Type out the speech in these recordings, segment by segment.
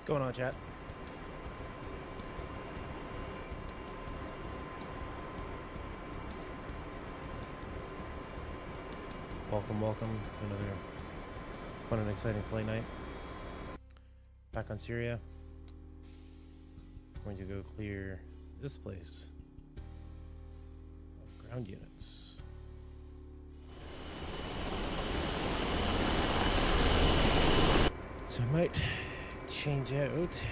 Going on, chat? Welcome to another fun and exciting flight night. Back on Syria. I'm going to go clear this place of ground units. So I might change out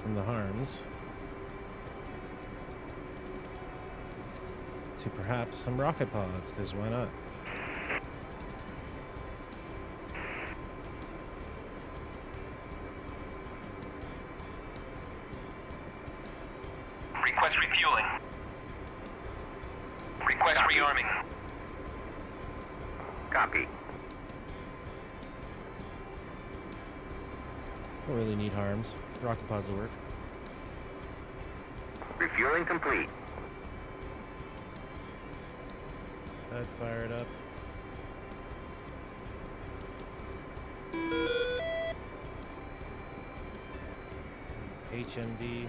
from the harms to perhaps some rocket pods, because why not? Request refueling. Request rearming. Copy. Don't really need harms. Rocket pods will work. Refueling complete. I'd fire it up. HMD.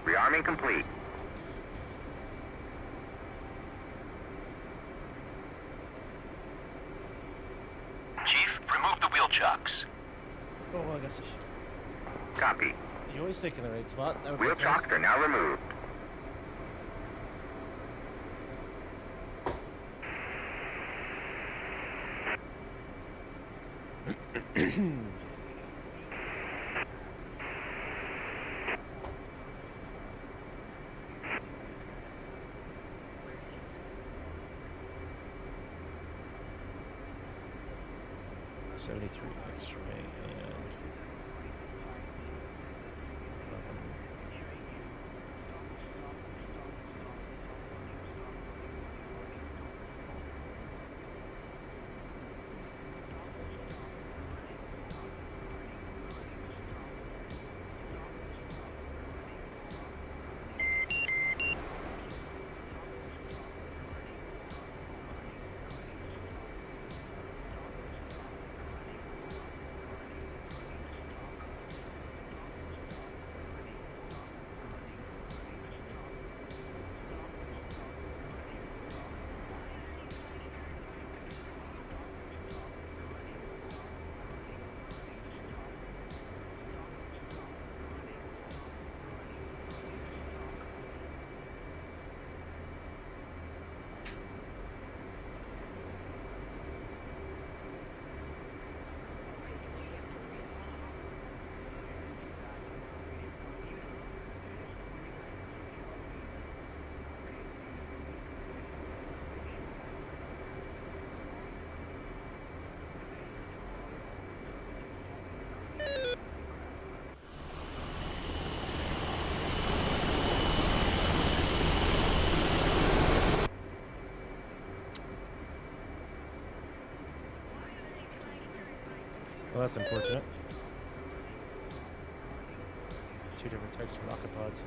Rearming complete. Chief, remove the wheel chocks. Oh, well, I guess I should. Copy. You always stick in the right spot. That would Wheel make sense. chocks are now removed. $73 X-ray and well, that's unfortunate. Two different types of rocket pods.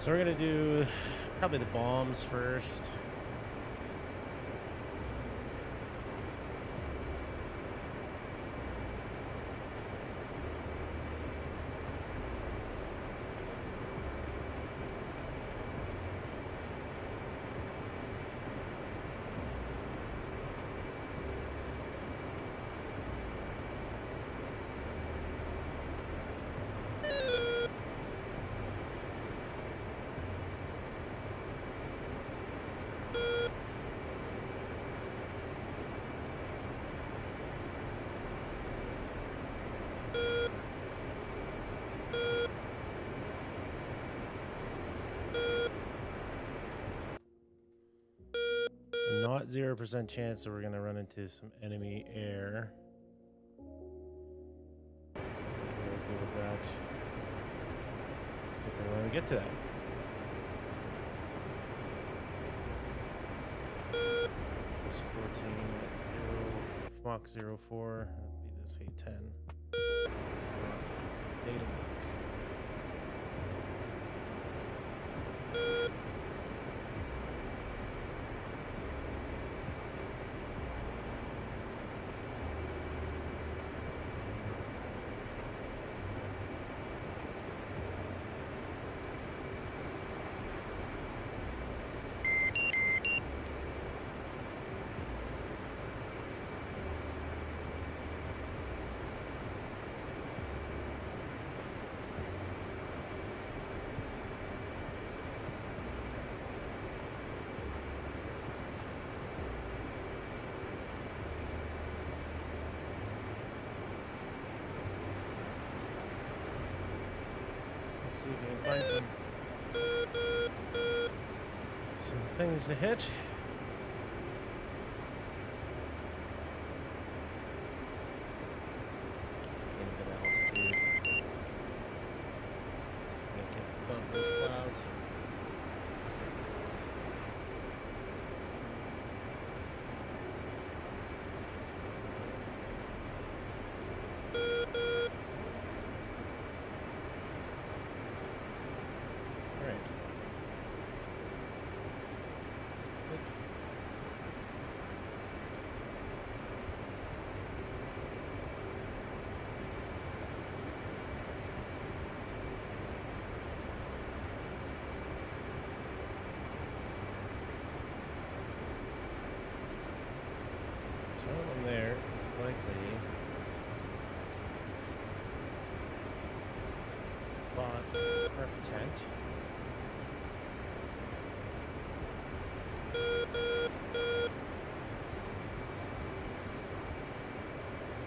So we're gonna do probably the bombs first. Not 0% chance that we're going to run into some enemy air. We'll deal with that if and when we get to that. Plus 14 at 0, Mach 04. That'll be this A10. Data link. Let's see if we can find some things to hit. Let's gain a bit of altitude. See if we can get above those clouds. Someone there is likely bought our tent.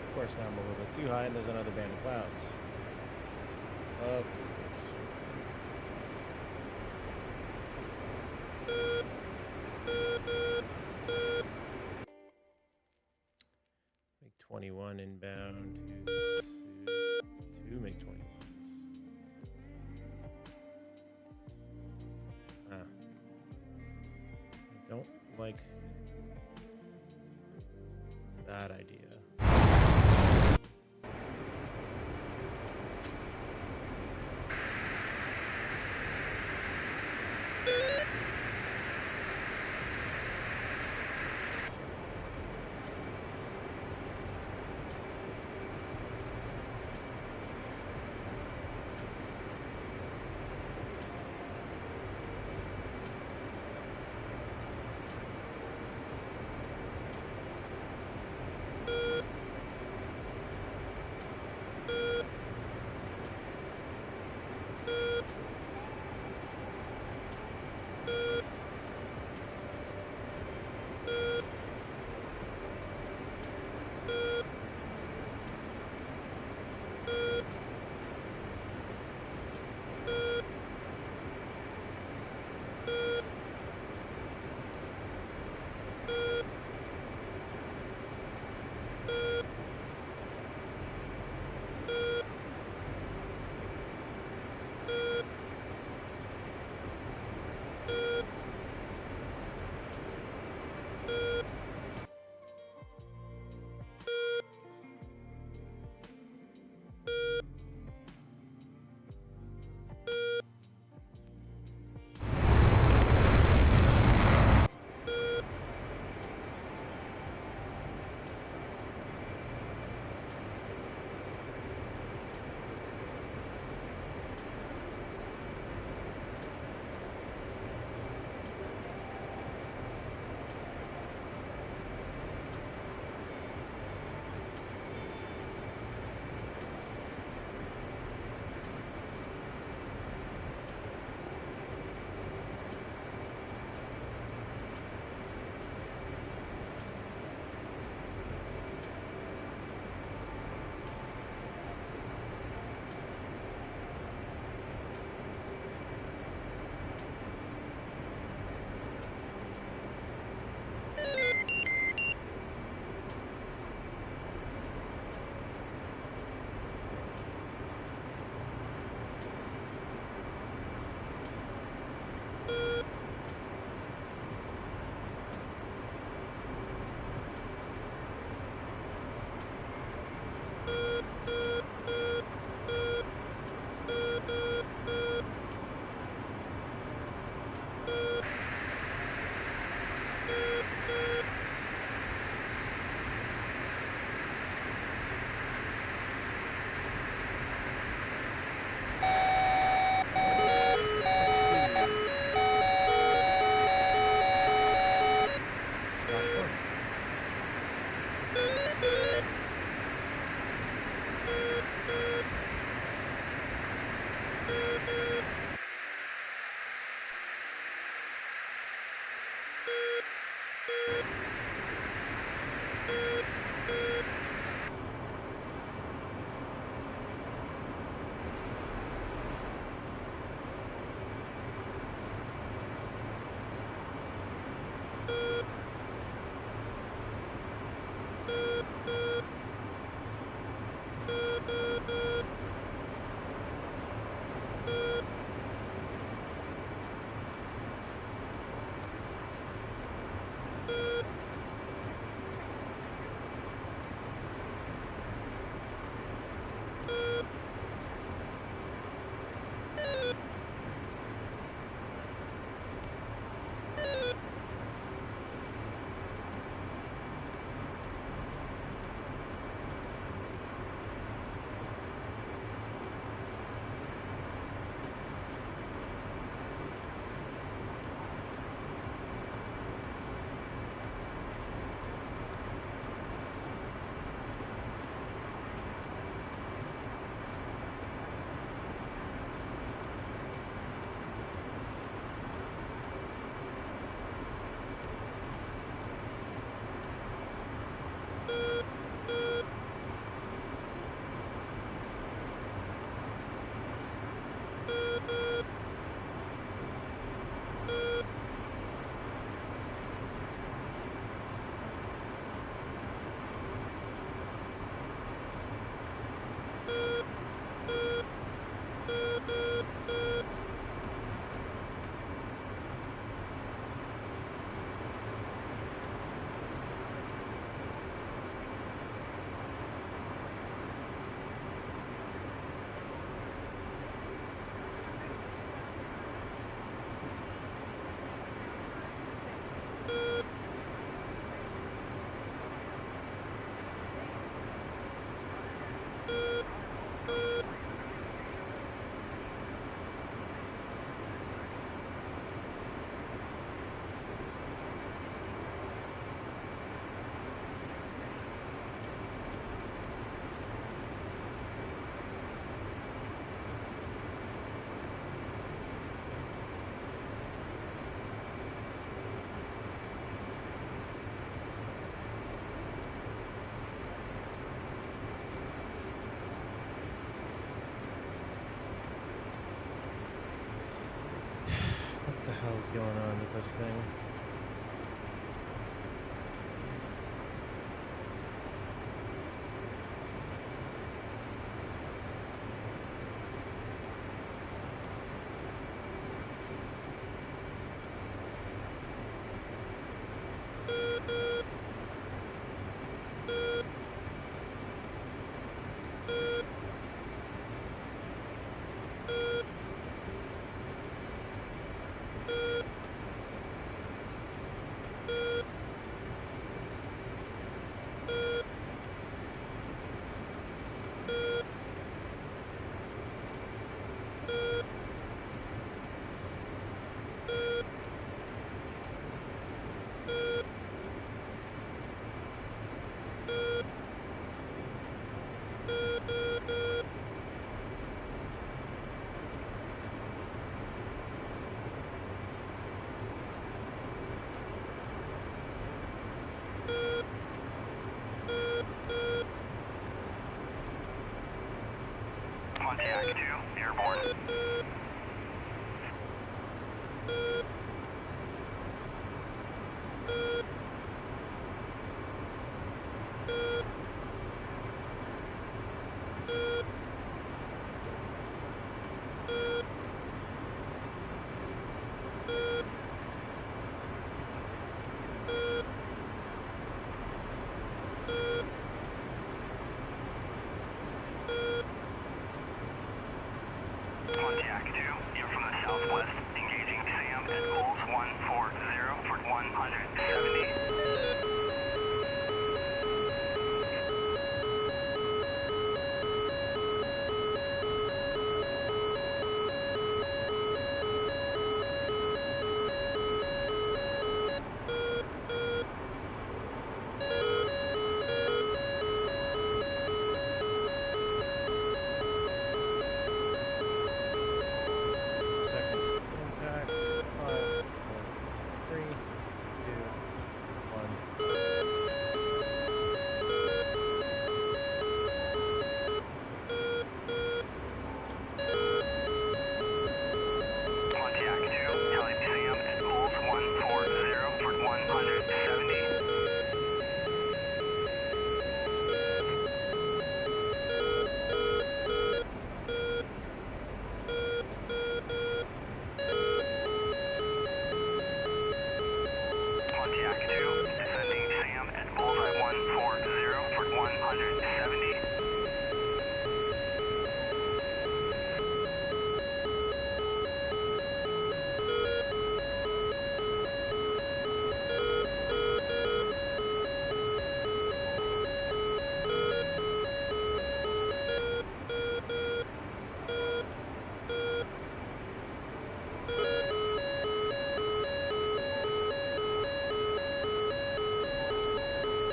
Of course, now I'm a little bit too high, and there's another band of clouds. Of course. Make 21 inbound. Who's two? Make 21s. I don't like that idea. is going on with this thing? Pontiac 2, airborne. Pontiac 2, you're from the southwest, engaging Sam at Bulls 140 for 170. Seconds to impact. 5, 4, 3, 2, 1. Pontiac 2, telling Sam at Bulls 140 for 170. Pontiac 2, descending Sam at Bullseye 140 for 170.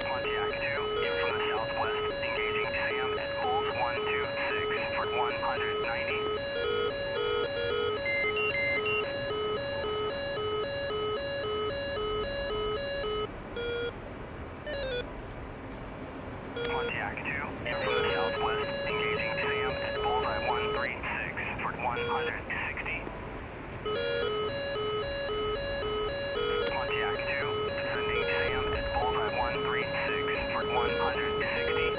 Pontiac 2, you're from the southwest, engaging Sam at Bulls 126 for 190. Pontiac 2, you're from the southwest, engaging Sam at Bullseye 136 for 160. Pontiac 2, descending Sam at Bullseye 136 for 160.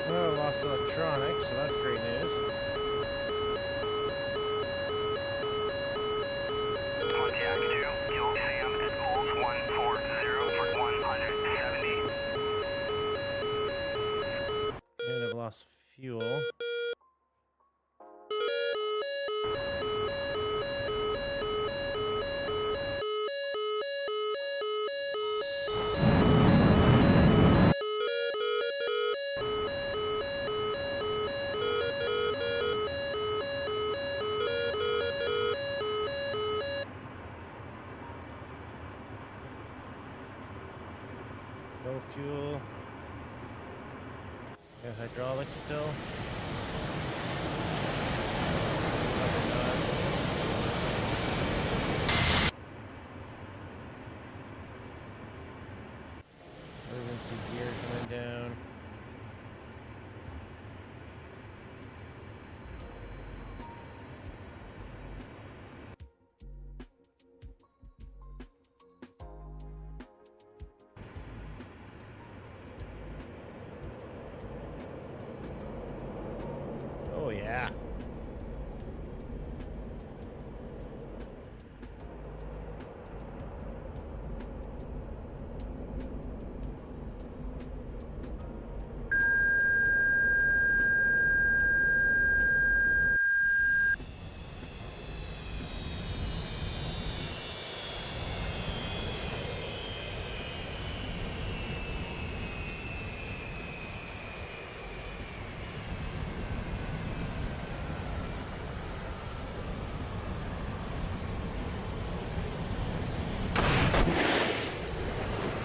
Oh, lost electronics, so that's great news. No fuel. Got hydraulics still. Probably not. Emergency gear coming down. Oh yeah.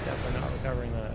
Definitely not recovering that.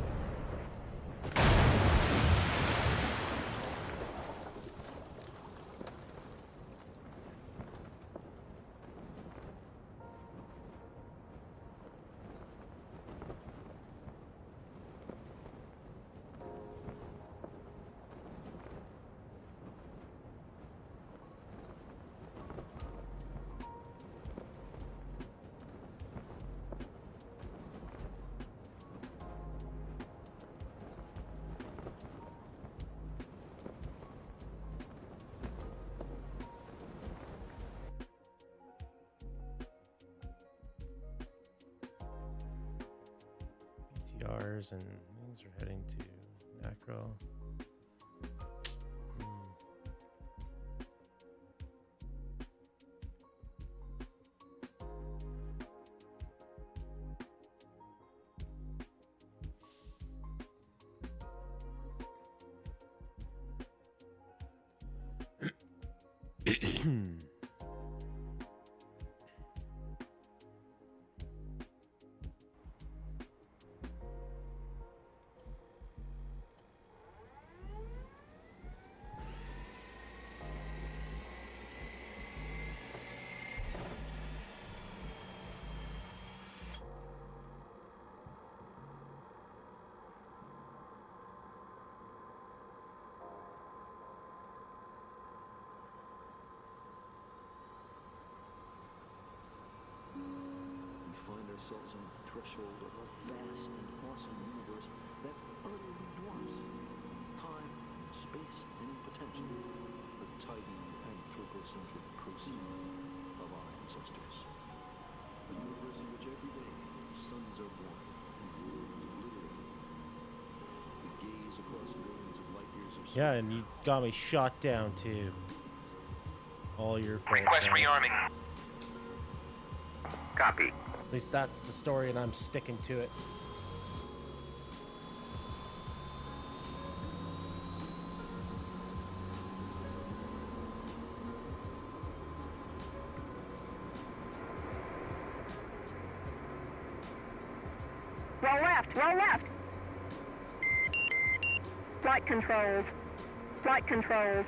BTRs and things are heading to macro. We find ourselves on the threshold of a vast and awesome universe that utterly dwarfs time, space, and potential the tidy anthropocentric proceed of our ancestors. A universe in which every day suns are born and worlds obliterated. We gaze across billions of light years of space. Yeah, and you got me shot down too. It's all your fault. Request man. rearming. Copy. At least that's the story, and I'm sticking to it. Roll left, roll left. Flight controls. Flight controls.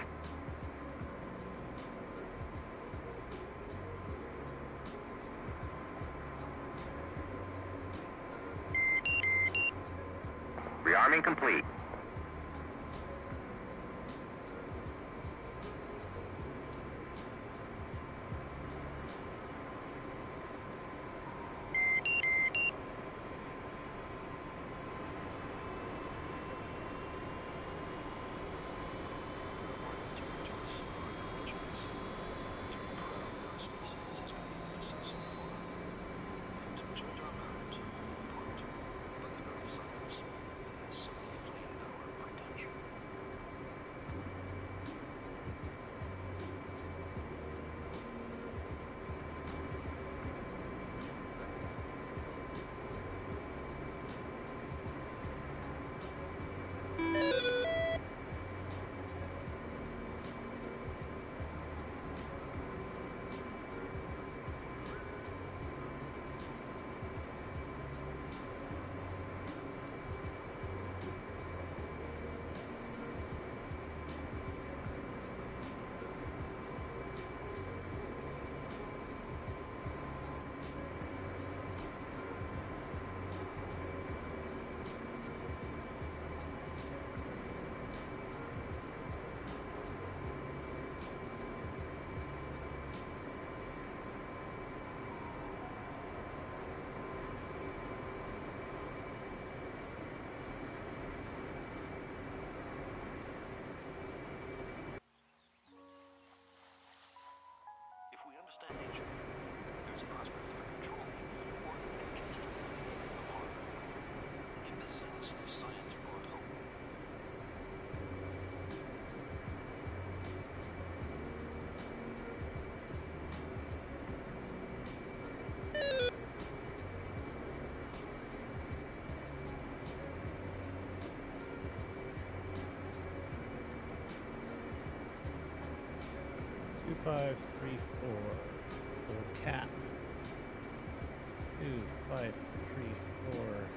Rearming complete. 2534. Old cap. 2534.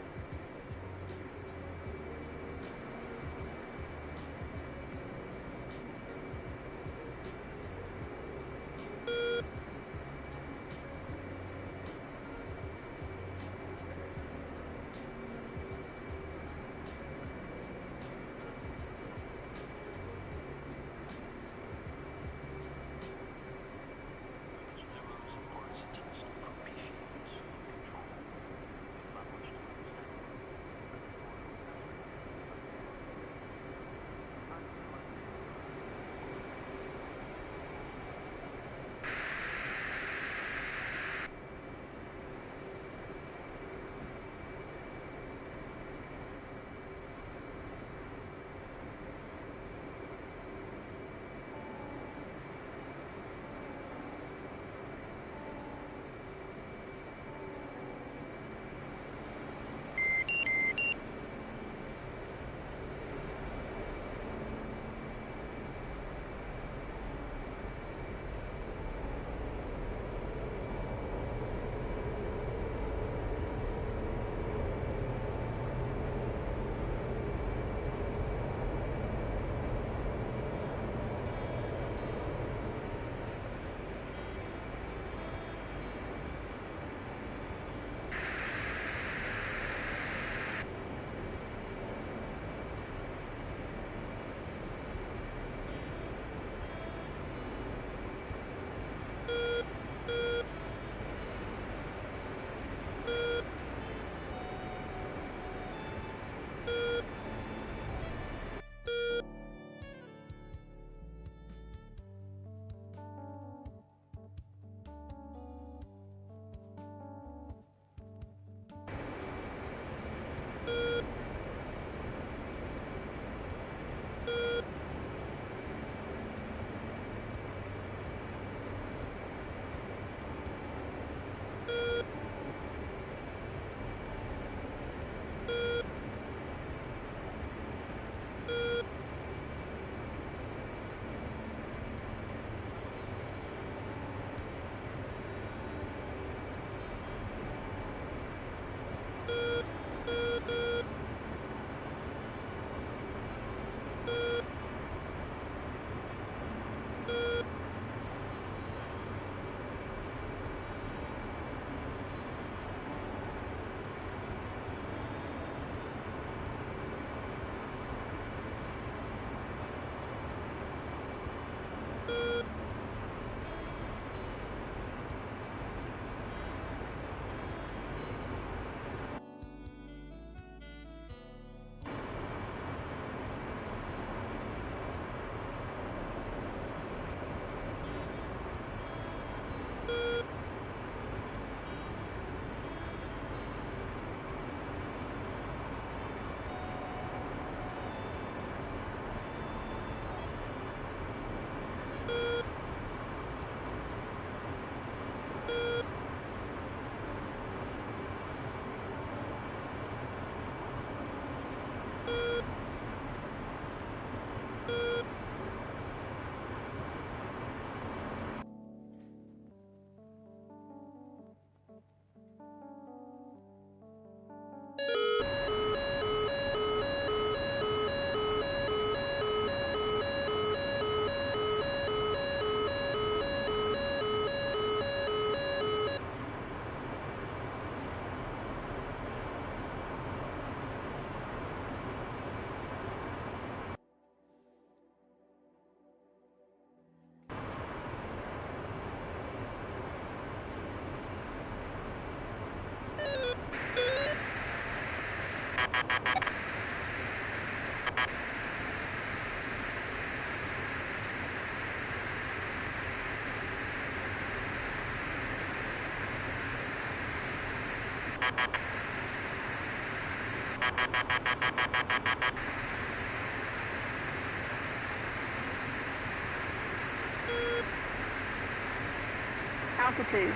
Altitude.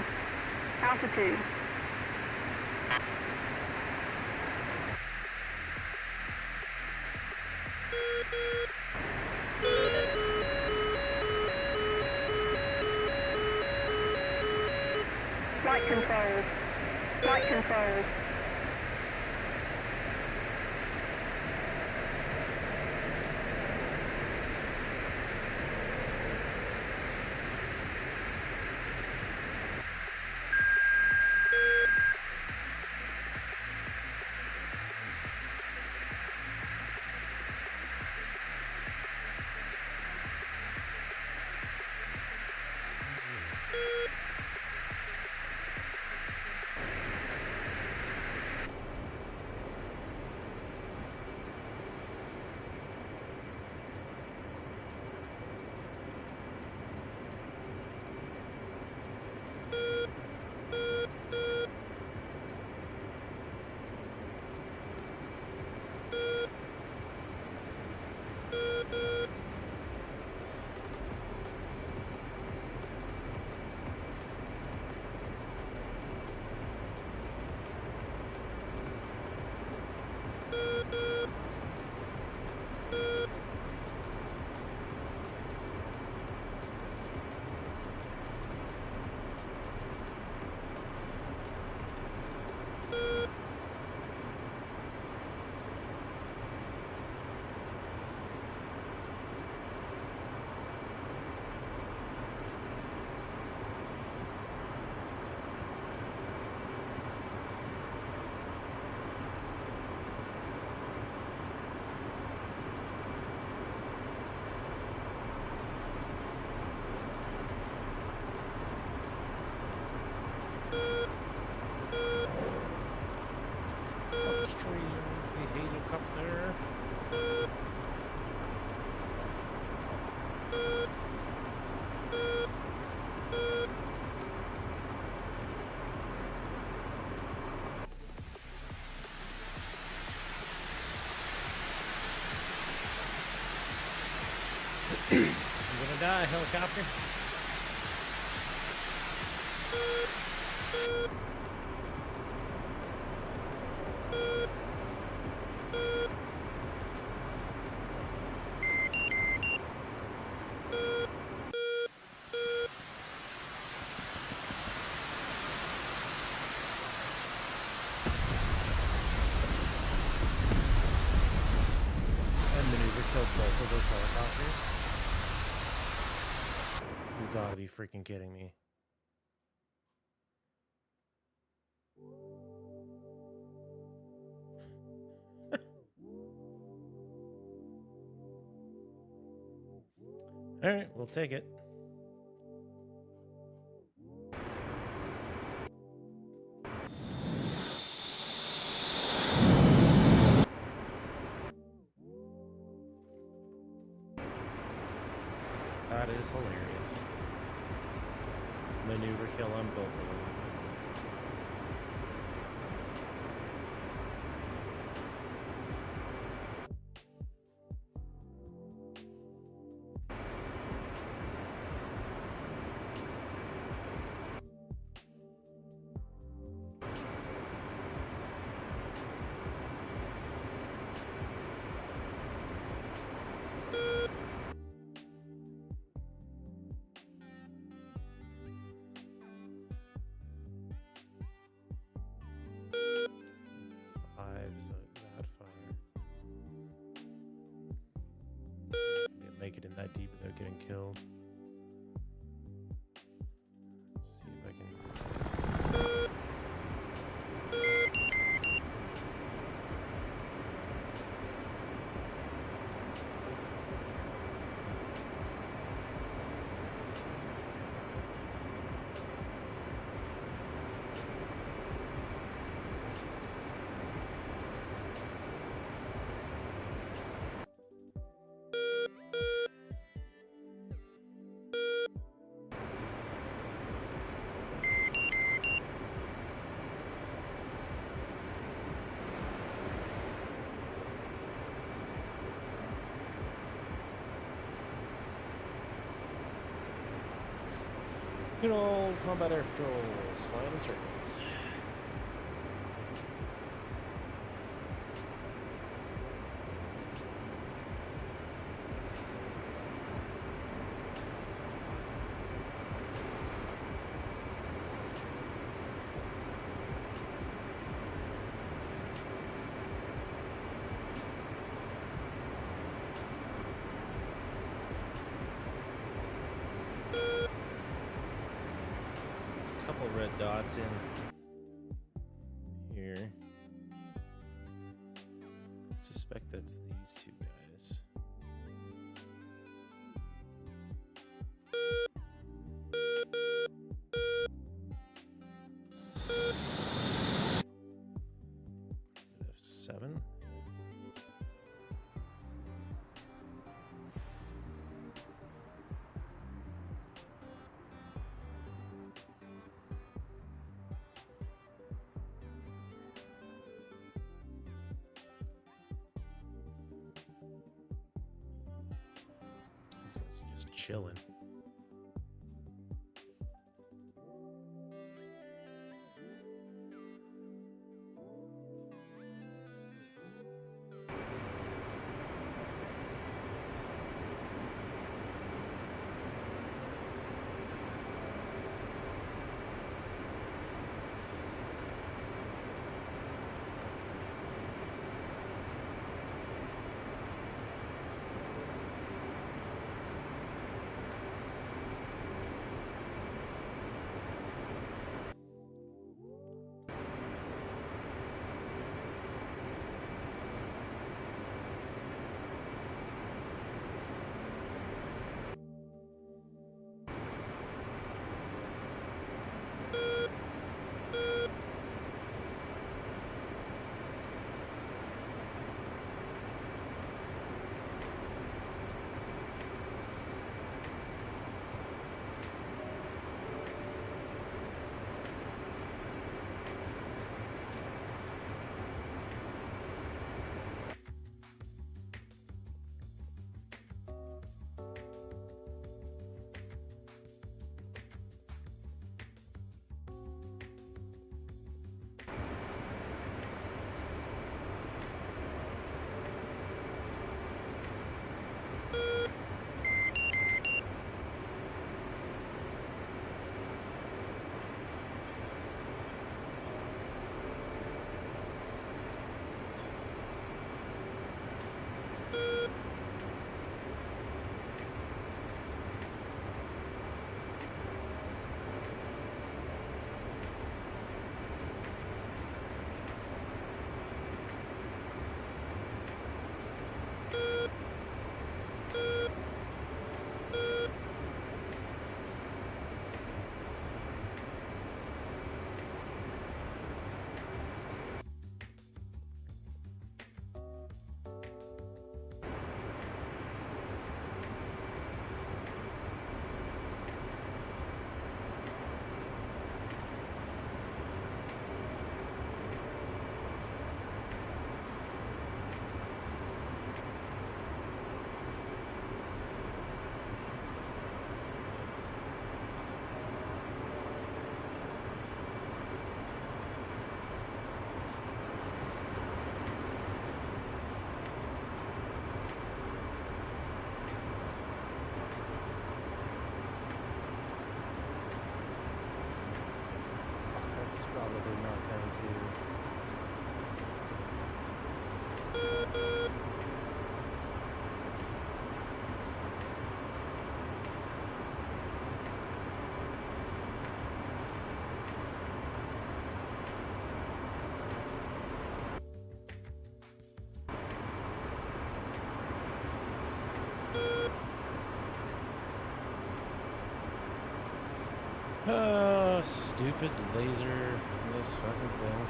Altitude. Flight controls. Upstream, the helicopter. I'm gonna die, helicopter. And maneuver killed both of those helicopters. You gotta be freaking kidding me. Alright, we'll take it. That is hilarious. Maneuver kill on both of them. Make it in that deep without getting killed. Let's see if I can. Good old combat air patrols, flying in circles. dots in here. I suspect that's these two guys. Is it F7? So it's just chilling. It's probably not going to. Oh, stupid laser in this fucking thing.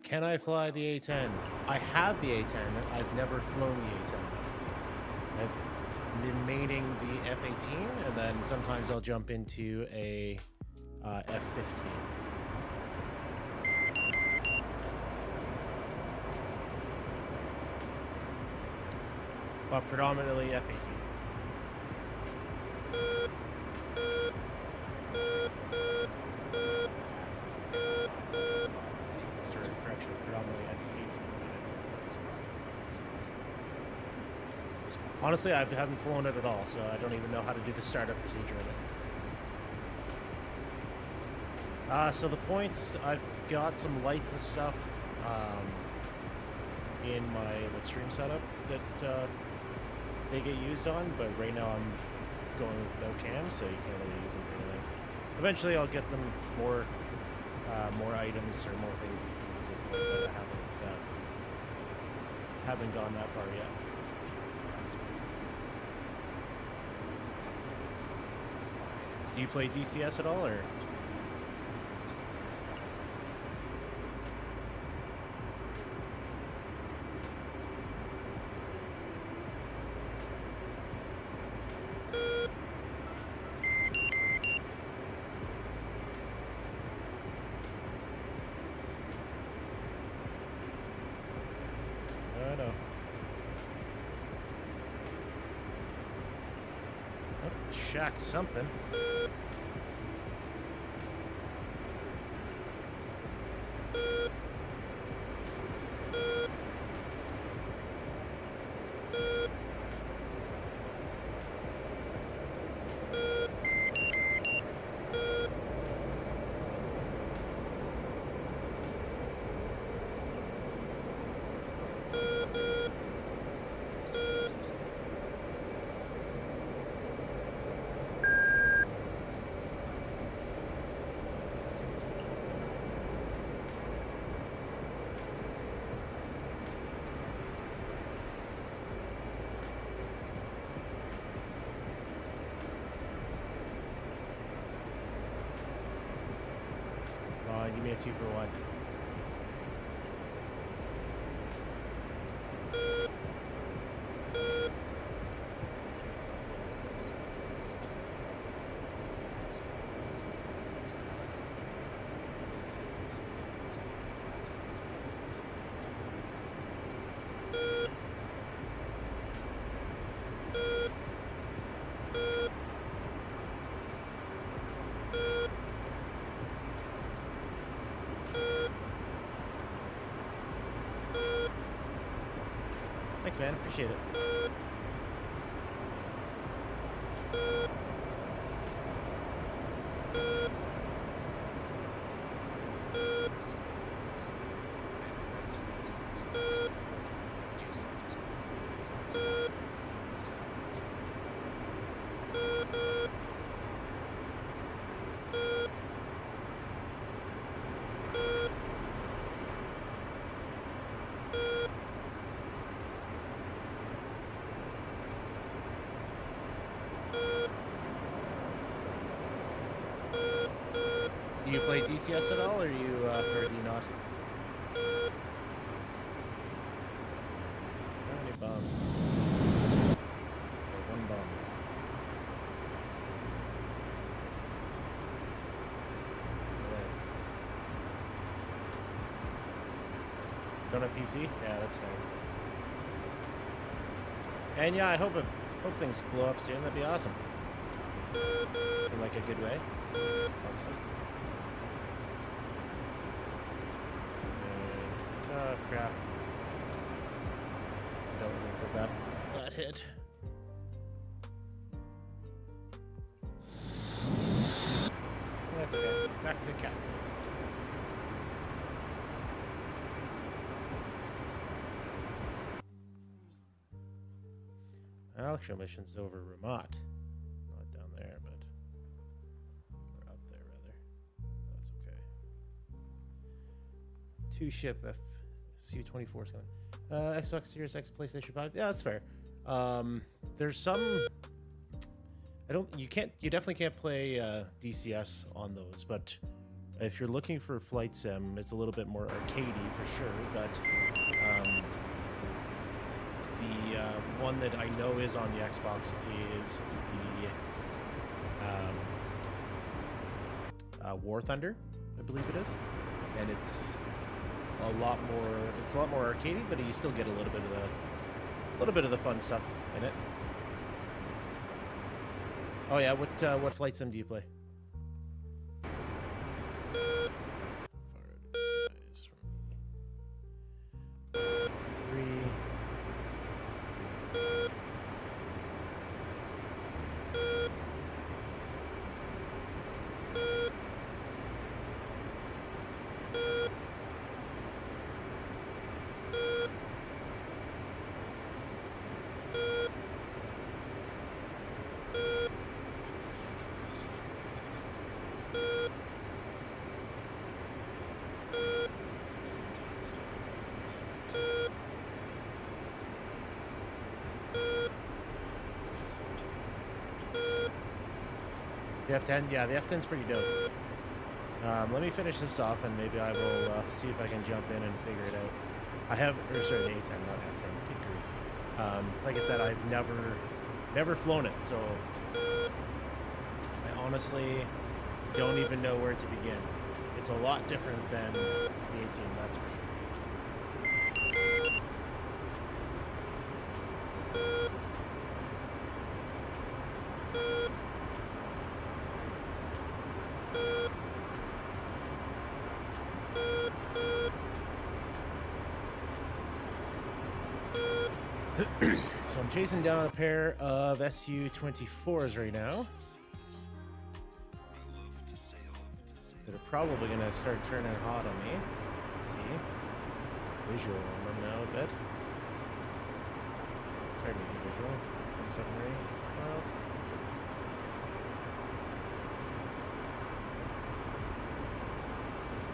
Can I fly the A-10? I have the A-10. I've never flown the A-10. I've been maining the F-18, and then sometimes I'll jump into a F-15. But predominantly F-18. Sorry, correction, predominantly F-18. Honestly, I haven't flown it at all, so I don't even know how to do the startup procedure in it. So the points, I've got some lights and stuff. in my stream setup that they get used on, but right now I'm going with no cam, so you can't really use them for anything. Eventually, I'll get them more items or more things that you can use it for, but I haven't gone that far yet. Do you play DCS at all, or? No. Oh, shack something. Give me a 2-for-1. Thanks, man. Appreciate it. Do you play DCS at all, or do you not? How many bombs? Oh, one bomb. Don't have PC? Yeah, that's fine. And yeah, I hope things blow up soon. That'd be awesome. In like a good way, obviously. Oh crap! I don't think that hit. That's okay. Back to captain. Actual mission's over Ramat. Not down there, but or up there rather. That's okay. 2-ship Su-24 is coming. Xbox Series X, PlayStation 5. Yeah, that's fair. There's some. You definitely can't play DCS on those, but if you're looking for flight sim, it's a little bit more arcadey for sure. But the one that I know is on the Xbox is the War Thunder, I believe it is, and it's a lot more arcadey, but you still get a little bit of the fun stuff in it. Oh yeah, what flight sim do you play? The F10, yeah, the F10's pretty dope. Let me finish this off, and maybe I will see if I can jump in and figure it out. I have, or sorry, the A10, not F10. Good grief. Like I said, I've never flown it, so I honestly don't even know where to begin. It's a lot different than the 18, that's for sure. So I'm chasing down a pair of SU-24s right now that are probably going to start turning hot on me. Let's see. Visual on them now a bit. Starting to get visual. 27 miles.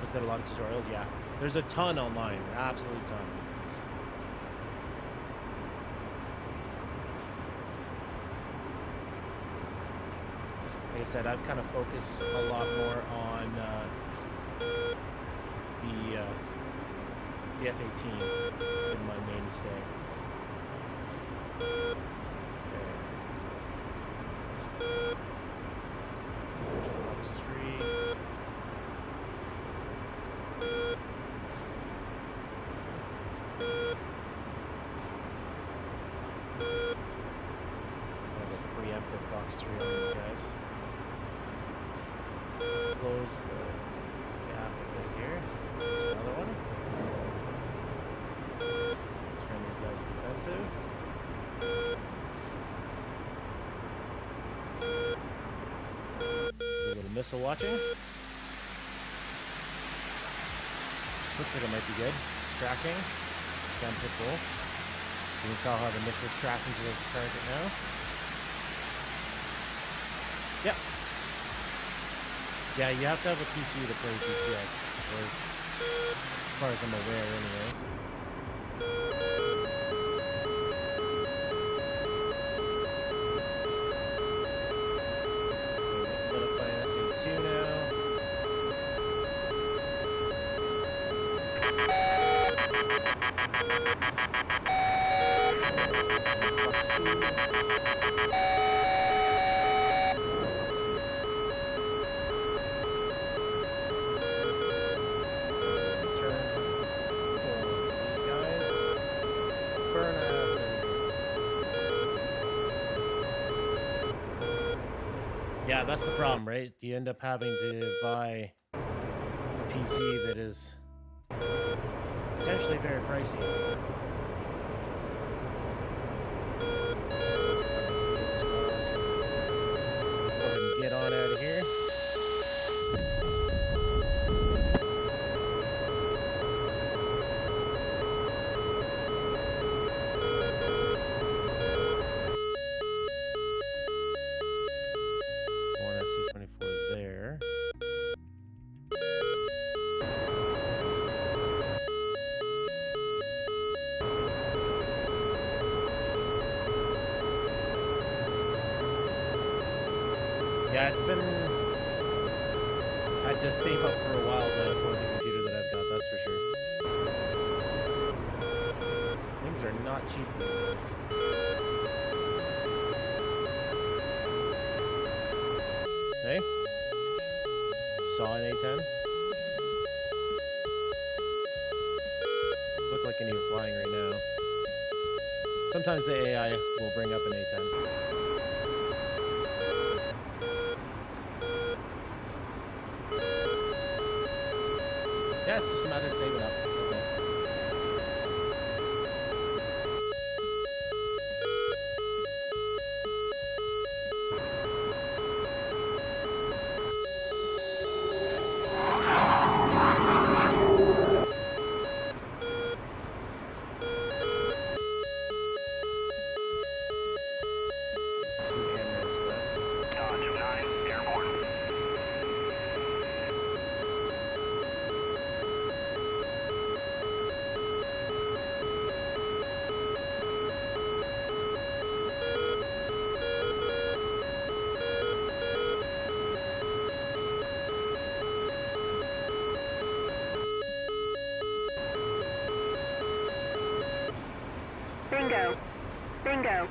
Looked at a lot of tutorials. Yeah, there's a ton online. An absolute ton. Like I said, I've kind of focused a lot more on the F-18. It's been my mainstay. Fox 3. Kind of a preemptive Fox 3 on these guys. Let's close the gap a bit here. There's another one. Let's turn these guys defensive. A little missile watching. This looks like it might be good. It's tracking. It's down pit bull. So you can tell how the missile's tracking to this target now. Yep. Yeah, you have to have a PC to play DCS, or as far as I'm aware anyways. Lit up by an SA2 now. Yeah, that's the problem, right? You end up having to buy a PC that is potentially very pricey. Go ahead and get on out of here. Yeah, it's been... I had to save up for a while to afford the computer that I've got, that's for sure. So things are not cheap these days. Hey? Saw an A10? Look like an even flying right now. Sometimes the AI will bring up an A10. Yeah, it's just a matter of saving up. That's it. Two amros left. Dodge 9, airborne. Bingo. Bingo.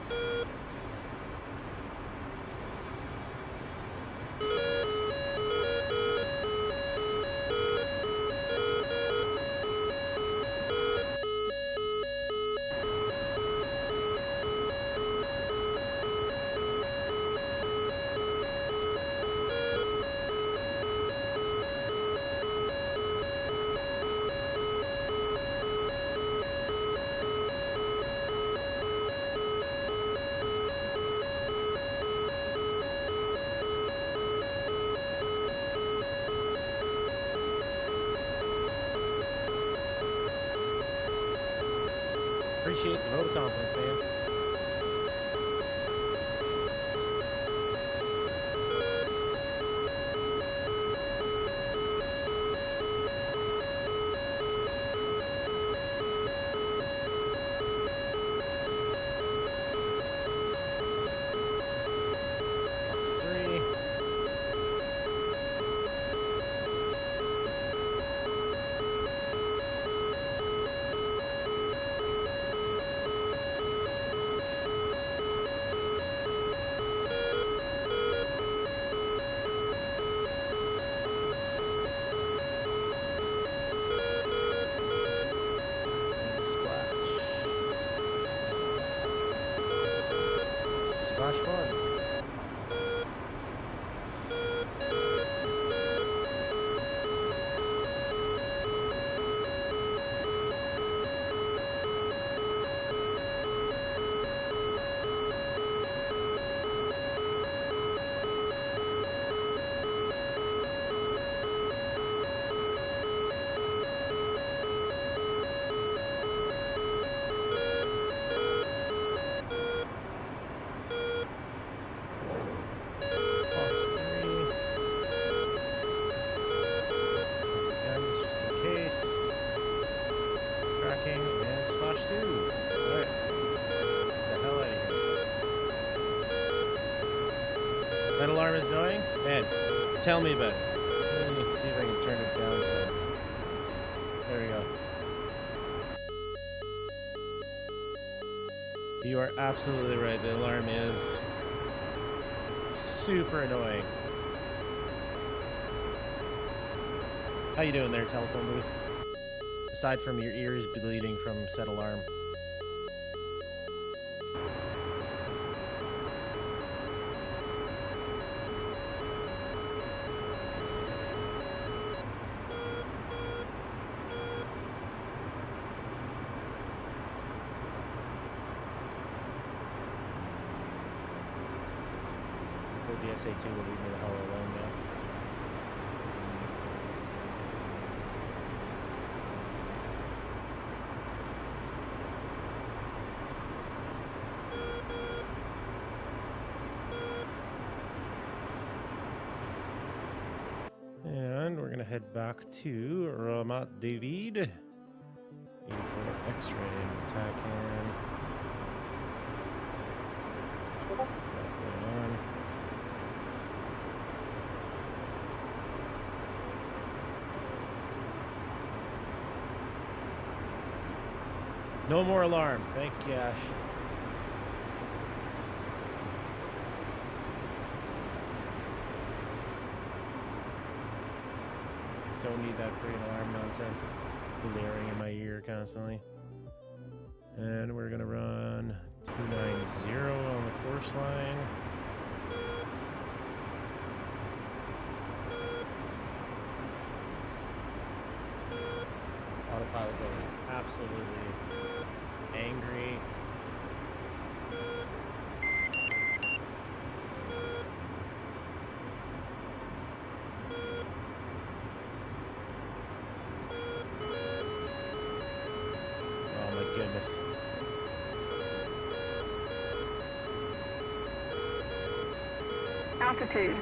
Appreciate the vote of confidence, man. Box 3. Splash 1. Splash 2. Alright. Get the hell out of here. That alarm is annoying? Man, tell me about it. Let me see if I can turn it down some. There we go. You are absolutely right. The alarm is super annoying. How you doing there, telephone booth? Aside from your ears bleeding from said alarm. Hopefully the SA2 will leave me the hell alone now. And we're gonna head back to Ramat David. 84 X-ray attack in. What's going on? No more alarm. Thank you, Ash. Don't need that freaking alarm nonsense blaring in my ear constantly. And we're gonna run 290 on the course line. Autopilot going absolutely angry. Goodness. Altitude.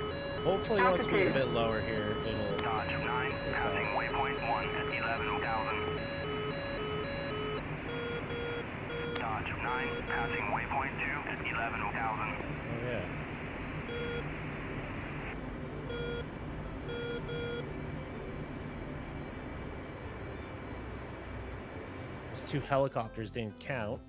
Hopefully once we get a bit lower here, it'll Dodge 9, passing waypoint 1 at 11,000. Dodge 9, passing waypoint 2 at 11,000. Oh yeah. Those 2 helicopters didn't count.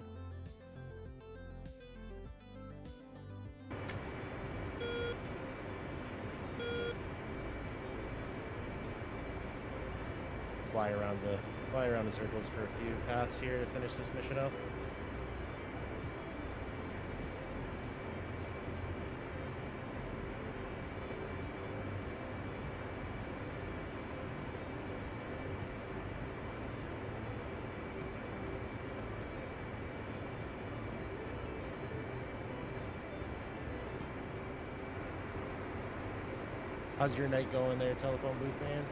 fly around the circles for a few paths here to finish this mission up. How's your night going there, telephone booth man?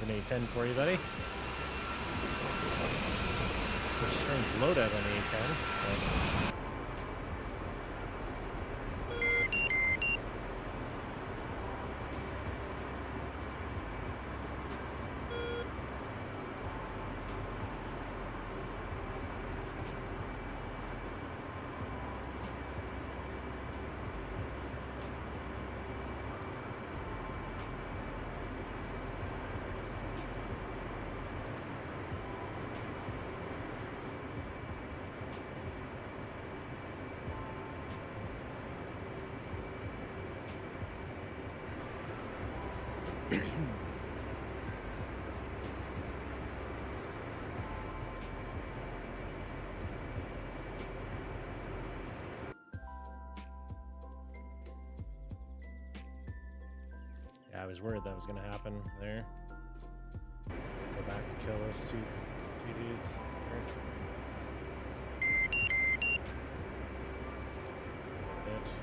An A10 for you, buddy. Pretty strange loadout on the A10. But... I was worried that was going to happen there. Go back and kill those two dudes. Bit.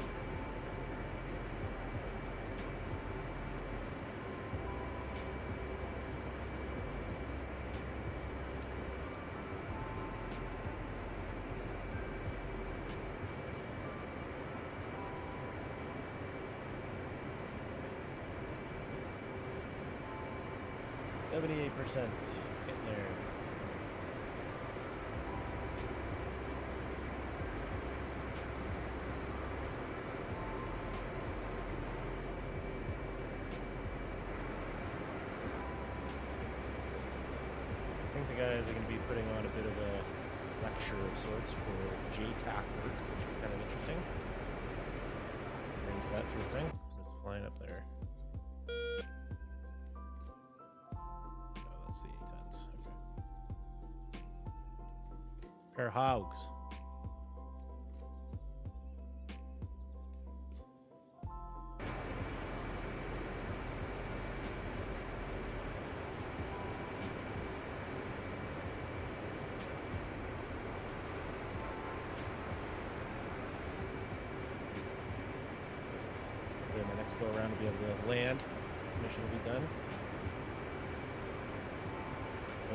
%, getting there. I think the guys are going to be putting on a bit of a lecture of sorts for JTAC work, which is kind of interesting. We're into that sort of thing. Just flying up there. That's the A10s. Okay. Pair of hogs. Hopefully my next go around will be able to land. This mission will be done.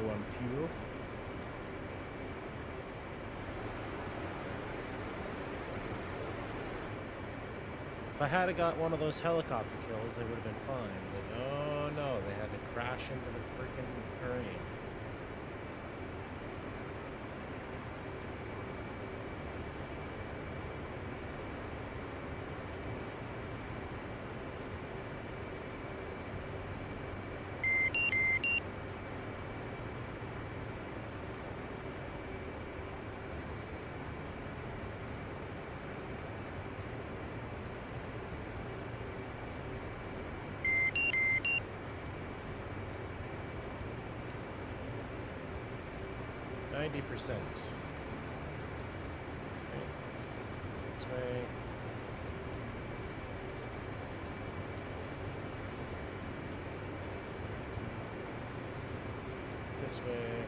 Low on fuel. If I had got one of those helicopter kills, it would have been fine. But oh no, they had to crash into the freaking terrain. %. Okay. This way. This way.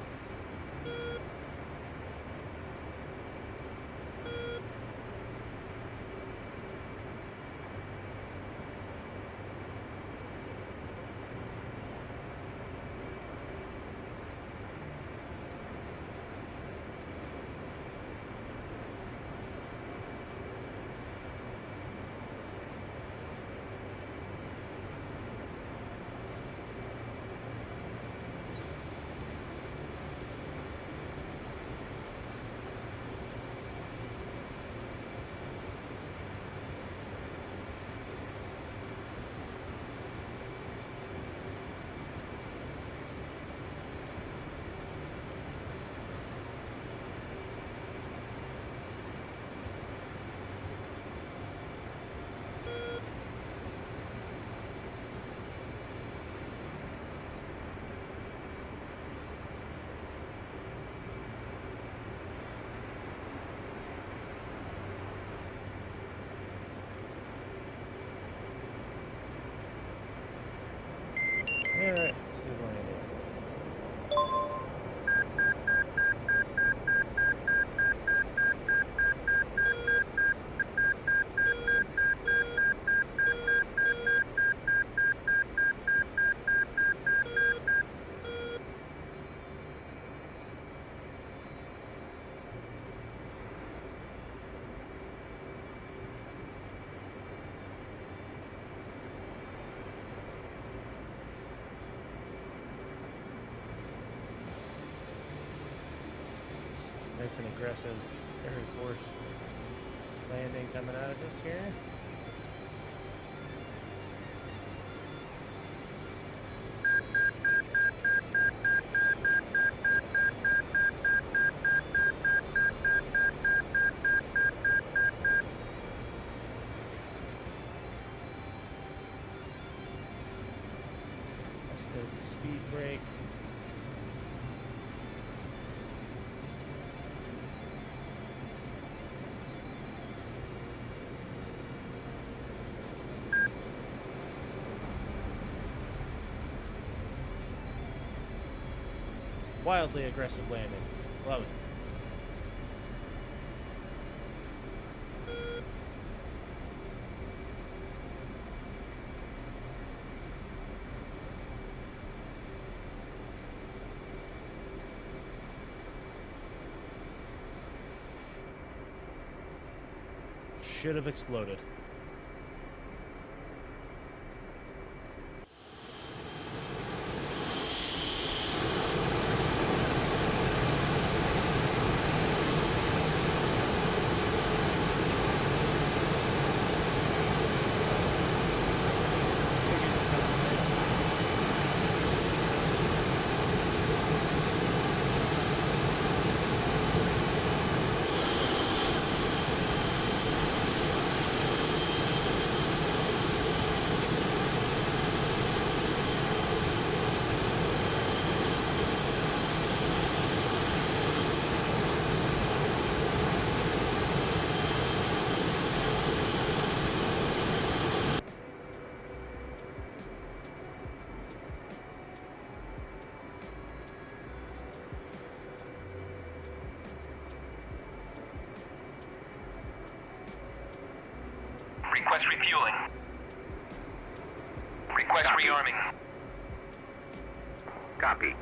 Still landing. Nice and aggressive Air Force landing coming out of this here. I stowed the speed brake. Wildly aggressive landing. Love it. Should have exploded. Request refueling. Request rearming. Copy.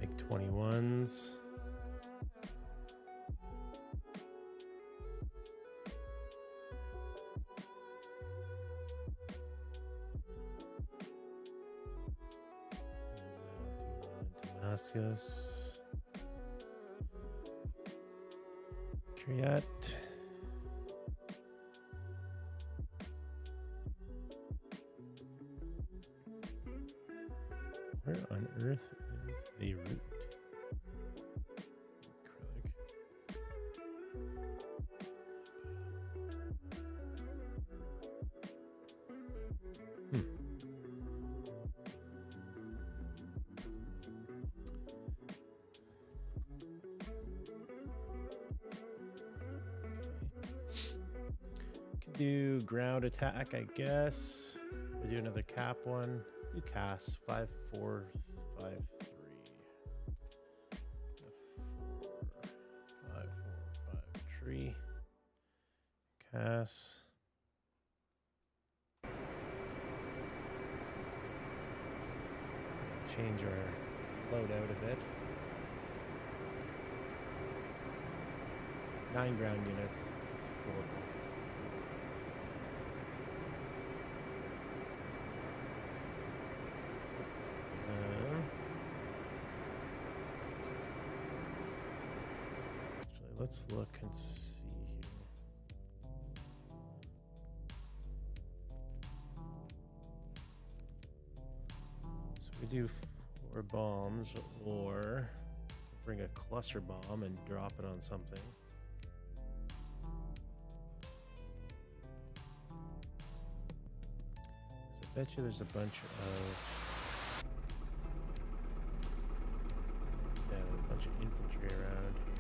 MiG-21s. Damascus. Kiryat. Where on earth is Beirut? Could do ground attack, I guess. We do another cap one. Let's do CAS 5453. 5453. CAS. Change our loadout a bit. 9 ground units, 4 bombs. Actually, let's look and see here. So we do 4 bombs, or bring a cluster bomb and drop it on something. So I bet you there's a bunch of a bunch of infantry around here.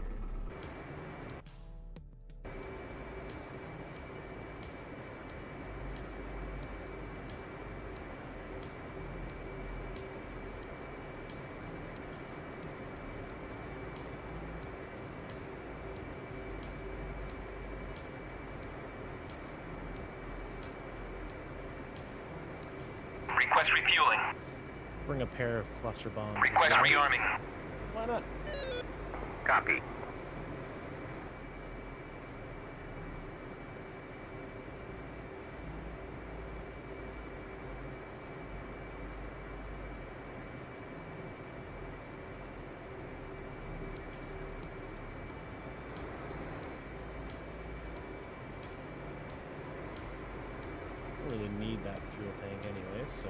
Request refueling. Bring a pair of cluster bombs. Request rearming. Why not? Copy. Don't really need that fuel tank anyways, so.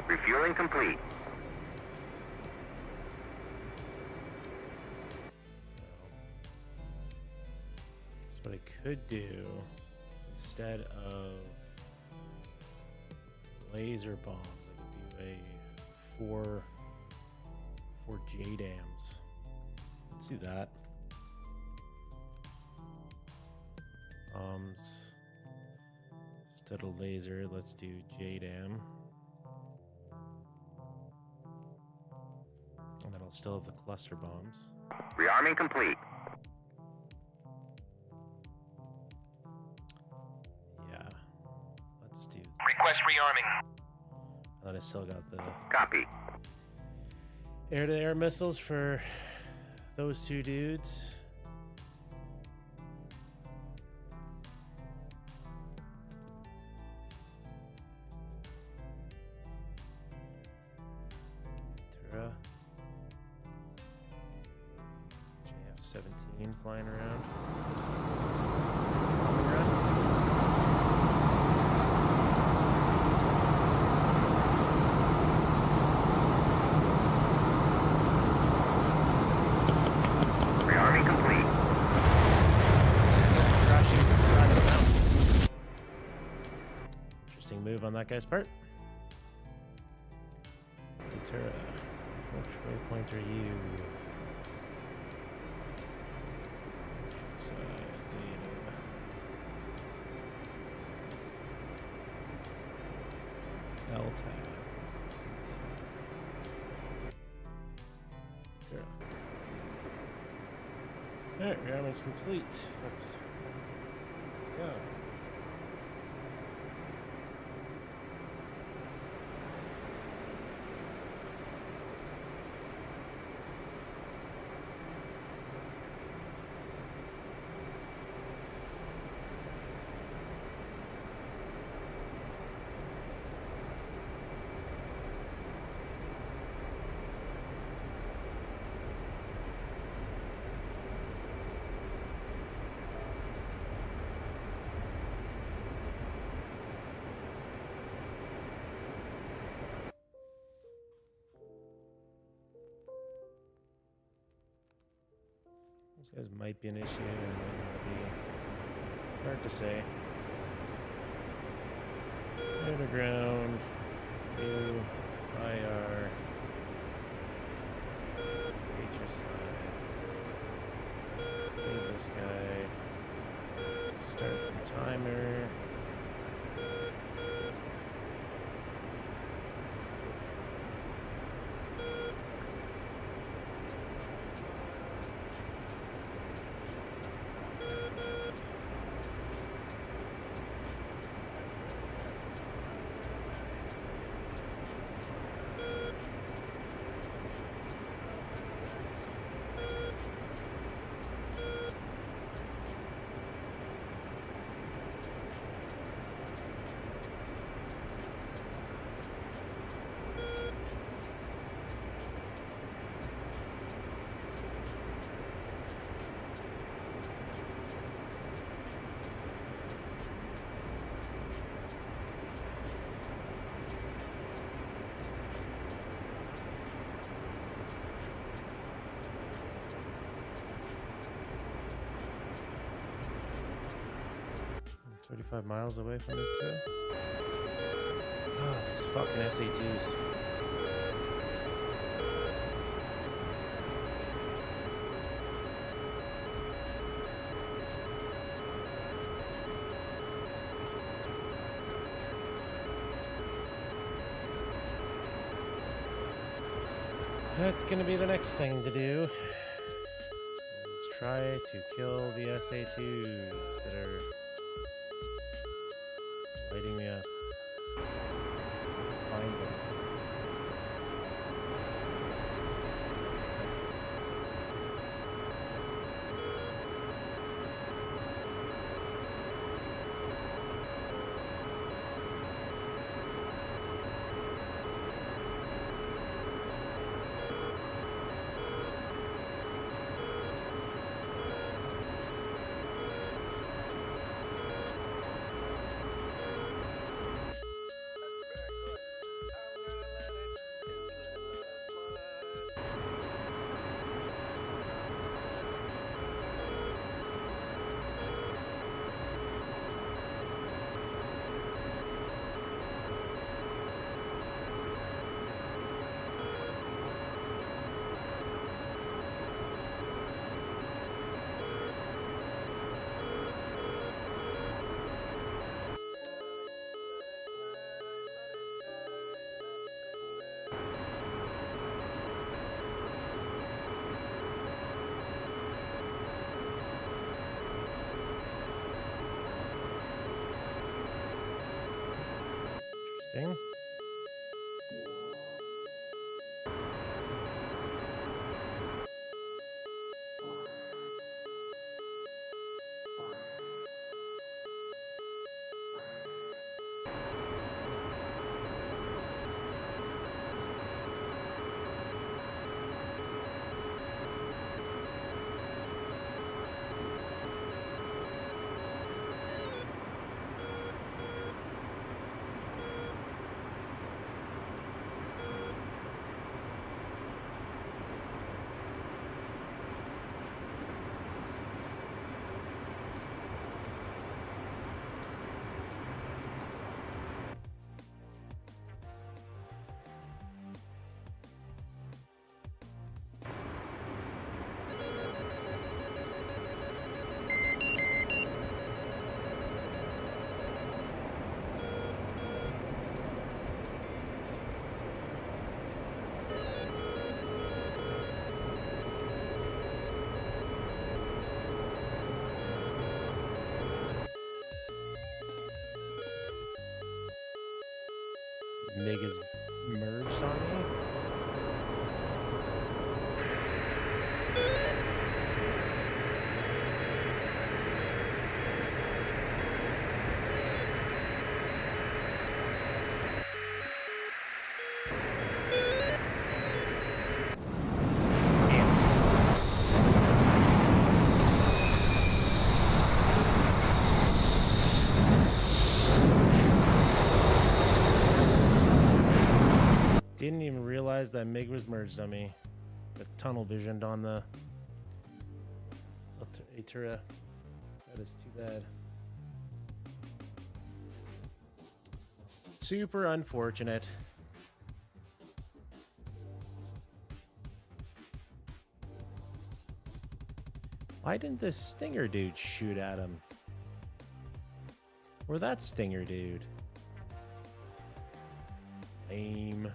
Refueling complete. So what I could do is instead of laser bombs, I could do a four JDAMs. Let's do that. Bombs instead of laser, let's do JDAM. And then I'll still have the cluster bombs. Rearming complete. Yeah. Let's do. Request rearming. And then I still got the Copy. air-to-air missiles for those 2 dudes. Tura. JF-17 flying around. Bombing run. Rearming complete. Crashing to the side of the mountain. Interesting move on that guy's part. Tura, which waypoint are you? Side data. Delta. Tura. Alright, rearming's complete. Let's go. Those guys might be an issue, and might not be. Hard to say. Underground, new, IR, HSI. Save this guy. Start the timer. 35 miles away from it too. Oh, these fucking SATs. That's gonna be the next thing to do. Let's try to kill the SA2s that are lighting me up. Find them. Interesting. MiG is merged on me. Didn't even realize that MiG was merged on me. But tunnel visioned on the Atura. That is too bad. Super unfortunate. Why didn't this Stinger dude shoot at him? Or that Stinger dude? Lame.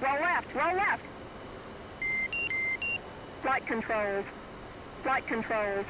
Roll left. Roll left. Flight controls. Flight controls.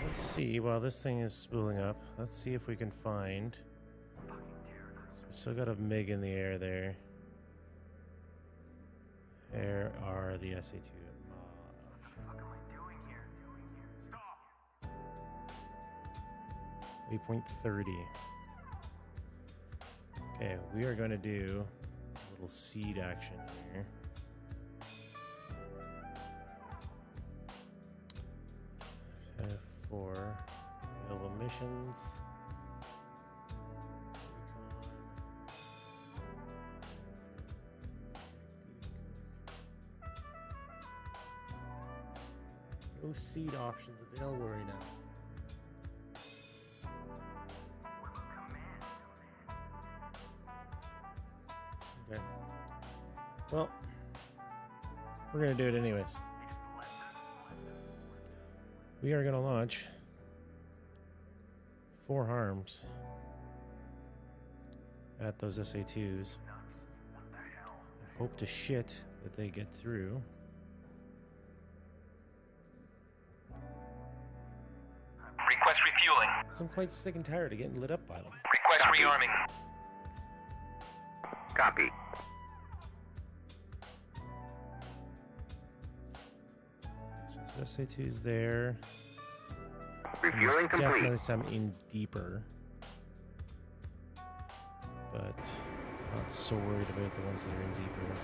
Let's see, while this thing is spooling up, let's see if we can find... So we still got a MiG in the air there. There are the SA-2. Waypoint 30. Okay, we are going to do a little seed action here. For available missions. No seed options available right now. Okay. Well, we're going to do it anyways. We are going to launch 4 harms at those SA-2s. Hope to shit that they get through. Request refueling. I'm quite sick and tired of getting lit up by them. Request rearming. Copy. So SA-2's there. Refueling complete. Definitely some in deeper. But not so worried about the ones that are in deeper right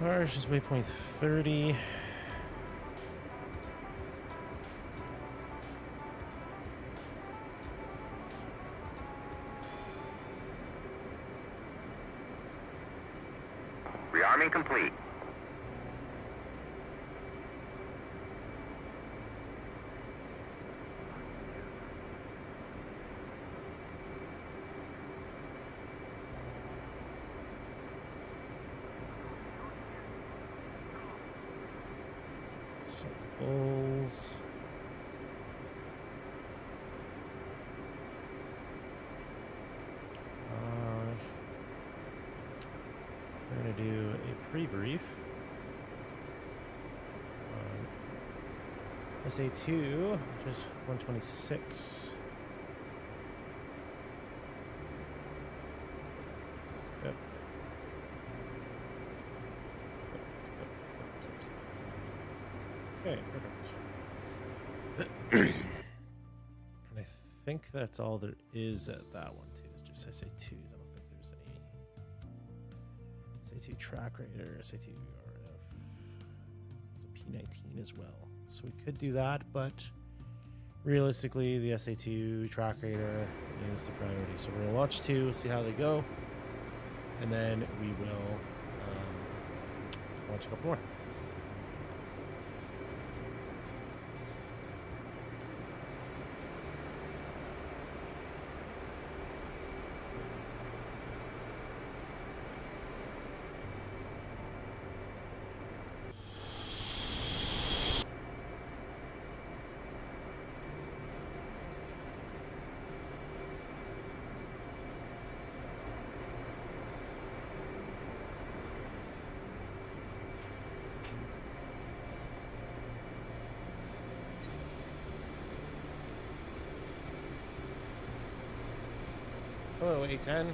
now. Ours is waypoint 30. Rearming complete. Set the bulls. We're going to do a pre-brief on SA-2, which is 126. Step. Okay, perfect. And I think that's all there is at that one too. It's just SA-2s. I don't think there's any SA-2 track radar, SA-2 RF. There's a P-19 as well. So we could do that, but realistically, the SA-2 track radar is the priority. So we're going to launch 2, see how they go, and then we will launch a couple more. Hello, A10.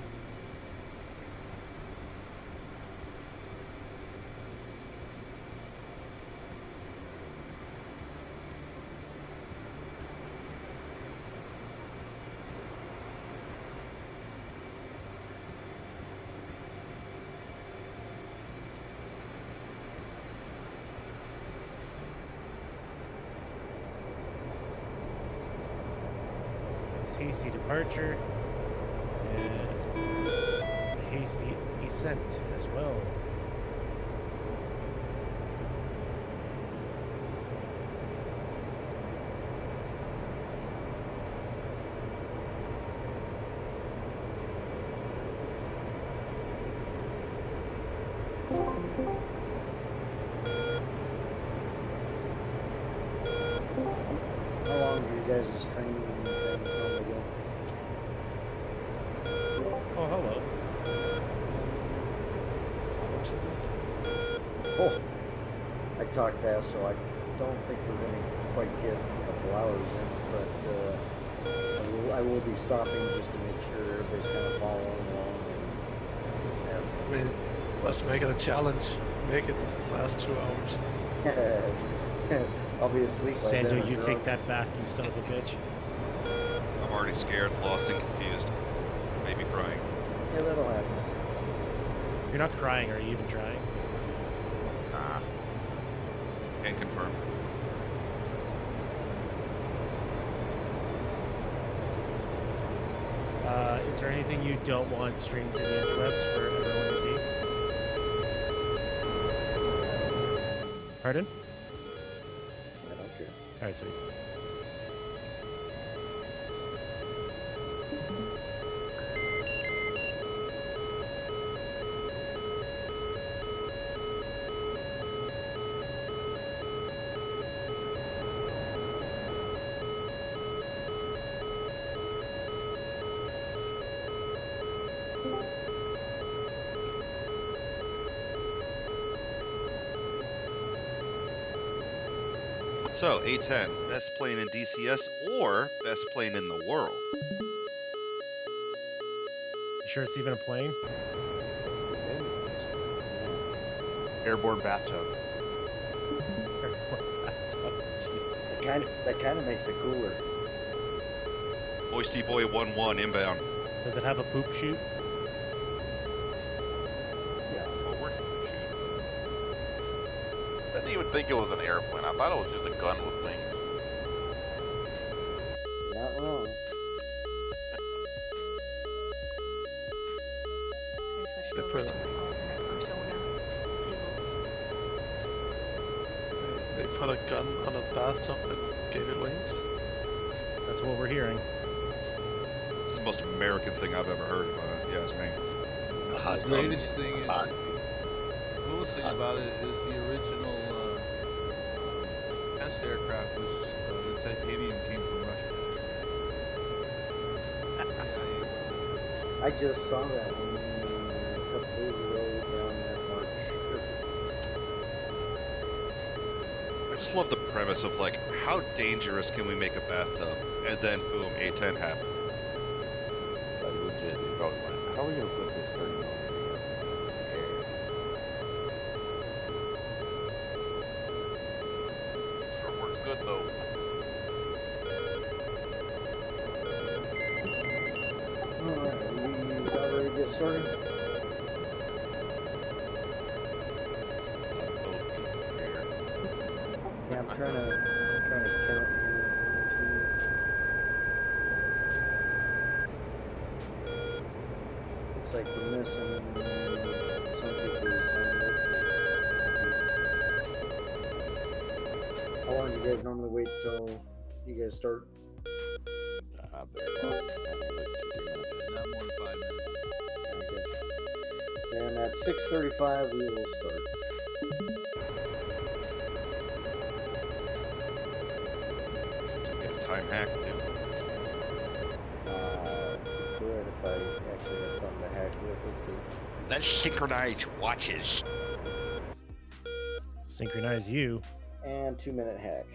Hasty departure and a hasty descent as well. How long do you guys' training things normally go? Oh, hello. Oh, I talk fast, so I don't think we're going to quite get a couple hours in, but I will be stopping just to make sure everybody's kind of following along and asking. Let's make it a challenge. Make it last 2 hours. I'll be asleep by then. Sandro, I'm you drunk. take that back, you son of a bitch. I'm already scared, lost, and confused. Maybe crying. Yeah, that'll happen. If you're not crying, are you even trying? Nah. Can't confirm. Is there anything you don't want streamed to the interwebs for everyone to see? Pardon? I don't care. All right, sweet. So, A10, best plane in DCS or best plane in the world? You sure it's even a plane? Airborne bathtub. Jesus. That kind of makes it cooler. Moisty Boy 1-1 inbound. Does it have a poop chute? Yeah. Oh, we're I didn't even think it was an airplane. I thought it was just a gun with wings. You're not wrong. They put, they put a gun on a bathtub and gave it wings. That's what we're hearing. It's the most American thing I've ever heard, if you ask me. The greatest thing is, the coolest thing about it is the original test aircraft was the titanium came from Russia. I just saw that one a couple days ago down at March. I just love the premise of, like, how dangerous can we make a bathtub? And then, boom, A10 happened. Like legit, they probably went, how are we gonna put this 30 millimeter in the air? Sure works good though. Alright, we about ready to get started? Yeah, I'm trying to count here. Looks like we're missing some people who signed up. How long do you guys normally wait till you guys start? Not very long. Like 2-3 minutes. Not more than 5 minutes. And at 6:35 we will start. Get a time hack, too. Good if I actually had something to hack with. Let's see. Let's synchronize watches. Synchronize you. And 2-minute hack.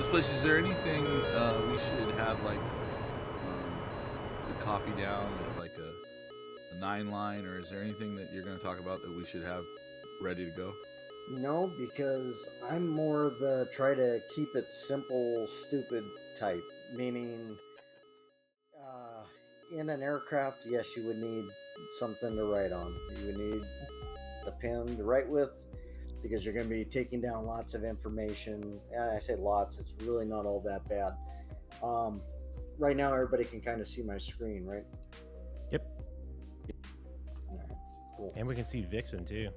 first place, is there anything we should have like the copy down at like a 9-line, or is there anything that you're going to talk about that we should have ready to go? No, because I'm more the try to keep it simple, stupid type. Meaning, in an aircraft, yes, you would need something to write on. You would need the pen to write with, because you're going to be taking down lots of information. I say lots, it's really not all that bad. Right now, everybody can kind of see my screen, right? Yep. All right, cool. And we can see Vixen too.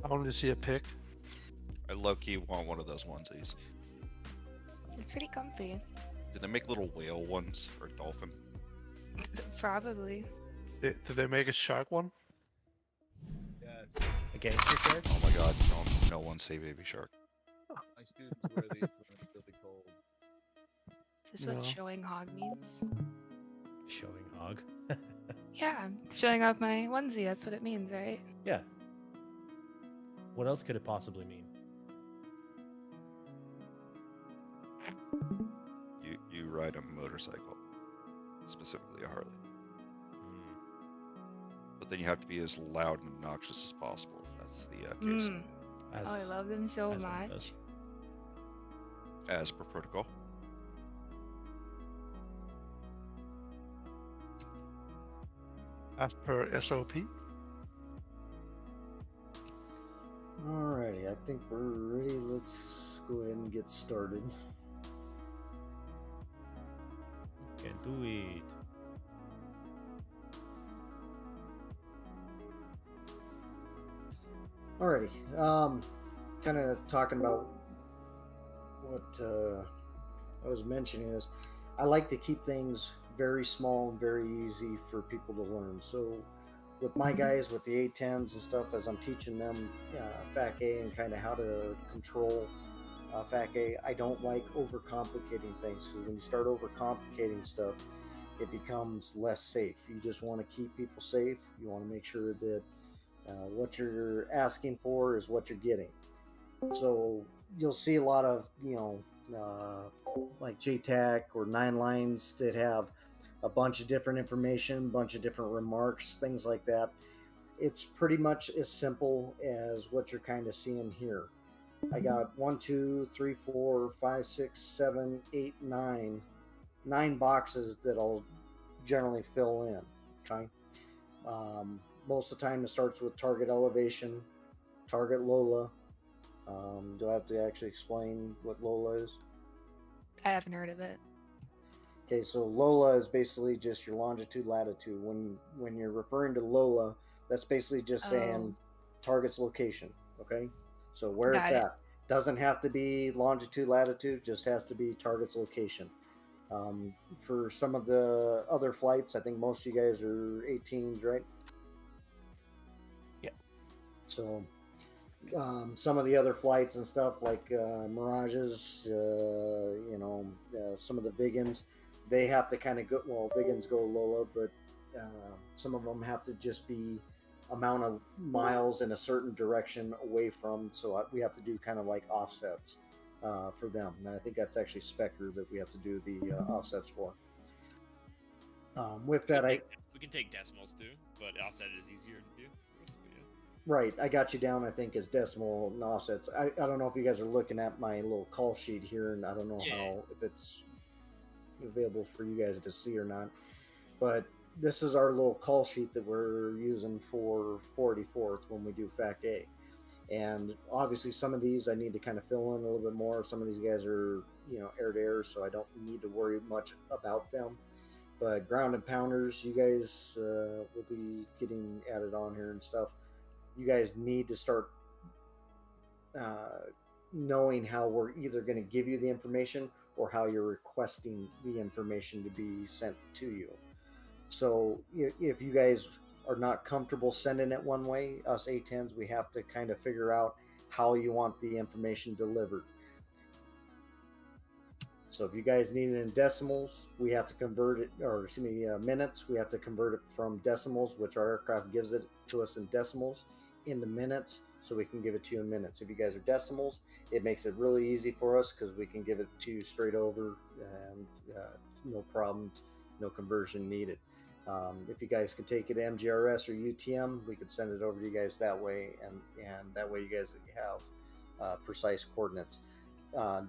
I wanted to see a pic. I low-key want one of those onesies. It's pretty comfy. Do they make little whale ones or dolphin? Probably. Did they make a shark one? Yeah. A gangster shark? Oh my god, no one say baby shark. My students wear these when it's really cold. Is this what No. showing hog means? Showing hog. Yeah, I'm showing off my onesie. That's what it means, right? Yeah. What else could it possibly mean? You ride a motorcycle, specifically a Harley. But then you have to be as loud and obnoxious as possible. That's the case. Oh, I love them so as one much. does. As per protocol. As per SOP? Alrighty, I think we're ready. Let's go ahead and get started. Can do it. Alrighty, kind of talking about what I was mentioning is I like to keep things very small and very easy for people to learn. So with my guys, with the A10s and stuff, as I'm teaching them FAC A and kind of how to control FAC A, I don't like overcomplicating things, because when you start overcomplicating stuff, it becomes less safe. You just want to keep people safe. You want to make sure that what you're asking for is what you're getting. So you'll see a lot of, like JTAC or 9 lines that have a bunch of different information, bunch of different remarks, things like that. It's pretty much as simple as what you're kind of seeing here. I got 1, 2, 3, 4, 5, 6, 7, 8, 9 boxes that I'll generally fill in. Okay. Most of the time it starts with target elevation, target Lola. Do I have to actually explain what Lola is? I haven't heard of it. Okay, so Lola is basically just your longitude, latitude. When you're referring to Lola, that's basically just saying target's location. Okay, so where Got it's it. at. Doesn't have to be longitude, latitude, just has to be target's location. For some of the other flights, I think most of you guys are 18s, right? Yeah. So some of the other flights and stuff like Mirages, some of the Vigans, they have to kind of go, well, Vigans go Lola, but some of them have to just be amount of miles in a certain direction away from, so we have to do kind of like offsets for them. And I think that's actually Spectre that we have to do the offsets for. With that, we can take decimals too, but offset is easier to do. Right, I got you down, I think, as decimal and offsets. I don't know if you guys are looking at my little call sheet here, and I don't know how, if it's available for you guys to see or not. But this is our little call sheet that we're using for 44th when we do FAC A. And obviously some of these I need to kind of fill in a little bit more. Some of these guys are, air to air, so I don't need to worry much about them. But ground and pounders, you guys will be getting added on here and stuff. You guys need to start knowing how we're either going to give you the information or how you're requesting the information to be sent to you. So if you guys are not comfortable sending it one way, us A10s, we have to kind of figure out how you want the information delivered. So if you guys need it in decimals, we have to convert it, or minutes, we have to convert it from decimals, which our aircraft gives it to us in decimals, into minutes, so we can give it to you in minutes. If you guys are decimals, it makes it really easy for us because we can give it to you straight over and no problems, no conversion needed. If you guys could take it to MGRS or UTM, we could send it over to you guys that way, and that way you guys have precise coordinates.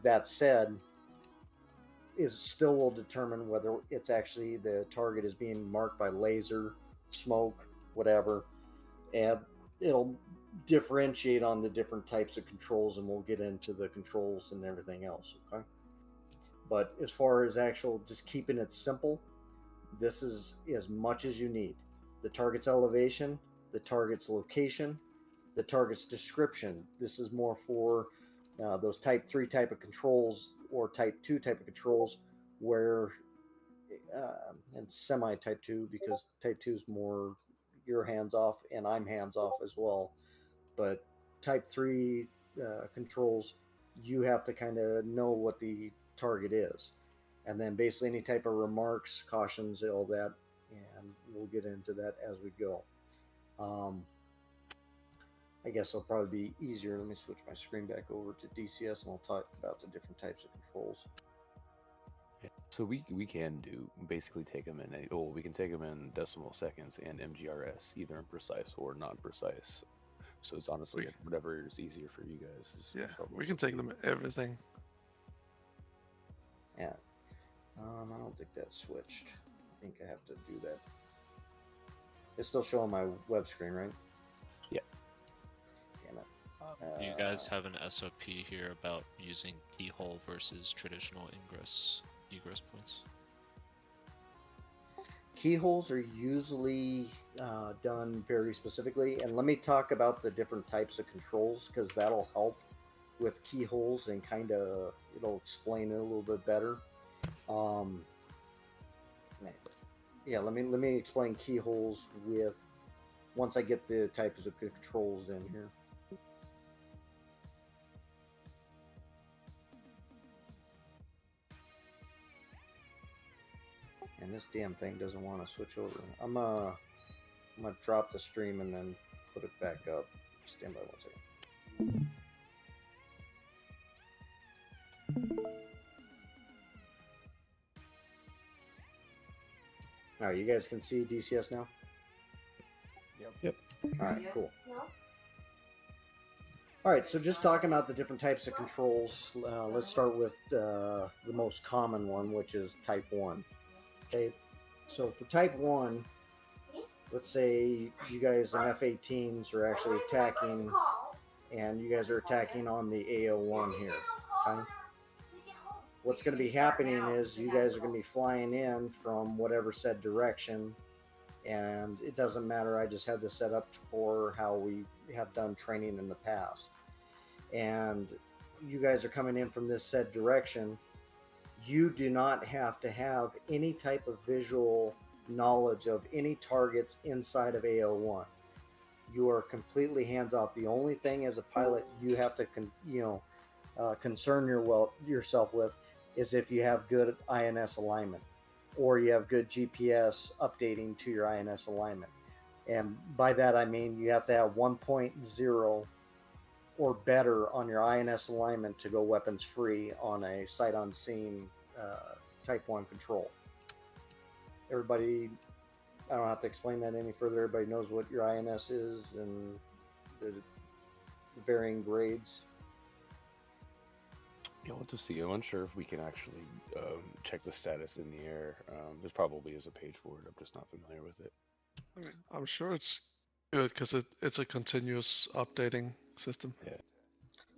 That said, it still will determine whether it's actually the target is being marked by laser, smoke, whatever, and it'll differentiate on the different types of controls, and we'll get into the controls and everything else. Okay, but as far as actual just keeping it simple, this is as much as you need. The target's elevation, the target's location, the target's description. This is more for those type 3 type of controls or type 2 type of controls where and semi type 2, because type 2 is more you're hands off and I'm hands off as well. But type 3 controls, you have to kind of know what the target is. And then basically any type of remarks, cautions, all that, and we'll get into that as we go. I guess it'll probably be easier. Let me switch my screen back over to DCS, and I'll talk about the different types of controls. Yeah. So we can do basically take them in we can take them in decimal seconds and MGRS, either in precise or non-precise. So it's honestly whatever is easier for you guys. We can take them everything. Yeah. I don't think that switched. I think I have to do that. It's still showing my web screen, right? Yeah. Damn it. Do you guys have an SOP here about using keyhole versus traditional egress points? Keyholes are usually done very specifically, and let me talk about the different types of controls, because that'll help with keyholes and kind of it'll explain it a little bit better. Yeah, let me explain keyholes with once I get the types of controls in here. And this damn thing doesn't want to switch over. I'm gonna drop the stream and then put it back up. Stand by 1 second. All right, you guys can see DCS now? Yep. All right, cool. All right, so just talking about the different types of controls, let's start with the most common one, which is type 1. Okay, so for type 1, let's say you guys in F-18s are actually attacking, and you guys are attacking on the AO1 here, okay? What's going to be happening is you guys are going to be flying in from whatever said direction, and it doesn't matter. I just have this set up for how we have done training in the past. And you guys are coming in from this said direction. You do not have to have any type of visual knowledge of any targets inside of AO1. You are completely hands off. The only thing as a pilot you have to concern yourself with is if you have good INS alignment, or you have good GPS updating to your INS alignment. And by that I mean you have to have 1.0 or better on your INS alignment to go weapons free on a sight unseen type 1 control. Everybody, I don't have to explain that any further. Everybody knows what your INS is and the varying grades. Yeah, we'll just see. I'm unsure if we can actually check the status in the air. There probably is a page for it. I'm just not familiar with it. I mean, I'm sure it's good because it's a continuous updating system. Yeah.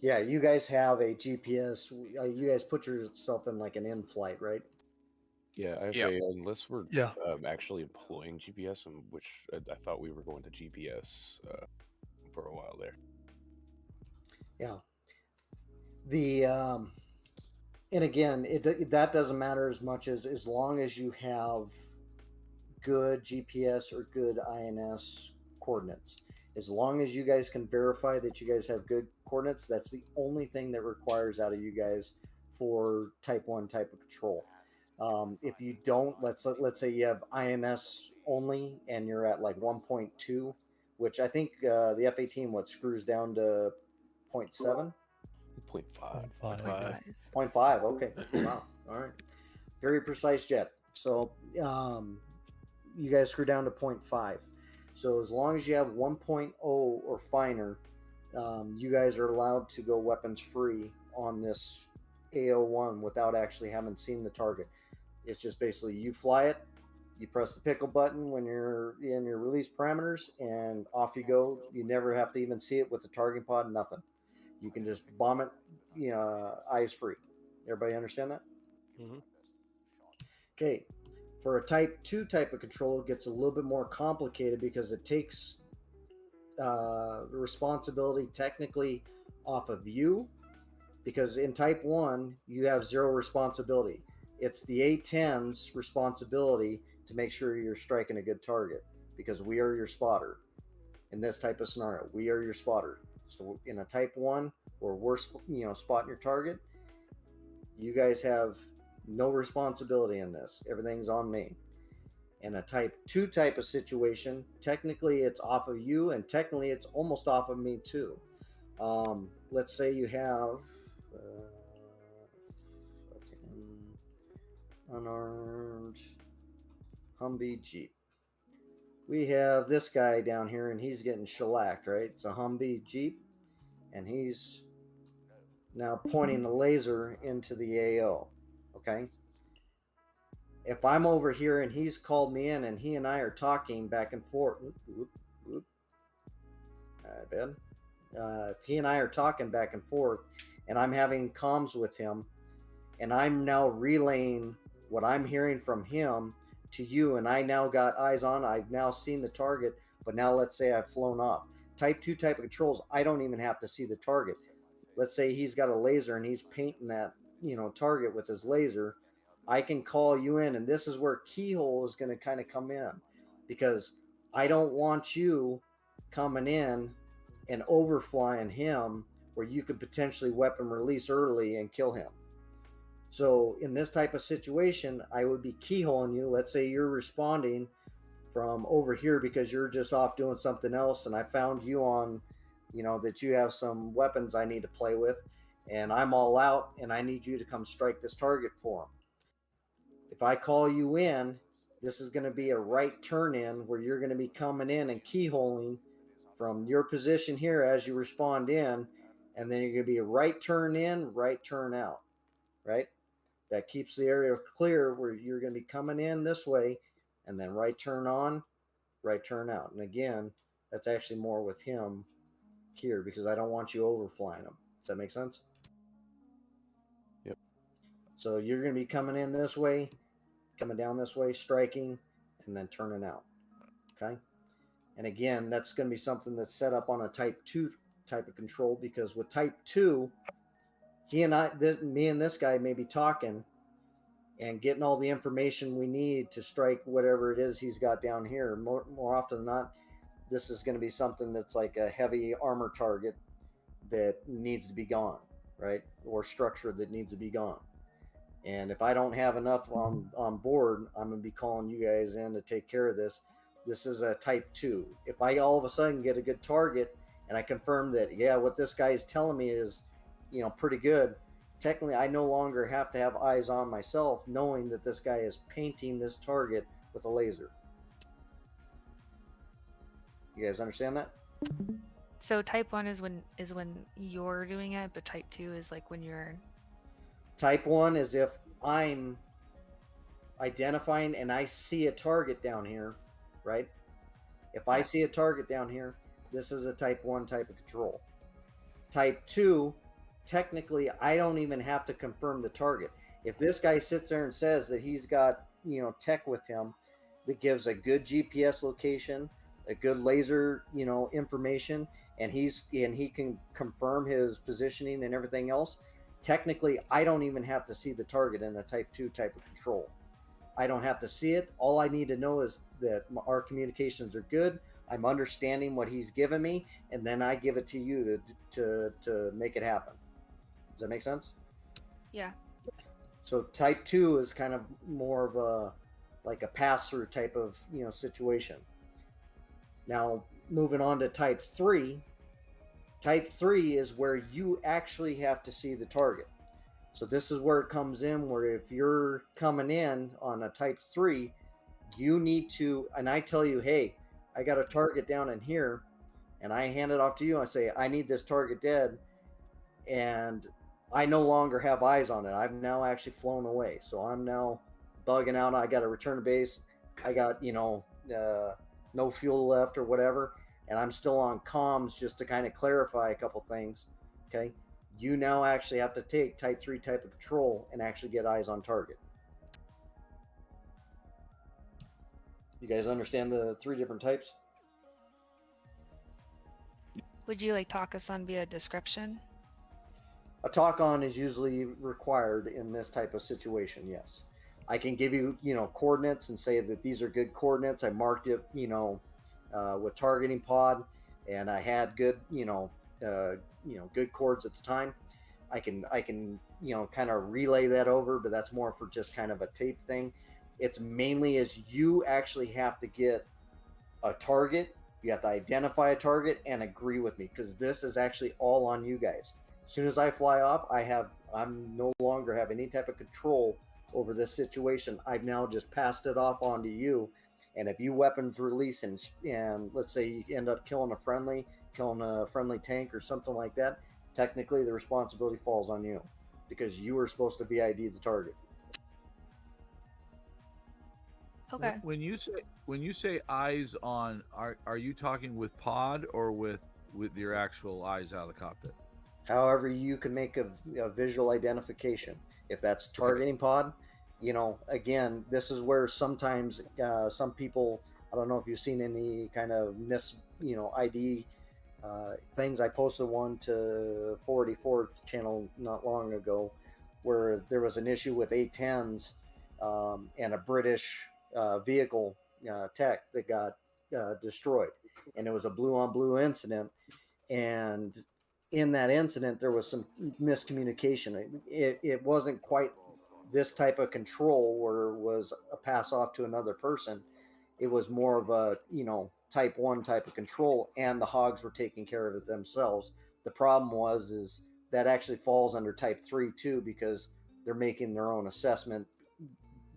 Yeah, you guys have a GPS. You guys put yourself in like an in-flight, right? Yeah, I have unless we're actually employing GPS, which I thought we were going to GPS for a while there. Yeah. And again, that doesn't matter as much as long as you have good GPS or good INS coordinates. As long as you guys can verify that you guys have good coordinates, that's the only thing that requires out of you guys for type 1 type of control. If you don't, let's say you have INS only and you're at like 1.2 which I think the F-18 screws down to 0.7? 0.5. 0.5. 0.5. Okay. Wow. All right. Very precise jet. So you guys screw down to 0.5. So as long as you have 1.0 or finer, you guys are allowed to go weapons free on this AO1 without actually having seen the target. It's just basically you fly it, you press the pickle button when you're in your release parameters, and off you go. You never have to even see it with the targeting pod, nothing. You can just bomb it, eyes free. Everybody understand that? Mm-hmm. Okay. For a Type 2 type of control, it gets a little bit more complicated because it takes responsibility technically off of you, because in Type 1 you have zero responsibility. It's the A10's responsibility to make sure you're striking a good target, because we are your spotter. In this type of scenario, we are your spotter. So in a Type 1 where we're spotting your target, you guys have no responsibility in this. Everything's on me. In a Type 2 type of situation, technically it's off of you, and technically it's almost off of me too. Let's say you have unarmed Humvee Jeep. We have this guy down here, and he's getting shellacked, right? It's a Humvee Jeep, and he's now pointing a laser into the AO, okay? If I'm over here and he's called me in and he and I are talking back and forth, if he and I are talking back and forth and I'm having comms with him and I'm now relaying what I'm hearing from him to you, and I now got eyes on, I've now seen the target, but now let's say I've flown off. Type 2 type of controls, I don't even have to see the target. Let's say he's got a laser and he's painting that target with his laser. I can call you in, and this is where keyhole is going to kind of come in, because I don't want you coming in and overflying him where you could potentially weapon release early and kill him. So in this type of situation, I would be keyholing you. Let's say you're responding from over here because you're just off doing something else, and I found you on, that you have some weapons I need to play with, and I'm all out, and I need you to come strike this target for him. If I call you in, this is going to be a right turn in where you're going to be coming in and keyholing from your position here as you respond in, and then you're going to be a right turn in, right turn out, right? That keeps the area clear where you're going to be coming in this way, and then right turn on, right turn out. And again, that's actually more with him here because I don't want you overflying him. Does that make sense? Yep. So you're going to be coming in this way, coming down this way, striking, and then turning out. Okay? And again, that's going to be something that's set up on a Type 2 type of control, because with Type 2, me and this guy may be talking and getting all the information we need to strike whatever it is he's got down here. More often than not, this is going to be something that's like a heavy armor target that needs to be gone, right? Or structure that needs to be gone. And if I don't have enough on board, I'm going to be calling you guys in to take care of this. This is a Type 2. If I all of a sudden get a good target and I confirm that, yeah, what this guy is telling me is, pretty good, technically I no longer have to have eyes on myself, knowing that this guy is painting this target with a laser. You guys understand that? So Type 1 is when you're doing it, but Type 2 is like when you're... Type 1 is if I'm identifying and I see a target down here, right? If I see a target down here, this is a Type 1 type of control. Type 2, technically, I don't even have to confirm the target. If this guy sits there and says that he's got, tech with him that gives a good GPS location, a good laser, information, and he can confirm his positioning and everything else, technically, I don't even have to see the target in a Type 2 type of control. I don't have to see it. All I need to know is that our communications are good. I'm understanding what he's given me, and then I give it to you to make it happen. Does that make sense? Yeah. So Type 2 is kind of more of a pass-through type of situation. Now, moving on to type 3. Type 3 is where you actually have to see the target. So this is where it comes in, where if you're coming in on a type 3, you need to, and I tell you, hey, I got a target down in here, and I hand it off to you. I say, I need this target dead, and I no longer have eyes on it. I've now actually flown away. So I'm now bugging out. I got to return to base. I got, no fuel left or whatever, and I'm still on comms just to kind of clarify a couple things. Okay. You now actually have to take type 3 type of control and actually get eyes on target. You guys understand the 3 different types? Would you like talk us on via description? A talk on is usually required in this type of situation, yes. I can give you, coordinates and say that these are good coordinates. I marked it, with targeting pod, and I had good, good chords at the time. I can kind of relay that over, but that's more for just kind of a tape thing. It's mainly as you actually have to get a target. You have to identify a target and agree with me, because this is actually all on you guys. As soon as I fly off, I'm no longer have any type of control over this situation. I've now just passed it off onto you. And if you weapons release and let's say you end up killing a friendly tank or something like that, technically the responsibility falls on you, because you were supposed to VID the target. Okay. When you say eyes on, are you talking with pod or with your actual eyes out of the cockpit? However you can make a visual identification. If that's targeting pod, again, this is where sometimes some people, I don't know if you've seen any kind of ID things. I posted one to 484 channel not long ago where there was an issue with A10s and a British vehicle tech that got destroyed, and it was a blue on blue incident. And in that incident, there was some miscommunication. It wasn't quite this type of control where it was a pass off to another person. It was more of a, type 1 type of control, and the hogs were taking care of it themselves. The problem is that actually falls under type 3 too, because they're making their own assessment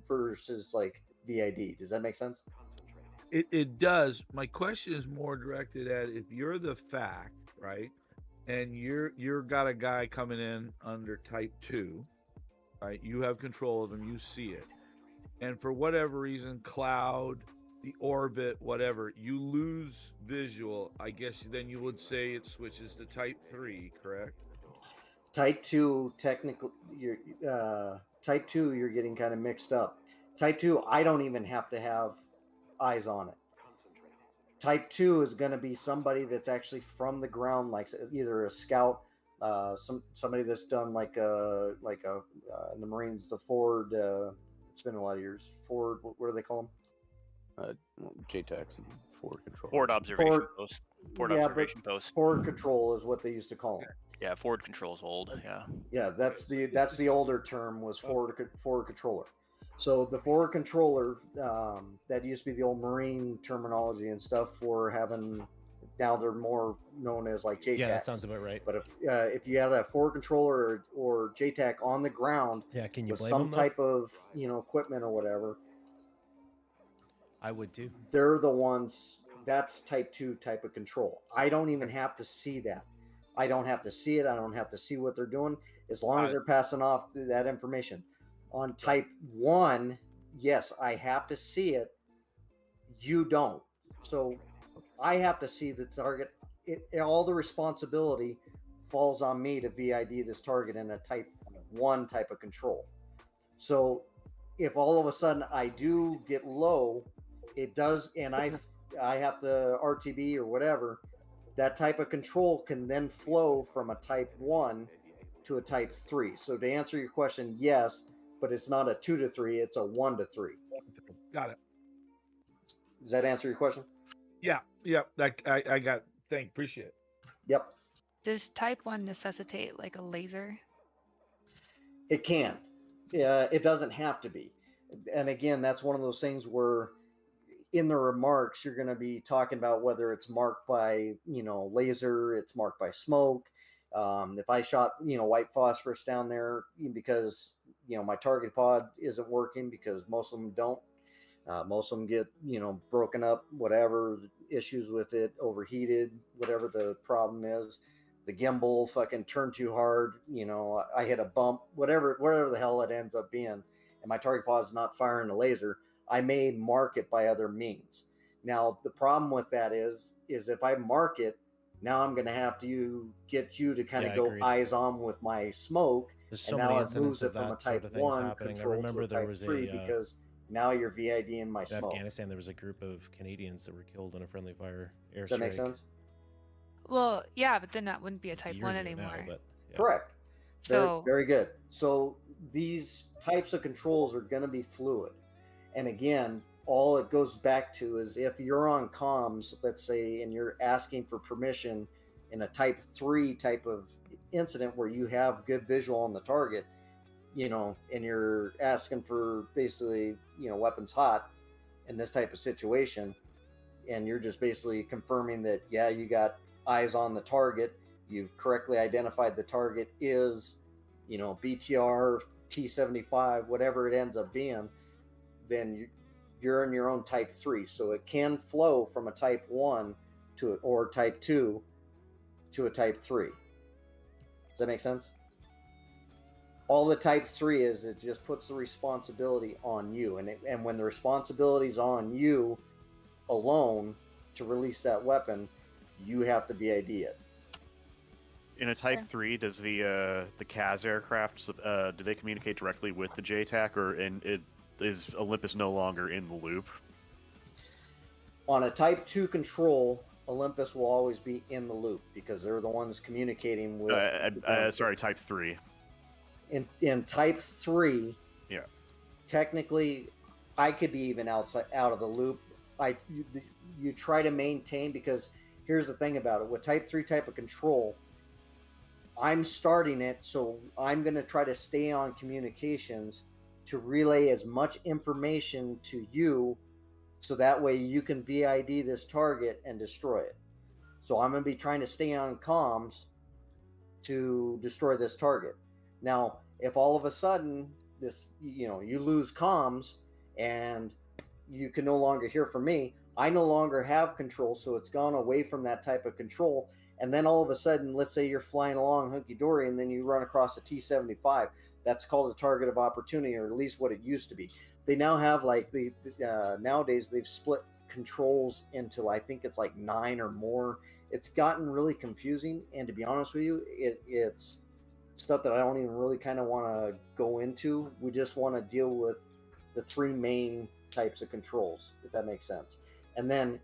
versus like VID. Does that make sense? It does. My question is more directed at, if you're the fact, right, and you're got a guy coming in under type 2, right? You have control of him, you see it, and for whatever reason, cloud, the orbit, whatever, you lose visual. I guess then you would say it switches to type 3, correct? Type 2, technically, type 2, you're getting kind of mixed up. Type 2, I don't even have to have eyes on it. Type 2 is going to be somebody that's actually from the ground, like either a scout, somebody that's done like a in the Marines, the forward. It's been a lot of years. Forward, what do they call them? JTACs and forward control. Forward observation post. Forward observation post. Forward control is what they used to call them. Yeah, forward control's old. Yeah. Yeah, that's the older term, was forward controller. So the forward controller, that used to be the old Marine terminology and stuff for having. Now they're more known as like JTAC. Yeah, that sounds about right. But if you had a forward controller or JTAC on the ground, yeah, can you with blame some them, type of equipment or whatever, I would too. They're the ones. That's type 2 type of control. I don't even have to see that. I don't have to see it. I don't have to see what they're doing, as long as they're passing off that information. On type 1, yes, I have to see it. You don't. So I have to see the target. All the responsibility falls on me to VID this target in a type 1 type of control. So if all of a sudden I do get low, it does, and I have to RTB or whatever, that type of control can then flow from a type 1 to a type 3. So to answer your question, yes, but it's not a 2 to 3, it's a 1 to 3. Got it. Does that answer your question? Yeah. I got. Appreciate it. Yep. Does type 1 necessitate like a laser? It can. It doesn't have to be. And again, that's one of those things where in the remarks, you're going to be talking about whether it's marked by, laser, it's marked by smoke. If I shot, white phosphorus down there because, my target pod isn't working, because most of them don't. Most of them get, broken up, whatever issues with it, overheated, whatever the problem is. The gimbal fucking turned too hard. I hit a bump, whatever the hell it ends up being, and my target pod is not firing the laser. I may mark it by other means. Now, the problem with that is if I mark it, now I'm going to have to get you to kind of go agreed. eyes on with my smoke. There's so and many now it incidents moves it of from a that sort type of things 1 happening. I control to remember a there type was 3 because now you're VID-ing my in smoke. Afghanistan, there was a group of Canadians that were killed in a friendly fire airstrike. Does that make sense? Well, yeah, but then that wouldn't be a type Years 1 ago anymore. now, but yeah. Correct. So Very good. So these types of controls are going to be fluid. And again, all it goes back to is if you're on comms, let's say, and you're asking for permission in a type 3 type of incident where you have good visual on the target, and you're asking for basically, weapons hot in this type of situation, and you're just basically confirming that, yeah, you got eyes on the target, you've correctly identified the target is, BTR, T-75, whatever it ends up being, then you're in your own type 3. So it can flow from a type 1 or type 2 to a type 3. Does that make sense? All the type 3 is, it just puts the responsibility on you. And when the responsibility is on you alone to release that weapon, you have to VID it. In a Type 3, does the CAS aircraft, do they communicate directly with the JTAC, or is Olympus no longer in the loop? On a Type 2 control, Olympus will always be in the loop because they're the ones communicating with... sorry, Type 3. In Type 3, yeah, technically, I could be even out of the loop. You try to maintain, because here's the thing about it. With Type 3 type of control, I'm starting it, so I'm going to try to stay on communications to relay as much information to you, so that way you can VID this target and destroy it. So I'm going to be trying to stay on comms to destroy this target. Now, if all of a sudden you lose comms and you can no longer hear from me, I no longer have control, so it's gone away from that type of control. And then all of a sudden, let's say you're flying along hunky-dory and then you run across a T-75. That's called a target of opportunity, or at least what it used to be. They now have nowadays they've split controls into, I think it's like 9 or more. It's gotten really confusing, and to be honest with you, it's stuff that I don't even really kind of want to go into. We just want to deal with the 3 main types of controls, if that makes sense. And then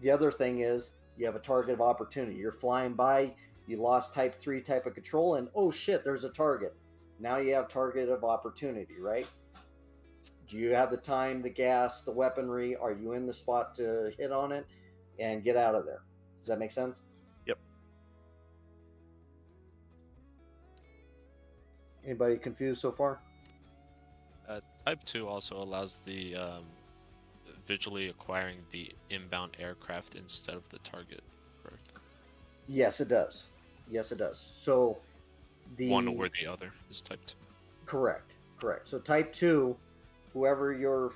the other thing is, you have a target of opportunity. You're flying by, you lost type 3 type of control, and oh shit, there's a target. Now you have target of opportunity, right? Do you have the time, the gas, the weaponry? Are you in the spot to hit on it and get out of there? Does that make sense? Yep. Anybody confused so far? Type 2 also allows the visually acquiring the inbound aircraft instead of the target, correct? Yes, it does. Yes, it does. So the one or the other is type 2. Correct. So type 2, whoever your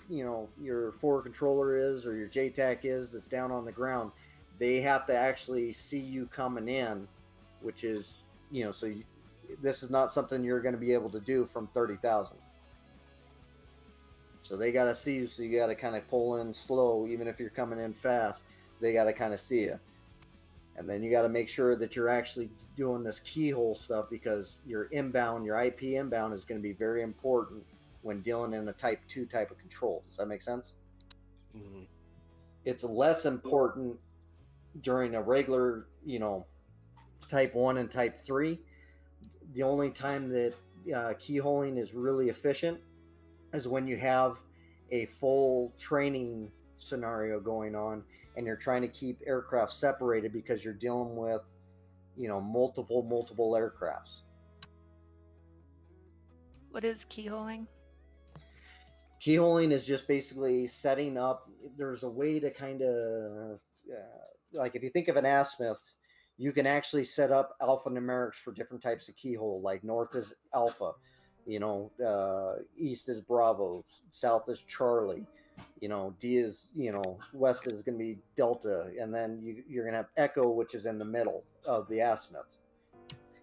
forward controller is or your JTAC is that's down on the ground, they have to actually see you coming in, which is, this is not something you're going to be able to do from 30,000. So they got to see you, so you got to kind of pull in slow. Even if you're coming in fast, they got to kind of see you. And then you got to make sure that you're actually doing this keyhole stuff, because your inbound, your IP inbound is going to be very important when dealing in a type 2 type of control. Does that make sense? Mm-hmm. It's less important during a regular, type 1 and type 3. The only time that keyholing is really efficient is when you have a full training scenario going on and you're trying to keep aircraft separated because you're dealing with, multiple aircrafts. What is keyholing? Keyholing is just basically setting up. There's a way to kind of like if you think of an azimuth, you can actually set up alphanumerics for different types of keyhole. Like north is alpha, east is Bravo, south is Charlie, D is west is going to be Delta, and then you're going to have Echo, which is in the middle of the azimuth.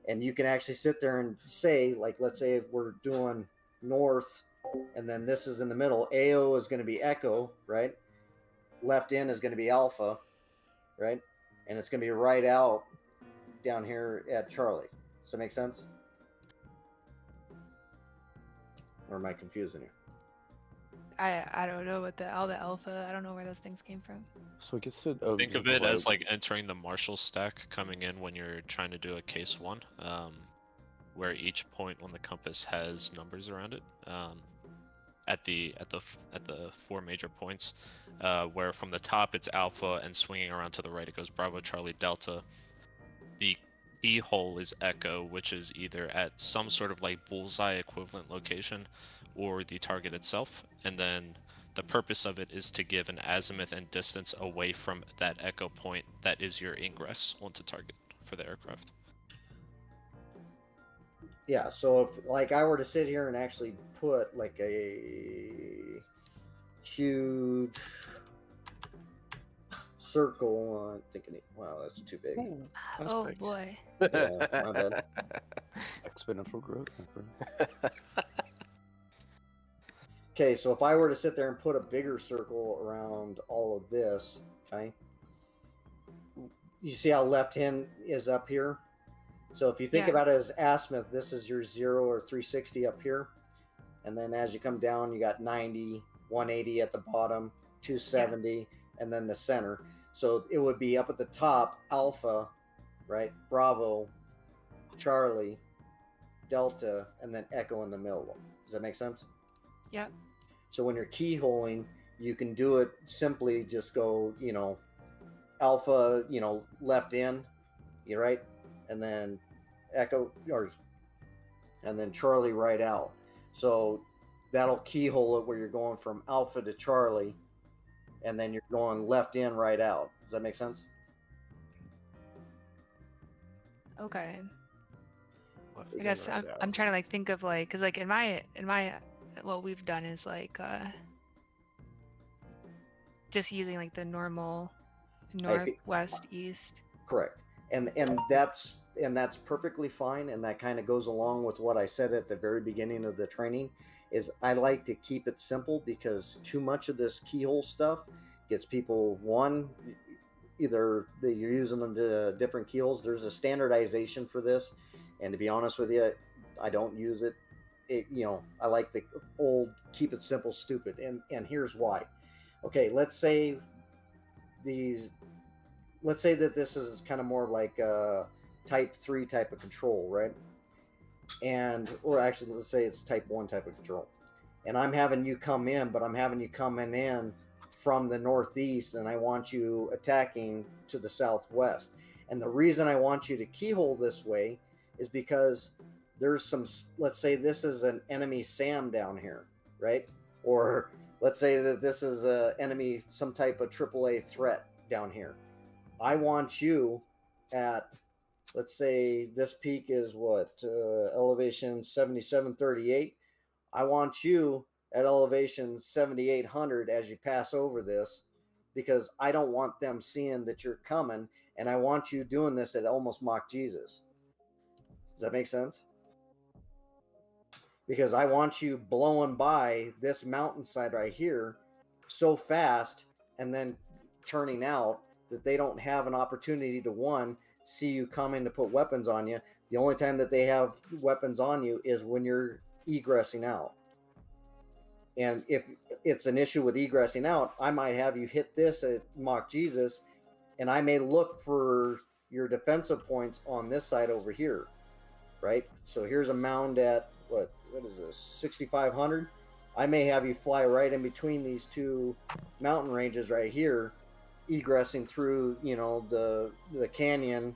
And you can actually sit there and say, like, let's say if we're doing north, and then this is in the middle. AO is going to be Echo, right? Left in is going to be Alpha, right? And it's going to be right out down here at Charlie. Does that make sense? Or am I confusing you? I don't know what all the alpha. I don't know where those things came from. So I guess it, Think of it as like entering the Marshall stack coming in when you're trying to do a case 1, where each point on the compass has numbers around it. At the 4 major points, where from the top it's Alpha and swinging around to the right it goes Bravo, Charlie, Delta. The keyhole is Echo, which is either at some sort of like bullseye equivalent location or the target itself, and then the purpose of it is to give an azimuth and distance away from that Echo point that is your ingress onto target for the aircraft. Yeah, so if like I were to sit here and actually put like a huge circle on, thinking, wow, that's too big. Oh boy. Yeah, my bad. Exponential growth, my friend. Okay, so if I were to sit there and put a bigger circle around all of this, okay, you see how left hand is up here? So if you think about it as azimuth, this is your 0 or 360 up here. And then as you come down, you got 90, 180 at the bottom, 270, and then the center. So it would be up at the top, Alpha, right? Bravo, Charlie, Delta, and then Echo in the middle. Does that make sense? Yep. So when you're keyholing, you can do it simply just go, Alpha, left in, you're right? And then Echo, and then Charlie right out. So that'll keyhole it where you're going from Alpha to Charlie, and then you're going left in, right out. Does that make sense? Okay. I guess I'm trying to like think of like, cause like in my what we've done is like just using like the normal north, west, east. Correct. And that's perfectly fine, and that kind of goes along with what I said at the very beginning of the training. Is I like to keep it simple, because too much of this keyhole stuff gets people, either you're using them to different keyholes. There's a standardization for this, and to be honest with you, I don't use it. I like the old keep it simple, stupid, and here's why. Okay, let's say that this is kind of more like a type 3 type of control, right? Or actually, let's say it's type 1 type of control. And I'm having you come in, but I'm having you coming in from the northeast, and I want you attacking to the southwest. And the reason I want you to keyhole this way is because there's some, let's say this is an enemy SAM down here, right? Or let's say that this is an enemy, some type of AAA threat down here. I want you at, let's say this peak is what, elevation 7738. I want you at elevation 7800 as you pass over this, because I don't want them seeing that you're coming, and I want you doing this at almost Mach Jesus. Does that make sense? Because I want you blowing by this mountainside right here so fast, and then turning out, that they don't have an opportunity to see you coming to put weapons on you. The only time that they have weapons on you is when you're egressing out. And if it's an issue with egressing out, I might have you hit this at Mach Jesus, and I may look for your defensive points on this side over here, right? So here's a mound at, what is this, 6,500? I may have you fly right in between these two mountain ranges right here, egressing through, the canyon,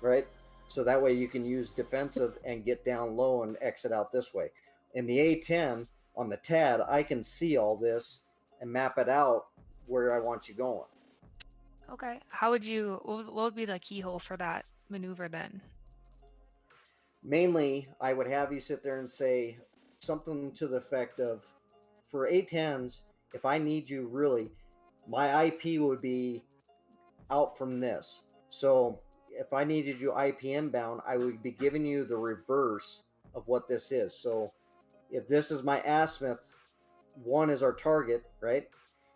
right? So that way you can use defensive and get down low and exit out this way. In the A-10, on the TAD, I can see all this and map it out where I want you going. Okay. How would you? What would be the keyhole for that maneuver then? Mainly, I would have you sit there and say something to the effect of, for A10s, if I need you really, my IP would be out from this. So if I needed you IPM bound, I would be giving you the reverse of what this is. So if this is my azimuth, 1 is our target, right?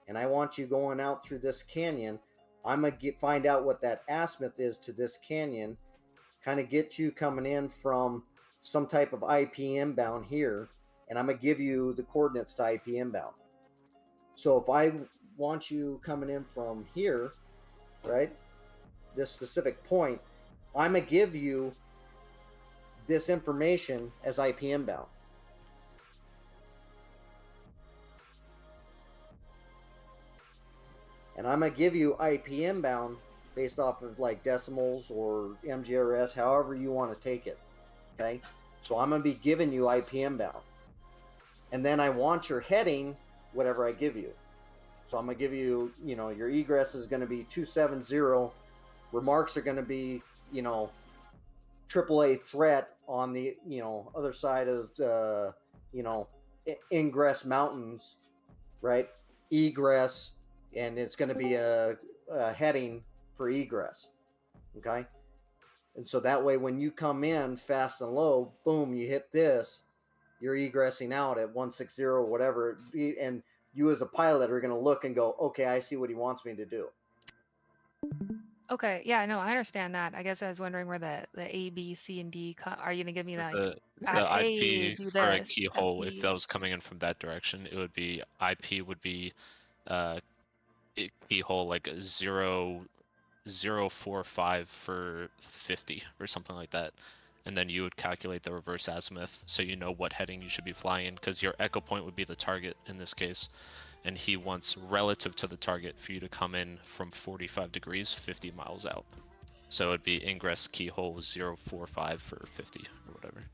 And I want you going out through this canyon, I'm going to find out what that azimuth is to this canyon, kind of get you coming in from some type of IPM bound here, and I'm going to give you the coordinates to IPM bound. So if I want you coming in from here, right, this specific point, I'm going to give you this information as IPM bound. And I'm going to give you IPM bound based off of like decimals or MGRS, however you want to take it. Okay. So I'm going to be giving you IPM bound. And then I want your heading, whatever I give you. So I'm going to give you, you know, your egress is going to be 270. Remarks are going to be, you know, AAA threat on the, you know, other side of, you know, ingress mountains, right? Egress, and it's going to be a heading for egress. Okay. And so that way, when you come in fast and low, boom, you hit this, you're egressing out at 160 or whatever. And you as a pilot are going to look and go, okay, I see what he wants me to do. Okay, yeah, no, I understand that. I guess I was wondering where the A, B, C, and D are you gonna give me like The at A IP do for a this, at keyhole, if B? that was coming in from that direction, it would be IP would be keyhole like 0.045 for 50 or something like that. And then you would calculate the reverse azimuth so you know what heading you should be flying, because your echo point would be the target in this case. And he wants relative to the target for you to come in from 45 degrees 50 miles out. So it'd be ingress keyhole 0.45 for 50 or whatever.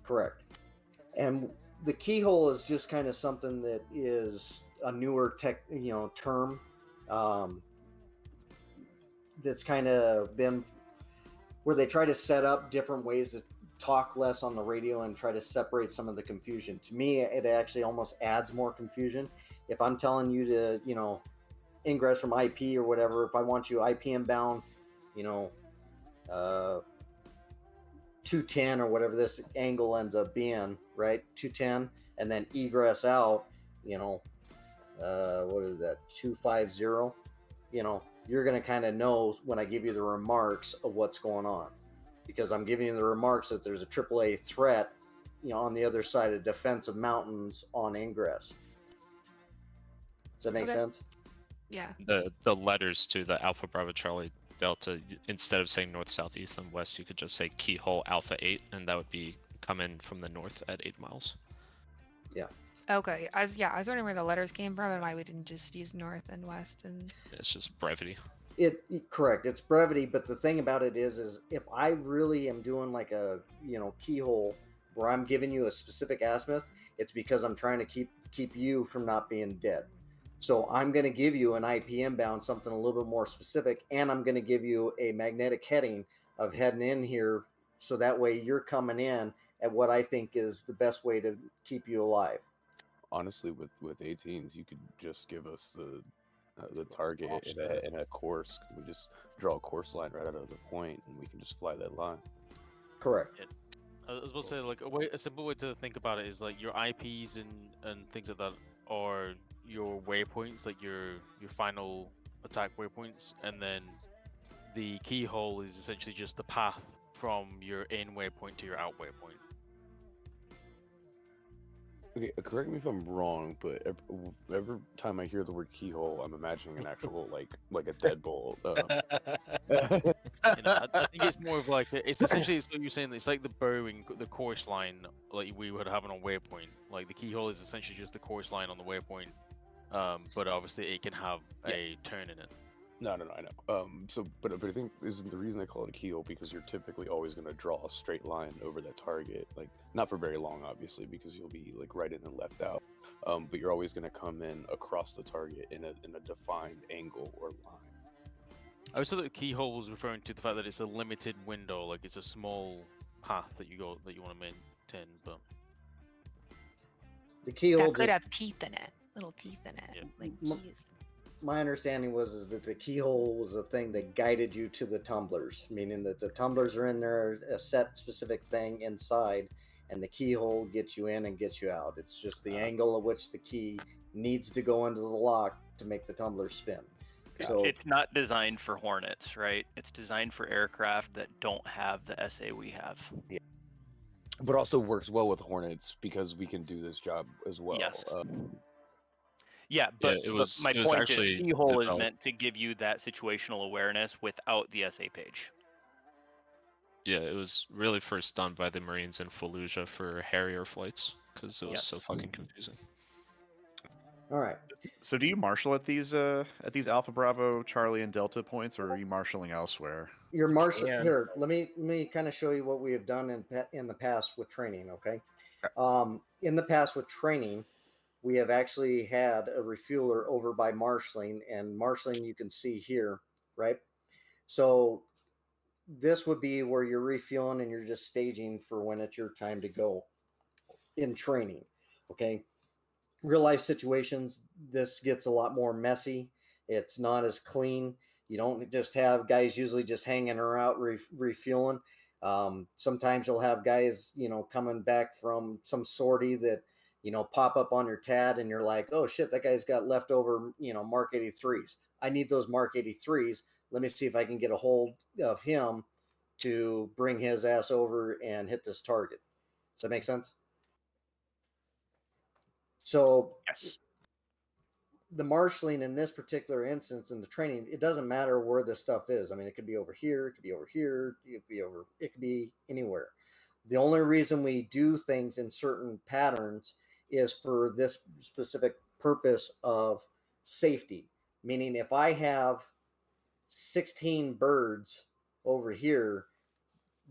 Correct. And the keyhole is just kind of something that is a newer term that's kind of been where they try to set up different ways to talk less on the radio and try to separate some of the confusion. To me, it actually almost adds more confusion. If I'm telling you to, you know, ingress from IP or whatever, if I want you IPM bound, you know, 210 or whatever this angle ends up being, right? 210, and then egress out, you know, what is that? 250, you know, you're going to kind of know when I give you the remarks of what's going on, because I'm giving you the remarks that there's a AAA threat, you know, on the other side of defensive mountains on ingress. Does that make sense? Yeah. The letters to the Alpha Bravo Charlie Delta, instead of saying north, south, east, and west, you could just say keyhole Alpha 8, and that would be come in from the north at 8 miles. Yeah. Okay. I was wondering where the letters came from and why we didn't just use north and west and. It's just brevity. Correct. It's brevity, but the thing about it is if I really am doing like a, you know, keyhole where I'm giving you a specific azimuth, it's because I'm trying to keep you from not being dead. So I'm going to give you an IPM bound, something a little bit more specific, and I'm going to give you a magnetic heading of heading in here, so that way you're coming in at what I think is the best way to keep you alive. Honestly, with 18s, you could just give us the target and a course. We just draw a course line right out of the point, and we can just fly that line. Correct. Yeah. I was about to say, like, a simple way to think about it is like your IPs and things like that are your waypoints, like your final attack waypoints, and then the keyhole is essentially just the path from your in waypoint to your out waypoint. Okay, correct me if I'm wrong, but every time I hear the word keyhole, I'm imagining an actual like a deadbolt. You know, I think it's more of like it's essentially it's what you're saying. It's like the burrowing, the course line like we would have on a waypoint. Like the keyhole is essentially just the course line on the waypoint, but obviously it can have a turn in it. No, I know. But I think isn't the reason I call it a keyhole because you're typically always going to draw a straight line over that target, like not for very long, obviously, because you'll be like right in and left out. but you're always going to come in across the target in a defined angle or line. I was thought the keyhole was referring to the fact that it's a limited window, like it's a small path that you want to maintain, but The keyhole That could just, have teeth in it, little teeth in it, like M- keys. my understanding is that the keyhole was the thing that guided you to the tumblers, meaning that the tumblers are in there, a set specific thing inside, and the keyhole gets you in and gets you out. It's just the angle at which the key needs to go into the lock to make the tumbler spin. So It's not designed for Hornets, right? It's designed for aircraft that don't have the SA we have. Yeah. But also works well with Hornets because we can do this job as well. Yes. Yeah, but, my point actually is keyhole is developed- meant to give you that situational awareness without the SA page. Yeah, it was really first done by the Marines in Fallujah for Harrier flights because it was so fucking confusing. All right. So do you marshal at these Alpha, Bravo, Charlie, and Delta points, or are you marshaling elsewhere? Your marshal here. Let me kind of show you what we have done in the past with training. Okay. In the past with training, we have actually had a refueler over by marshaling, and marshaling you can see here, right? So this would be where you're refueling and you're just staging for when it's your time to go in training. Okay. Real life situations, this gets a lot more messy. It's not as clean. You don't just have guys usually just hanging around refueling. Sometimes you'll have guys, coming back from some sortie that, pop up on your TAD and you're like, oh shit, that guy's got leftover, Mark 83s. I need those Mark 83s. Let me see if I can get a hold of him to bring his ass over and hit this target. Does that make sense? So yes, the marshaling in this particular instance in the training, it doesn't matter where this stuff is. I mean, it could be over here, it could be over here, it could be anywhere. The only reason we do things in certain patterns is for this specific purpose of safety. Meaning if I have 16 birds over here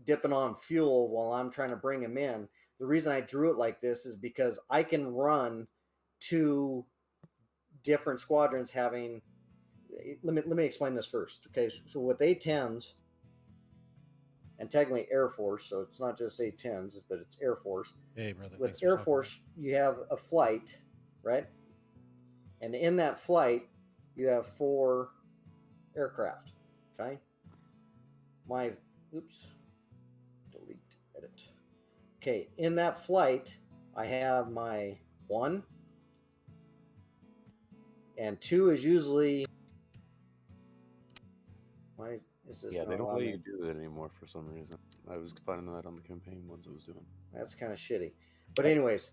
dipping on fuel while I'm trying to bring them in, the reason I drew it like this is because I can run two different squadrons having, let me explain this first. Okay, so with A-10s, and technically Air Force, so it's not just A-10s, but it's Air Force. Hey, brother. With Air Force, you have a flight, right? And in that flight, you have 4 aircraft, okay? Delete, edit. Okay, in that flight, I have my 1, and 2 is usually Yeah, they don't let you do that anymore for some reason. I was finding that on the campaign ones I was doing. That's kind of shitty. But anyways,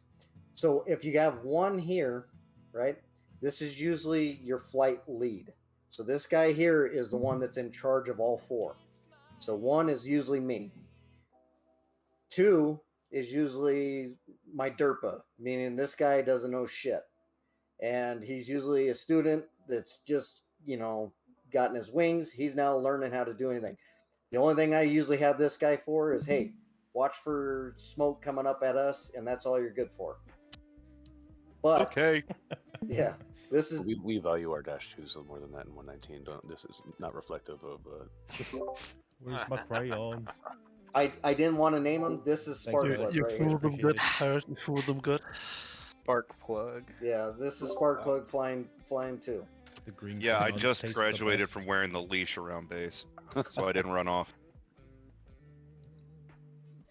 so if you have 1 here, right, this is usually your flight lead. So this guy here is the one that's in charge of all 4. So 1 is usually me. 2 is usually my DERPA, meaning this guy doesn't know shit. And he's usually a student that's just, gotten his wings. He's now learning how to do anything. The only thing I usually have this guy for is, hey, watch for smoke coming up at us, and that's all you're good for. But okay, yeah, this is we value our -2s more than that in 119. This is not reflective of. Where's my crayons? I didn't want to name them. This is Thanks, Sparkplug You right fooled here. them good. Harris, you fooled them good. Spark plug. Yeah, this is Sparkplug flying too. The green. Yeah, I crayons just taste the graduated best. from wearing the leash around base, so I didn't run off.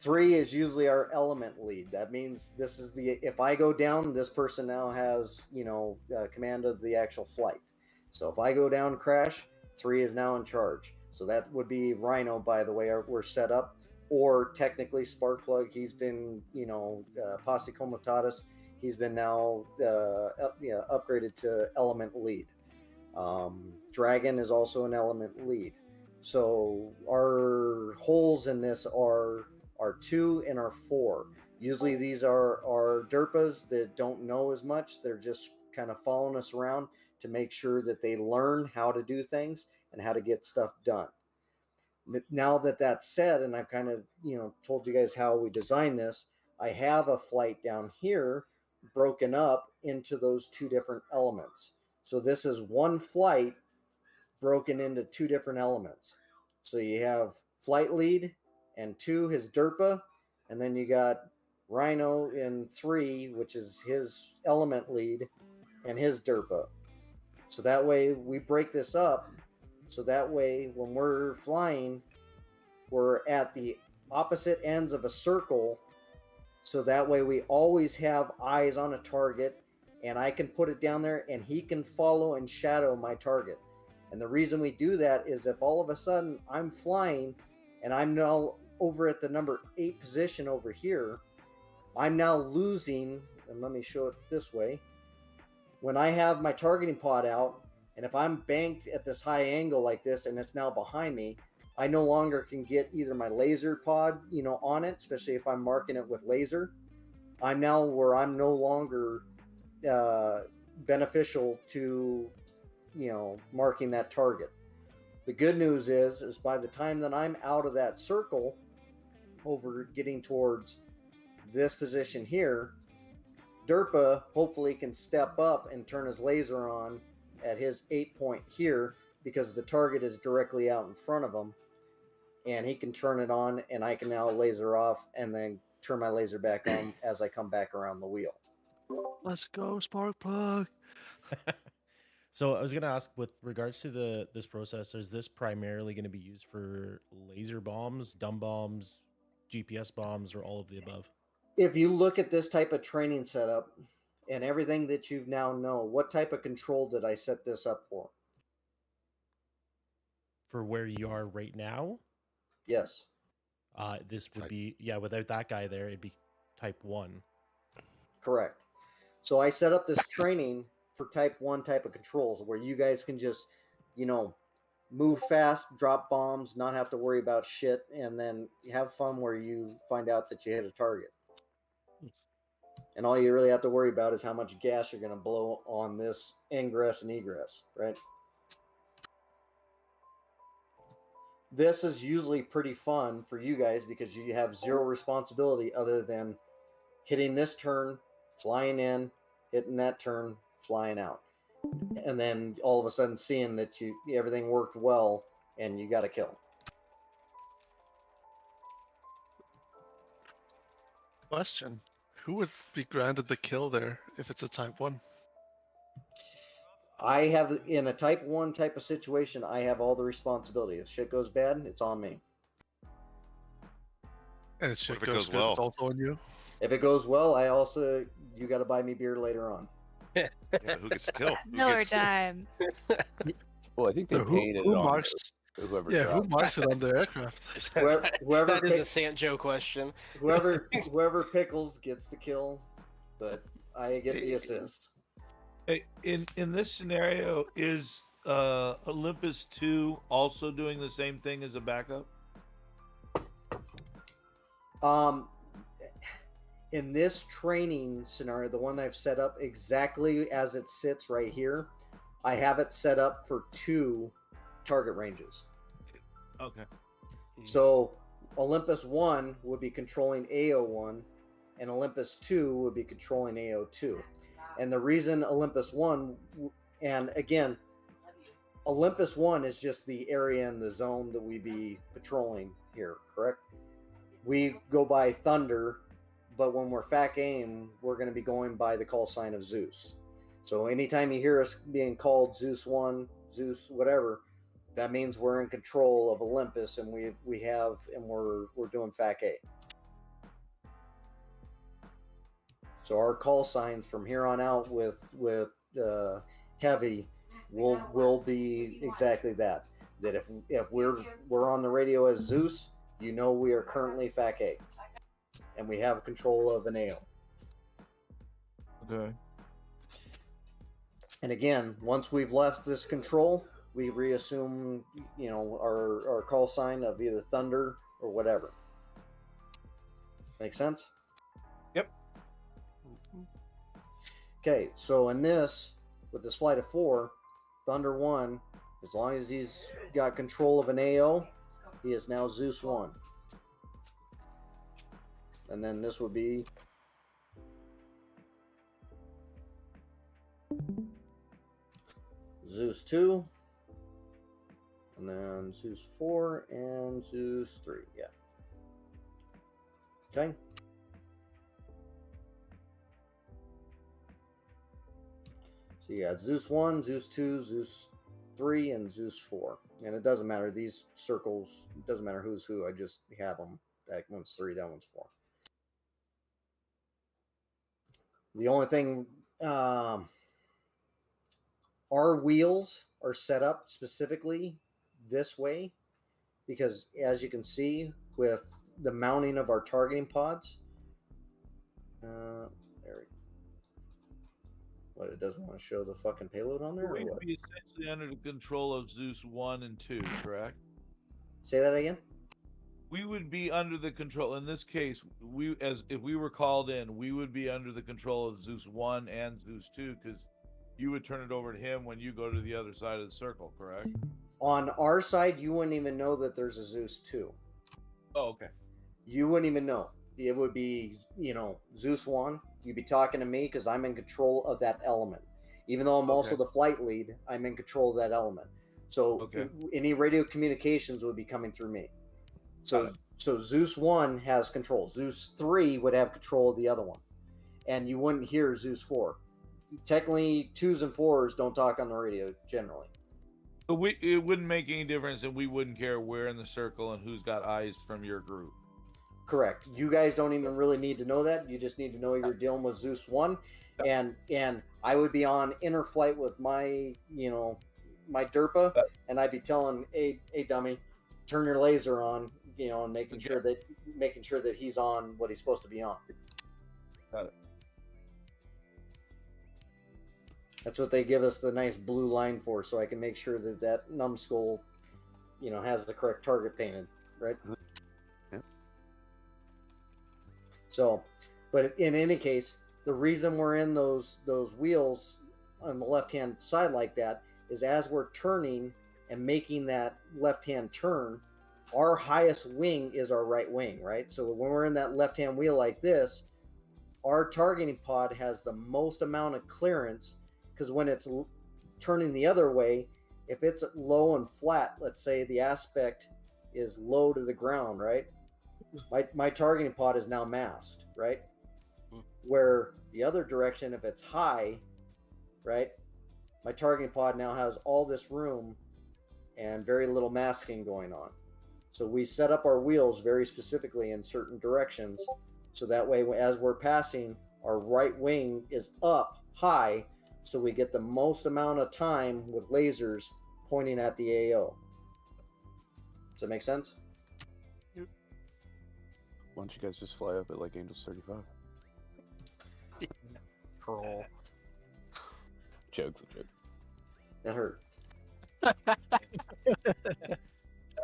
3 is usually our element lead. That means this is if I go down, this person now has, command of the actual flight. So if I go down, crash, 3 is now in charge. So that would be Rhino, by the way, we're set up, or technically Sparkplug. He's been, Posse Comitatus. He's been now upgraded to element lead. Dragon is also an element lead. So our holes in this are 2 and our 4. Usually these are our DERPAs that don't know as much. They're just kind of following us around to make sure that they learn how to do things and how to get stuff done. Now that that's said, and I've kind of, told you guys how we designed this, I have a flight down here broken up into those two different elements. So this is one flight broken into two different elements. So you have flight lead and 2, his DERPA, and then you got Rhino in 3, which is his element lead and his DERPA. So that way we break this up. So that way when we're flying, we're at the opposite ends of a circle. So that way we always have eyes on a target, and I can put it down there and he can follow and shadow my target. And the reason we do that is if all of a sudden I'm flying and I'm now over at the number 8 position over here, I'm now losing, and let me show it this way. When I have my targeting pod out, and if I'm banked at this high angle like this and it's now behind me, I no longer can get either my laser pod, on it, especially if I'm marking it with laser. I'm now where I'm no longer beneficial to, marking that target. The good news is by the time that I'm out of that circle, over getting towards this position here, DERPA hopefully can step up and turn his laser on at his 8 point here, because the target is directly out in front of him, and he can turn it on, and I can now laser off and then turn my laser back on as I come back around the wheel. Let's go, spark plug. So I was going to ask, with regards to this processor, is this primarily going to be used for laser bombs, dumb bombs, GPS bombs, or all of the above? If you look at this type of training setup and everything that you now know, what type of control did I set this up for? For where you are right now? Yes. This would be, without that guy there, it'd be type 1. Correct. So I set up this training for type 1 type of controls where you guys can just, move fast, drop bombs, not have to worry about shit, and then have fun where you find out that you hit a target. And all you really have to worry about is how much gas you're going to blow on this ingress and egress, right? This is usually pretty fun for you guys because you have zero responsibility other than hitting this turn, flying in, hitting that turn, flying out. And then all of a sudden seeing that everything worked well and you got a kill. Question. Who would be granted the kill there if it's a type 1? I have, in a type 1 type of situation, I have all the responsibility. If shit goes bad, it's on me. And if shit goes well, it's also on you? If it goes well, you got to buy me beer later on. Yeah, who gets the kill? Miller time. Well, I think they painted who it on marks, whoever who dropped. marks it on the aircraft? Whoever that is a Sancho question. Whoever pickles gets the kill, but I get the assist. Hey, in this scenario, is Olympus 2 also doing the same thing as a backup? In this training scenario, the one I've set up exactly as it sits right here, I have it set up for 2 target ranges. Okay. So Olympus 1 would be controlling AO1, and Olympus 2 would be controlling AO2. And the reason Olympus 1, and again, Olympus 1 is just the area in the zone that we be patrolling here, correct? We go by Thunder, but when we're FAC-AIM, we're going to be going by the call sign of Zeus. So anytime you hear us being called Zeus 1, Zeus whatever, that means we're in control of Olympus, and we're doing FAC-A. So our call signs from here on out with Heavy will be exactly that. That if we're on the radio as Zeus, we are currently FAC-A, and we have control of an AO. Okay. And again, once we've left this control, we reassume our call sign of either Thunder or whatever. Make sense? Yep. Okay, so in this, with this flight of 4, Thunder 1, as long as he's got control of an AO, he is now Zeus 1. And then this would be Zeus 2, and then Zeus 4 and Zeus 3. Yeah. Okay. So you got Zeus 1, Zeus 2, Zeus 3, and Zeus 4. And it doesn't matter. These circles, it doesn't matter who's who. I just have them. That one's 3, that one's 4. The only thing, our wheels are set up specifically this way because, as you can see, with the mounting of our targeting pods, there we go. What, it doesn't want to show the fucking payload on there? Or We'd what? be essentially under the control of Zeus 1 and 2, correct? Say that again? We would be under the control, in this case, if we were called in, we would be under the control of Zeus 1 and Zeus 2, because you would turn it over to him when you go to the other side of the circle, correct? On our side, you wouldn't even know that there's a Zeus 2. Oh, okay. You wouldn't even know. It would be, Zeus 1. You'd be talking to me because I'm in control of that element. Even though I'm also the flight lead, I'm in control of that element. So any radio communications would be coming through me. So Zeus 1 has control. Zeus 3 would have control of the other one. And you wouldn't hear Zeus 4. Technically, 2s and 4s don't talk on the radio generally. So it wouldn't make any difference, and we wouldn't care where in the circle and who's got eyes from your group. Correct. You guys don't even really need to know that. You just need to know you're dealing with Zeus 1. And I would be on inner flight with my, my Derpa, and I'd be telling, hey dummy, turn your laser on, and making sure that he's on what he's supposed to be on. Got it. That's what they give us the nice blue line for, so I can make sure that numbskull, has the correct target painted, right? Yeah. So, but in any case, the reason we're in those wheels on the left-hand side like that is as we're turning and making that left-hand turn, our highest wing is our right wing, right? So when we're in that left-hand wheel like this, our targeting pod has the most amount of clearance, because when it's turning the other way, if it's low and flat, let's say the aspect is low to the ground, right? My targeting pod is now masked, right? Where the other direction, if it's high, right, my targeting pod now has all this room and very little masking going on. So we set up our wheels very specifically in certain directions, so that way as we're passing, our right wing is up high, so we get the most amount of time with lasers pointing at the AO. Does that make sense? Why don't you guys just fly up at like Angels 35? Troll. Joke's a joke. That hurt.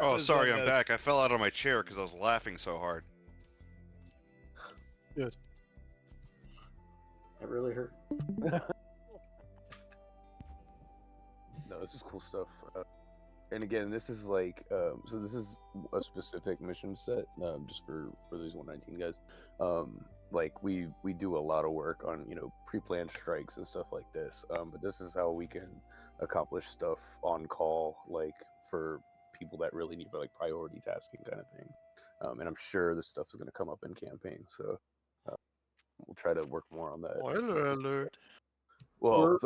Oh, sorry, I'm back. I fell out of my chair because I was laughing so hard. Good. That really hurt. No, this is cool stuff. And again, this is like, so this is a specific mission set, just for these 119 guys. Like we do a lot of work on, pre-planned strikes and stuff like this. But this is how we can accomplish stuff on call, like for people that really need for like priority tasking kind of thing. And I'm sure this stuff is going to come up in campaign, so we'll try to work more on that. Spoiler alert. Well,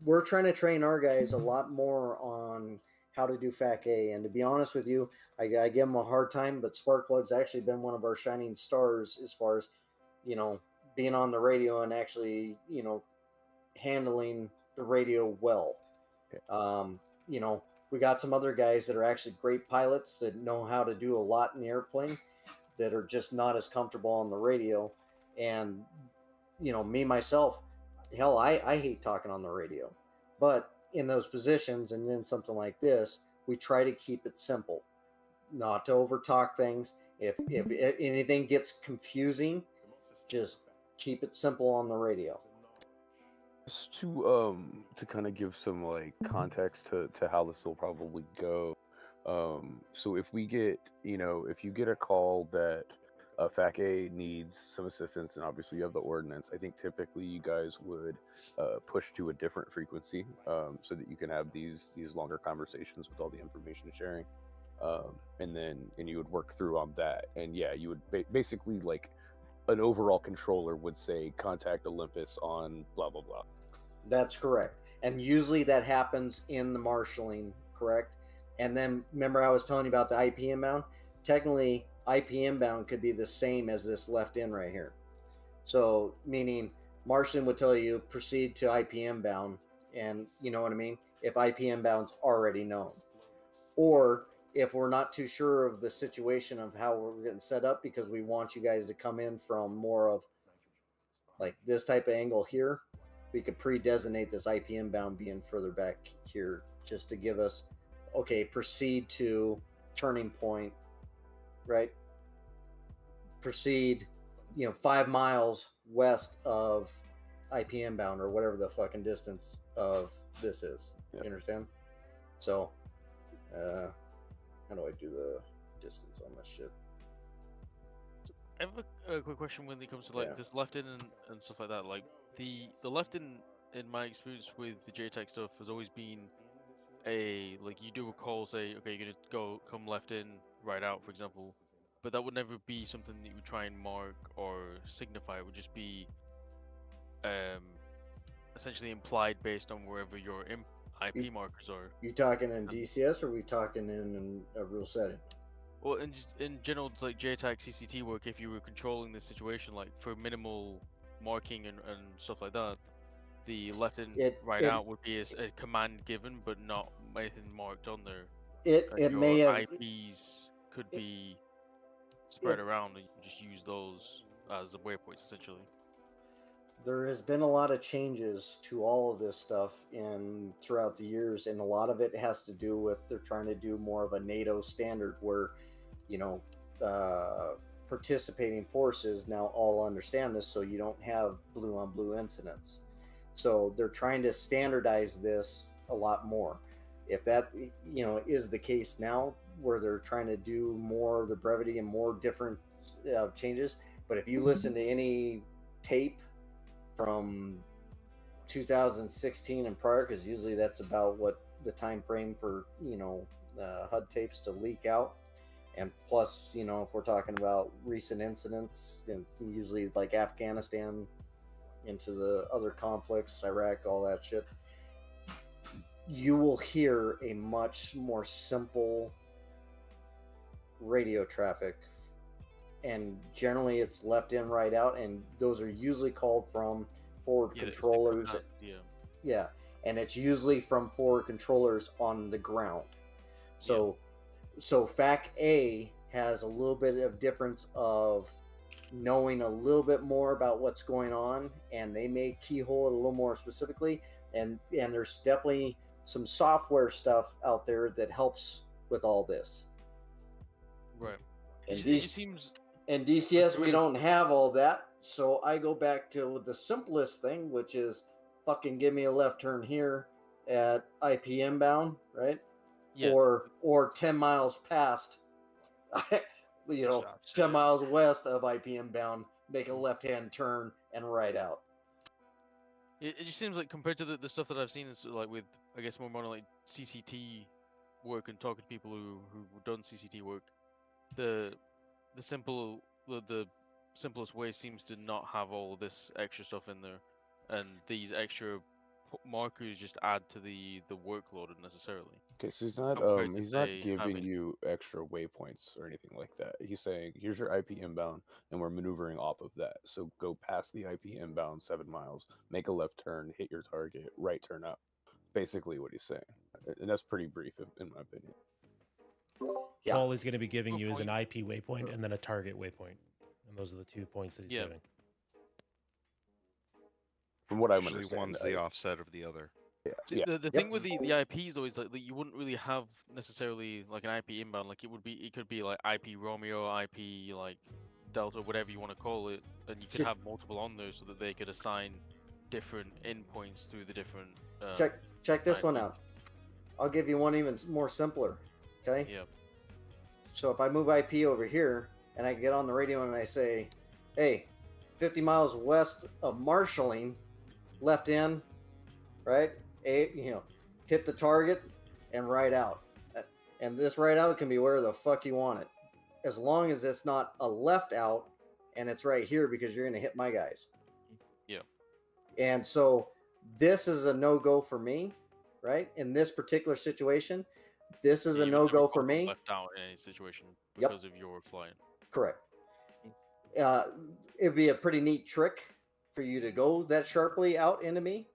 we're trying to train our guys a lot more on how to do FAC A. And to be honest with you, I give them a hard time, but Sparkplug's actually been one of our shining stars as far as, being on the radio and actually, handling the radio well. Okay. We got some other guys that are actually great pilots that know how to do a lot in the airplane that are just not as comfortable on the radio. And, me, myself, hell, I hate talking on the radio, but in those positions and then something like this, we try to keep it simple, not to overtalk things. If anything gets confusing, just keep it simple on the radio. Just to kind of give some like context to how this will probably go. So if we get, if you get a call that FAC A needs some assistance, and obviously you have the ordinance. I think typically you guys would push to a different frequency so that you can have these longer conversations with all the information sharing, and you would work through on that. And yeah, you would basically like an overall controller would say contact Olympus on blah blah blah. That's correct. And usually that happens in the marshaling, correct? And then remember I was telling you about the IP inbound? Technically, IP inbound could be the same as this left in right here. So meaning marshaling would tell you proceed to IP inbound, and you know what I mean? If IP inbound's already known. Or if we're not too sure of the situation of how we're getting set up because we want you guys to come in from more of like this type of angle here, we could pre-designate this IP inbound being further back here just to give us, okay, proceed to turning point, right? Proceed, 5 miles west of IP inbound or whatever the fucking distance of this is. You understand? So, how do I do the distance on this shit? I have a quick question when it comes to like this left in and stuff like that. Like the left in my experience with the JTAC stuff has always been like you do a call, say okay, you're gonna come left in, right out, for example, but that would never be something that you would try and mark or signify. It would just be essentially implied based on wherever your IP markers are. You talking in DCS or are we talking in a real setting? Well, in general, it's like JTAC CCT work, if you were controlling this situation, like for minimal marking and stuff like that, the left in right out would be a command given, but not anything marked on there. It may have IPs could be spread around, and you can just use those as the waypoints essentially. There has been a lot of changes to all of this stuff throughout the years, and a lot of it has to do with they're trying to do more of a NATO standard where, participating forces now all understand this, so you don't have blue on blue incidents. So they're trying to standardize this a lot more. If that is the case now, where they're trying to do more of the brevity and more different changes, but if you listen to any tape from 2016 and prior, because usually that's about what the time frame for HUD tapes to leak out, and plus if we're talking about recent incidents, and usually like Afghanistan into the other conflicts, Iraq, all that shit, you will hear a much more simple radio traffic, and generally it's left in, right out, and those are usually called from forward controllers. And it's usually from forward controllers on the ground. So FAC A has a little bit of difference of knowing a little bit more about what's going on, and they may keyhole it a little more specifically, and there's definitely some software stuff out there that helps with all this. Right. And It just seems in DCS we don't have all that, so I go back to the simplest thing, which is fucking give me a left turn here at IP inbound, right? Yeah. Or 10 miles past 10 miles west of IP inbound, make a left-hand turn and right out. It just seems like compared to the stuff that I've seen is like with, I guess, more modern like CCT work and talking to people who've done CCT work, the simplest way seems to not have all this extra stuff in there, and these extra markers just add to the workload unnecessarily. Okay, so he's not Compared to, he's not say, giving having- you extra waypoints or anything like that. He's saying here's your IP inbound, and we're maneuvering off of that. So go past the IP inbound 7 miles, make a left turn, hit your target, right turn out. Basically, what he's saying, and that's pretty brief in my opinion. So all he's going to be giving you is an IP waypoint and then a target waypoint, and those are the 2 points that he's giving. From what I'm Usually understanding, one's the offset of the other. See, the thing with the IPs though is like you wouldn't really have necessarily like an IP inbound. Like it could be like IP Romeo, IP like Delta, whatever you want to call it, and you could have multiple on there so that they could assign different endpoints through the different. Check this one out. I'll give you one even more simpler. Okay. Yeah. So if I move IP over here, and I get on the radio and I say, hey, 50 miles west of marshalling, left in, right? Hit the target and ride out. And this ride out can be where the fuck you want it, as long as it's not a left out and it's right here, because you're going to hit my guys. Yeah. And so this is a no-go for me, right? In this particular situation, this is a no-go for me. Left out in any situation because of your flying. Correct. It'd be a pretty neat trick for you to go that sharply out into me,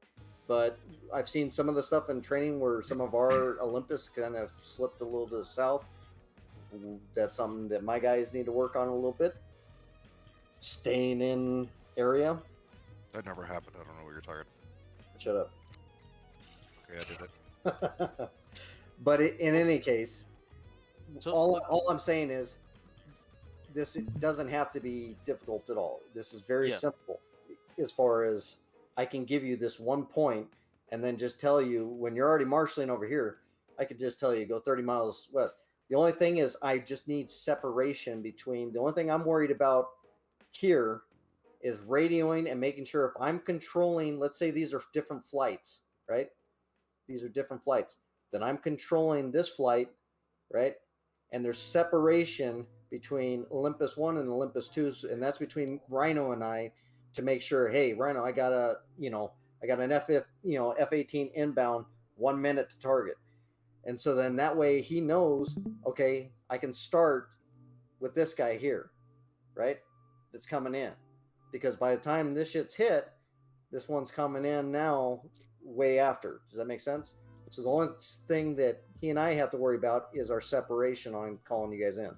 but I've seen some of the stuff in training where some of our Olympus kind of slipped a little to the south. That's something that my guys need to work on a little bit. Staying in area. That never happened. I don't know what you're talking about. Shut up. Okay, I did it. But in any case, all I'm saying is this doesn't have to be difficult at all. This is very simple as far as I can give you this one point and then just tell you when you're already marshaling over here, I could just tell you go 30 miles west. The only thing is I just need separation between. The only thing I'm worried about here is radioing and making sure if I'm controlling, let's say these are different flights, right? These are different flights. Then I'm controlling this flight, right? And there's separation between Olympus 1 and Olympus 2, and that's between Rhino and I to make sure, hey, Rhino, I got an F-18 inbound, 1 minute to target. And so then that way he knows, okay, I can start with this guy here, right? That's coming in. Because by the time this shit's hit, this one's coming in now way after. Does that make sense? So the only thing that he and I have to worry about is our separation on calling you guys in.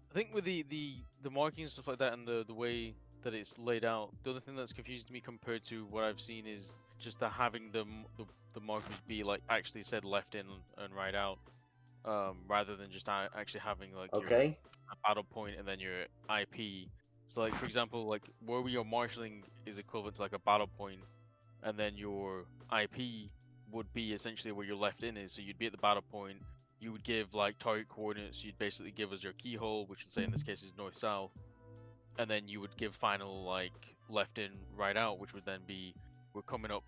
I think with the marking and stuff like that and the way that it's laid out, the only thing that's confused me compared to what I've seen is just having the markers be like actually said left in and right out, rather than just actually having like your battle point and then your IP. So like for example, like where we are marshalling is equivalent to like a battle point, and then your IP would be essentially where your left in is. So you'd be at the battle point, you would give like target coordinates, you'd basically give us your keyhole, which would say in this case is north south, and then you would give final like left in right out, which would then be we're coming up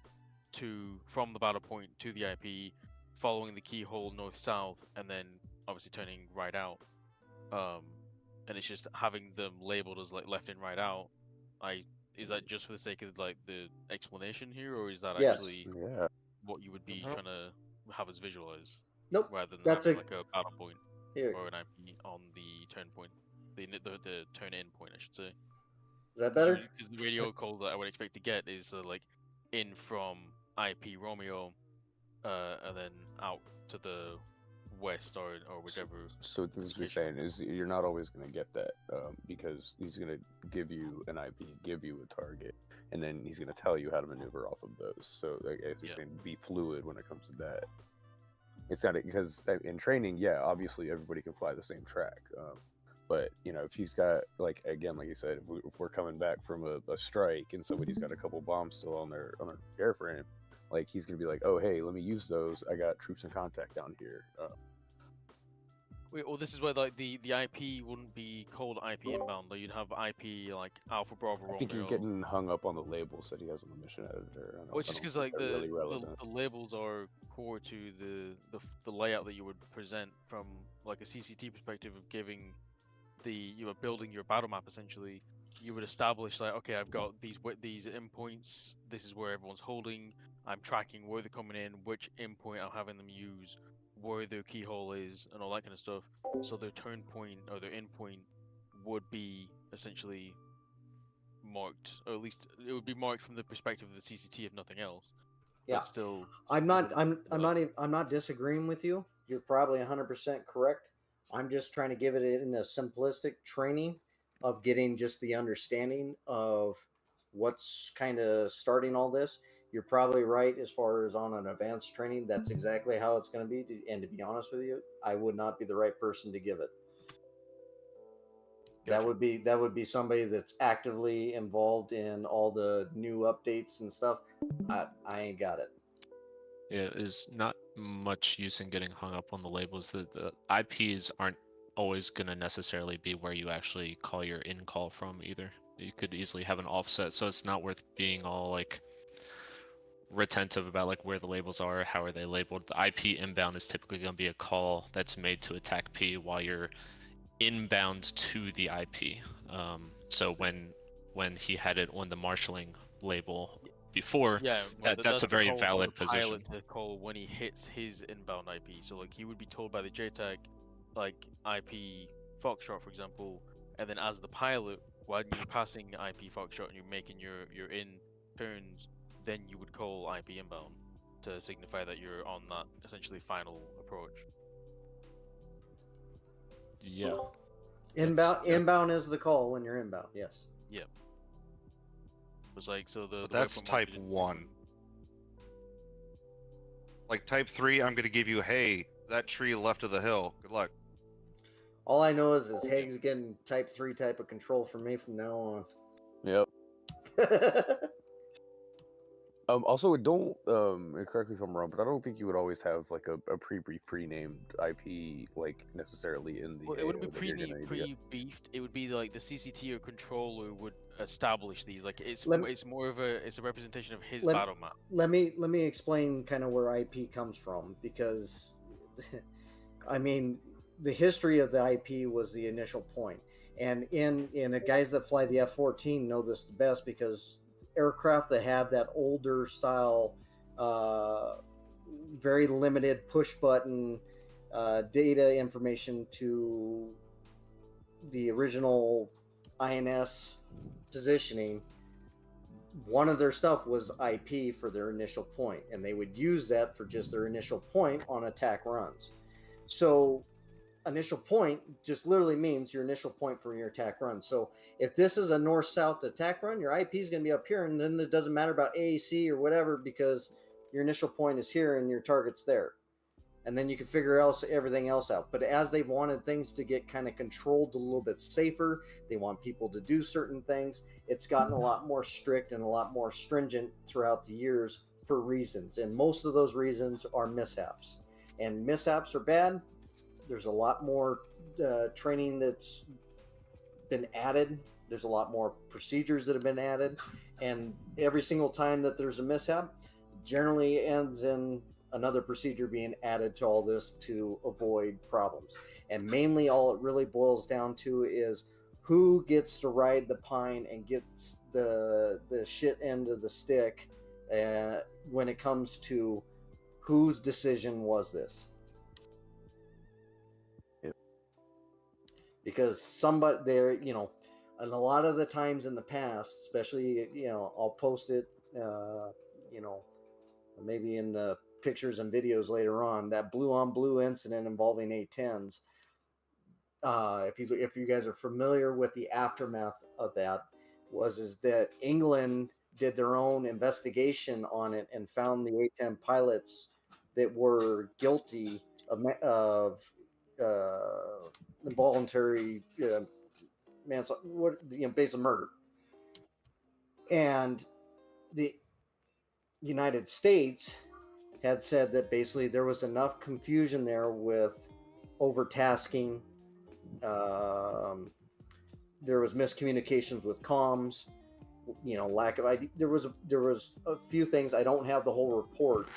from the battle point to the IP, following the keyhole north south, and then obviously turning right out. And it's just having them labeled as like left in right out. Is that just for the sake of like the explanation here, or is that actually what you would be trying to have us visualize? Nope. Rather than that's having like a battle point here. Or an IP on the turn point, the turn in point, I should say. Is that better? Because the radio call that I would expect to get is like in from IP Romeo, and then out to the west or whichever. So this is what you're saying is you're not always going to get that, because he's going to give you an IP, give you a target, and then he's going to tell you how to maneuver off of those. So like, it's just going to be fluid when it comes to that. It's not because in training, obviously everybody can fly the same track, but if he's got like you said, if we're coming back from a strike and somebody's got a couple bombs still on their airframe, like he's gonna be like, oh hey, let me use those. I got troops in contact down here. Wait, well, this is where like the IP wouldn't be called IP inbound, though. You'd have IP like Alpha Bravo Romeo. I think you're getting hung up on the labels that he has on the mission editor. Well, just because like the labels are core to the layout that you would present from like a CCT perspective of giving you are building your battle map essentially. You would establish like, okay, I've got these endpoints. This is where everyone's holding. I'm tracking where they're coming in, which endpoint I'm having them use, where their keyhole is, and all that kind of stuff. So their turn point or their end point would be essentially marked, or at least it would be marked from the perspective of the CCT, if nothing else. Yeah. But still, I'm not disagreeing with you. You're probably 100% correct. I'm just trying to give it in a simplistic training of getting just the understanding of what's kind of starting all this. You're probably right as far as on an advanced training. That's exactly how it's going to be. And to be honest with you, I would not be the right person to give it. Gotcha. That would be somebody that's actively involved in all the new updates and stuff. I ain't got it. Yeah, there's not much use in getting hung up on the labels. The IPs aren't always going to necessarily be where you actually call your in call from either. You could easily have an offset, so it's not worth being all like retentive about like where the labels are, how are they labeled. The IP inbound is typically going to be a call that's made to attack P while you're inbound to the IP. So when he had it on the marshalling label before, Yeah, well, that's a that's the very call for valid the position. pilot to call when he hits his inbound IP. So like he would be told by the JTAG, like IP Foxtrot, for example, and then as the pilot, when you're passing IP Foxtrot and you're making your in turns, then you would call IP inbound to signify that you're on that essentially final approach. Yeah. Inbound is the call when you're inbound. Yes. Yeah. It's like so the. But that's type 1. Like type 3, I'm gonna give you, hey, that tree left of the hill. Good luck. All I know is Haig's getting type 3 type of control from me from now on. Yep. Also, don't correct me if I'm wrong, but I don't think you would always have like a pre-named IP like necessarily in the. Well, it wouldn't be AO that you're gonna get. pre-beefed. It would be like the CCT or controller would establish these. Like it's more of a representation of his battle map. Let me explain kind of where IP comes from, because I mean the history of the IP was the initial point, and in the guys that fly the F-14 know this the best, because aircraft that have that older style, very limited push button data information to the original INS positioning, one of their stuff was IP for their initial point, and they would use that for just their initial point on attack runs. So initial point just literally means your initial point for your attack run. So if this is a north-south attack run, your IP is going to be up here, and then it doesn't matter about AAC or whatever, because your initial point is here and your target's there. And then you can figure else everything else out. But as they've wanted things to get kind of controlled a little bit safer, they want people to do certain things, it's gotten a lot more strict and a lot more stringent throughout the years for reasons. And most of those reasons are mishaps. And mishaps are bad. There's a lot more training that's been added. There's a lot more procedures that have been added. And every single time that there's a mishap, generally ends in another procedure being added to all this to avoid problems. And mainly all it really boils down to is who gets to ride the pine and gets the shit end of the stick when it comes to whose decision was this. Because somebody there, and a lot of the times in the past, especially, I'll post it, maybe in the pictures and videos later on, that blue on blue incident involving A-10s. If you guys are familiar with the aftermath of that, is that England did their own investigation on it and found the A-10 pilots that were guilty of involuntary manslaughter, based on murder. And the United States had said that basically there was enough confusion there with overtasking. There was miscommunications with comms, lack of ID. There was a few things. I don't have the whole report,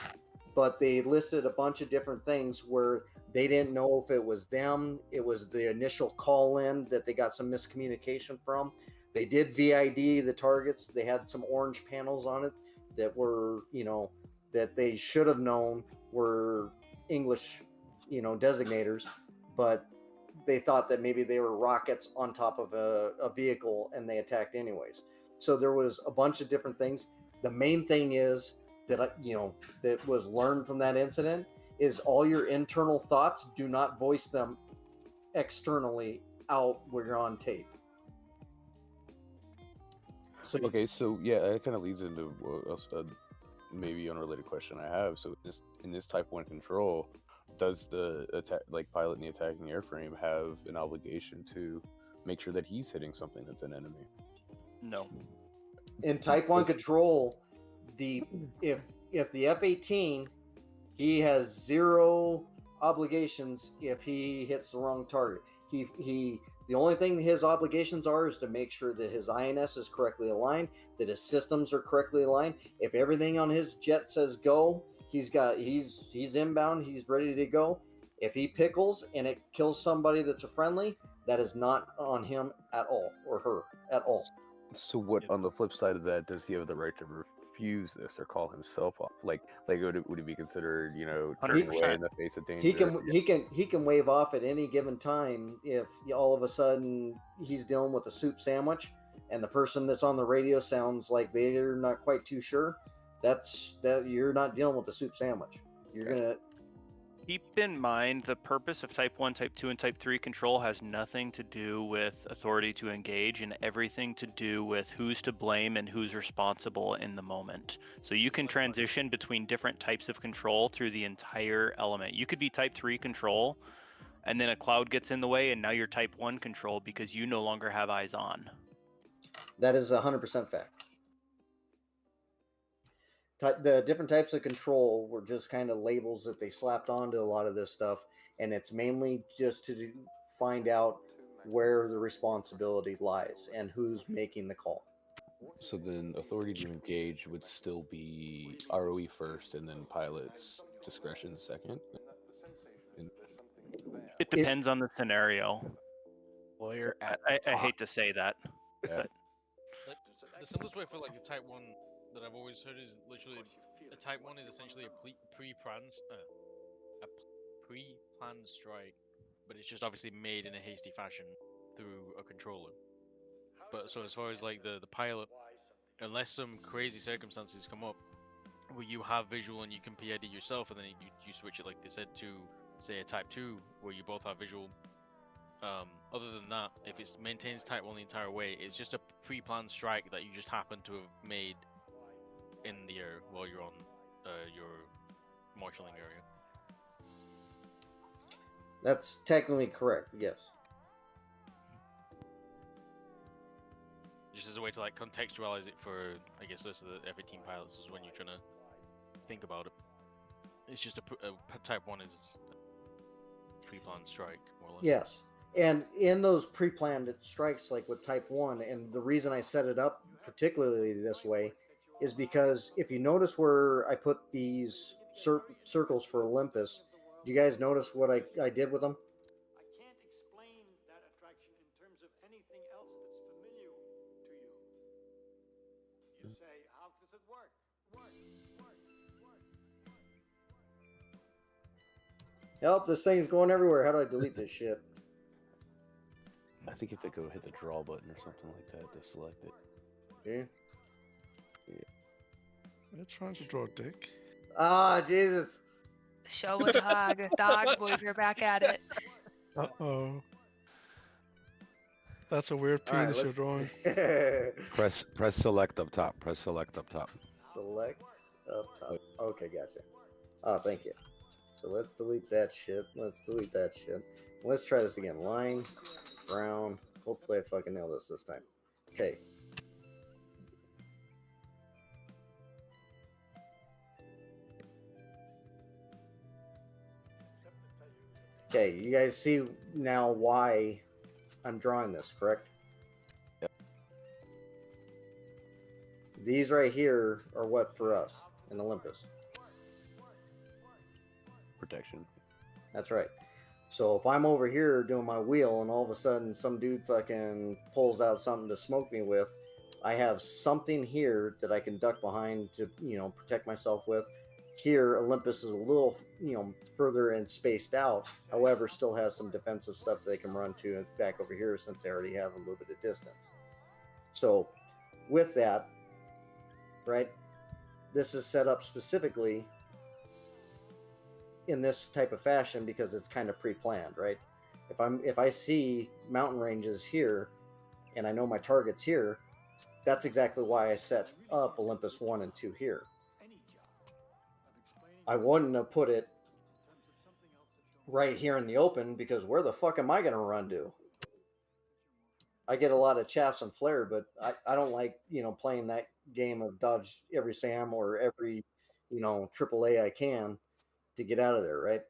but they listed a bunch of different things where they didn't know if it was them. It was the initial call in that they got some miscommunication from. They did VID the targets. They had some orange panels on it that were, that they should have known were English, designators, but they thought that maybe they were rockets on top of a vehicle and they attacked anyways. So there was a bunch of different things. The main thing is that, that was learned from that incident is all your internal thoughts, do not voice them externally out where you're on tape. So yeah, that kind of leads into a maybe unrelated question I have. So in this Type 1 control, does the pilot in the attacking airframe have an obligation to make sure that he's hitting something that's an enemy? No. In Type 1 control, if the F-18, he has zero obligations if he hits the wrong target. The only thing his obligations are is to make sure that his INS is correctly aligned, that his systems are correctly aligned. If everything on his jet says go, he's inbound, he's ready to go. If he pickles and it kills somebody that's a friendly, that is not on him at all, or her at all. So what, on the flip side of that, does he have the right to refuse this or call himself off? Like would it be considered, turning away 100%. in the face of danger? He can wave off at any given time if all of a sudden he's dealing with a soup sandwich and the person that's on the radio sounds like they're not quite too sure. That you're not dealing with the soup sandwich. You're gonna Keep in mind the purpose of Type 1, Type 2, and Type 3 control has nothing to do with authority to engage and everything to do with who's to blame and who's responsible in the moment. So you can transition between different types of control through the entire element. You could be Type 3 control, and then a cloud gets in the way, and now you're Type 1 control because you no longer have eyes on. That is 100% fact. The different types of control were just kind of labels that they slapped onto a lot of this stuff, and it's mainly just to find out where the responsibility lies and who's making the call. So then authority to engage would still be ROE first and then pilot's discretion second? It depends on the scenario. Well, you're I hate to say that. Yeah. Like, the simplest way for like a Type 1 that I've always heard is literally a Type 1 is essentially a pre-planned strike, but it's just obviously made in a hasty fashion through a controller. But so as far as like the pilot, unless some crazy circumstances come up where you have visual and you can PID yourself, and then you switch it like they said to say a Type 2 where you both have visual. Other than that, if it maintains Type 1 the entire way, it's just a pre-planned strike that you just happen to have made in the air while you're on your marshalling area. That's technically correct, yes. Just as a way to like contextualize it for, I guess, this the F-18 pilots is when you're trying to think about it. It's just a Type 1 is a pre-planned strike, more or less. Yes. And in those pre-planned strikes, like with Type 1, and the reason I set it up particularly this way is because if you notice where I put these circles for Olympus, do you guys notice what I did with them? I can't explain that attraction in terms of anything else that's familiar to you. You say, how does it work? Help, this thing's going everywhere. How do I delete this shit? I think you have to go hit the draw button or something like that to select it. Yeah. You're trying to draw a dick. Ah, Jesus. Show a dog. Dog boys are back at it. Uh-oh. That's a weird All right, penis you're drawing. Press select up top. Press select up top. Select up top. Okay, gotcha. Oh, thank you. So let's delete that shit. Let's try this again. Line, brown. Hopefully I fucking nail this time. Okay. Okay, you guys see now why I'm drawing this, correct? Yep. These right here are what for us in Olympus? Protection. That's right. So if I'm over here doing my wheel and all of a sudden some dude fucking pulls out something to smoke me with, I have something here that I can duck behind to, protect myself with. Here, Olympus is a little, further and spaced out. However, still has some defensive stuff that they can run to back over here since they already have a little bit of distance. So with that, right, this is set up specifically in this type of fashion because it's kind of pre-planned, right? If I see mountain ranges here and I know my targets here, that's exactly why I set up Olympus 1 and 2 here. I wouldn't have put it right here in the open because where the fuck am I going to run to? I get a lot of chaffs and flare, but I don't like, playing that game of dodge every SAM or every, AAA I can to get out of there, right?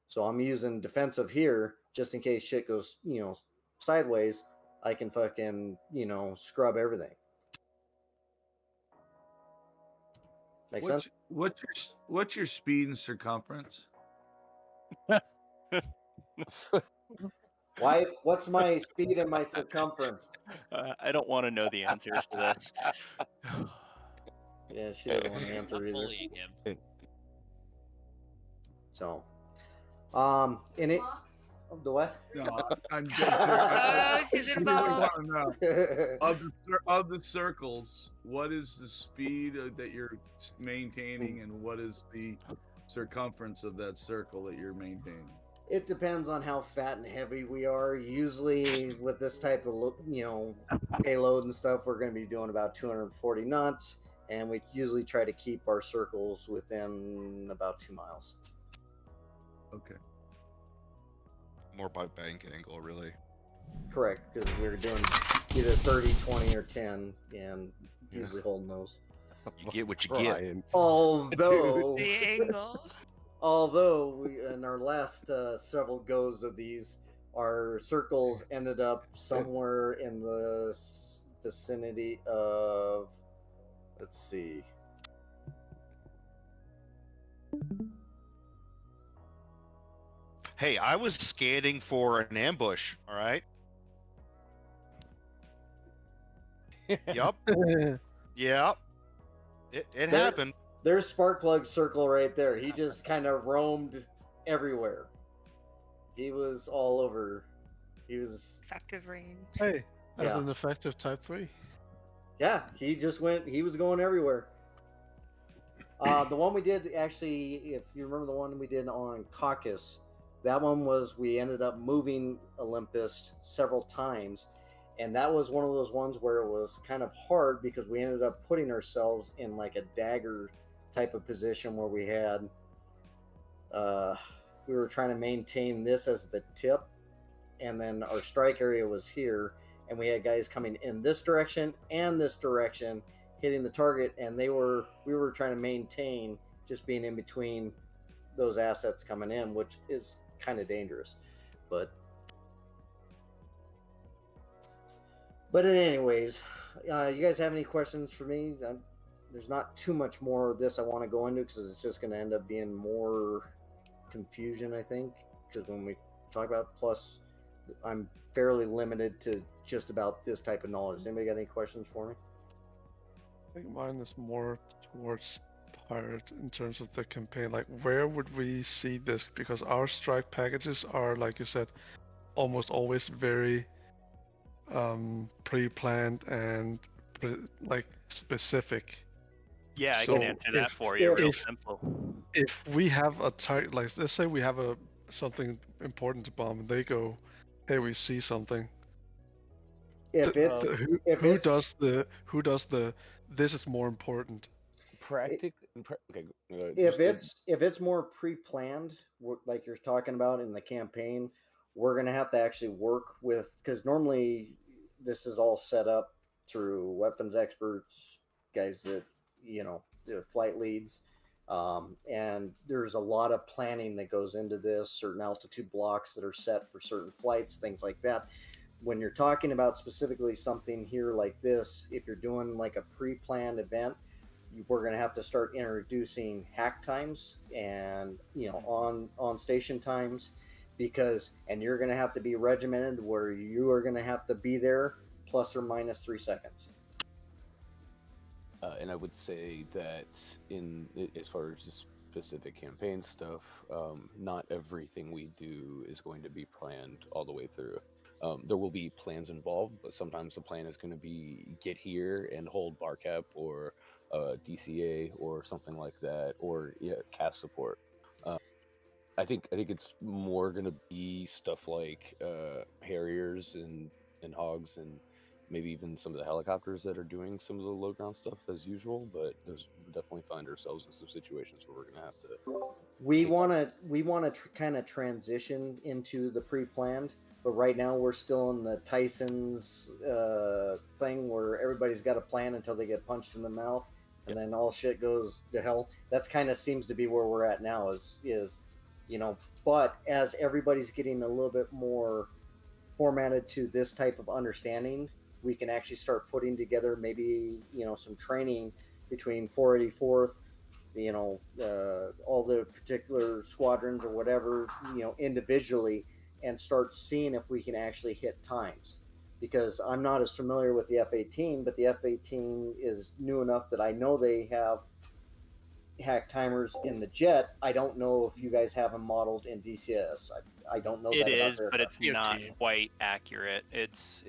So I'm using defensive here just in case shit goes, sideways, I can fucking, scrub everything. Make sense? What's your speed and circumference? Wife, what's my speed and my circumference? I don't want to know the answers to this. Yeah, she doesn't want to answer I'm either. bullying him. So, in it, the what? No, I'm Oh, she's I involved. want to know of the circles, what is the speed that you're maintaining, and what is the circumference of that circle that you're maintaining? It depends on how fat and heavy we are. Usually, with this type of payload and stuff, we're going to be doing about 240 knots, and we usually try to keep our circles within about 2 miles. Okay. More by bank angle, really. Correct, because we're doing either 30, 20, or 10, and usually holding those. You get what you get. Although The angle. Although we, in our last several goes of these, our circles ended up somewhere in the vicinity of, let's see. Hey, I was scanning for an ambush, all right? Yup. Yep. It happened. There's Sparkplug's circle right there. He just kind of roamed everywhere. He was all over. He was effective range. Hey, as an effective Type 3. Yeah, he just went. He was going everywhere. The one we did, actually, if you remember the one we did on Caucus, that one was, we ended up moving Olympus several times. And that was one of those ones where it was kind of hard because we ended up putting ourselves in like a dagger type of position where we had, we were trying to maintain this as the tip. And then our strike area was here. And we had guys coming in this direction and this direction, hitting the target. And we were trying to maintain just being in between those assets coming in, which is kind of dangerous. But anyways, you guys have any questions for me? There's not too much more of this I want to go into because it's just going to end up being more confusion, I think, because when we talk about, plus I'm fairly limited to just about this type of knowledge. Anybody got any questions for me? I think mine is more towards pirate in terms of the campaign. Like, where would we see this? Because our strike packages are, like you said, almost always very pre-planned and specific. Yeah, I So can answer that for you real simple. If we have a target, like let's say we have something important to bomb, and they go, "Hey, we see something." Who does the this is more important? Okay. If it's more pre-planned, like you're talking about in the campaign, we're going to have to actually work with, because normally this is all set up through weapons experts, guys that, the flight leads. And there's a lot of planning that goes into this, certain altitude blocks that are set for certain flights, things like that. When you're talking about specifically something here like this, if you're doing like a pre-planned event, we're going to have to start introducing hack times and, on station times. And you're going to have to be regimented where you are going to have to be there plus or minus 3 seconds. And I would say that as far as the specific campaign stuff, not everything we do is going to be planned all the way through. There will be plans involved, but sometimes the plan is going to be get here and hold bar cap or DCA or something like that, or cast support. I think it's more gonna be stuff like Harriers and hogs and maybe even some of the helicopters that are doing some of the low ground stuff as usual. But we definitely find ourselves in some situations where we're gonna have to. We want to kind of transition into the pre-planned, but right now we're still in the Tyson's thing where everybody's got a plan until they get punched in the mouth, and then all shit goes to hell. That's kind of seems to be where we're at now. Is But as everybody's getting a little bit more formatted to this type of understanding, we can actually start putting together maybe some training between 484th, all the particular squadrons or whatever, individually, and start seeing if we can actually hit times. Because I'm not as familiar with the F-18, but the F-18 is new enough that I know they have hack timers in the jet. I don't know if you guys have them modeled in DCS. I don't know It that about is, but it's not quite accurate. It's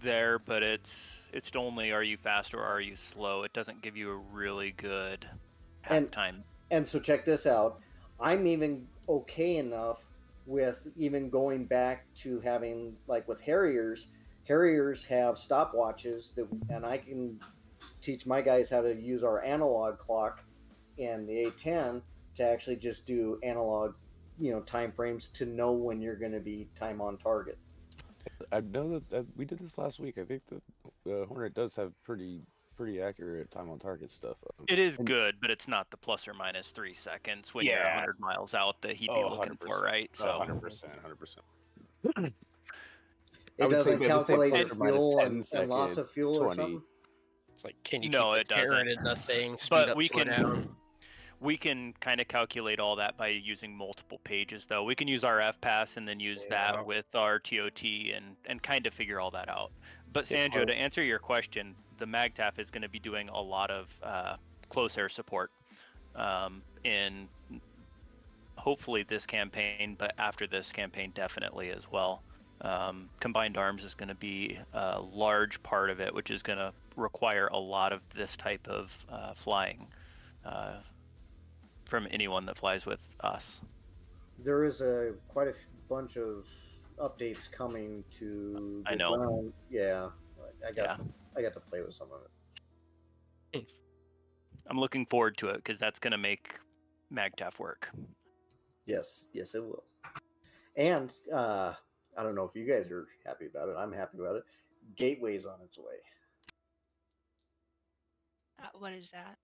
there, but it's only are you fast or are you slow. It doesn't give you a really good hack time. And so check this out. I'm even okay enough with even going back to having, like with Harriers have stopwatches and I can teach my guys how to use our analog clock in the A10 to actually just do analog, time frames to know when you're going to be time on target. I know that we did this last week. I think the Hornet does have pretty accurate time on target stuff. It is good, but it's not the plus or minus 3 seconds when you're 100 miles out that he'd be looking for, right? So 100%. It doesn't calculate the fuel and loss of fuel 20. Or something? It's like, can you no, keep it the doesn't. in the thing, speed but up, we slow down? We can kind of calculate all that by using multiple pages, though. We can use our FPass and then use that with our TOT and kind of figure all that out. But Sanjo, to answer your question, the MAGTAF is going to be doing a lot of close air support in hopefully this campaign, but after this campaign definitely as well. Combined arms is going to be a large part of it, which is going to require a lot of this type of flying from anyone that flies with us. There is quite a bunch of updates coming to the I know. ground. Yeah, I got to play with some of it. I'm looking forward to it because that's going to make MAGTAF work. Yes, it will. And I don't know if you guys are happy about it. I'm happy about it. Gateway's on its way. What is that?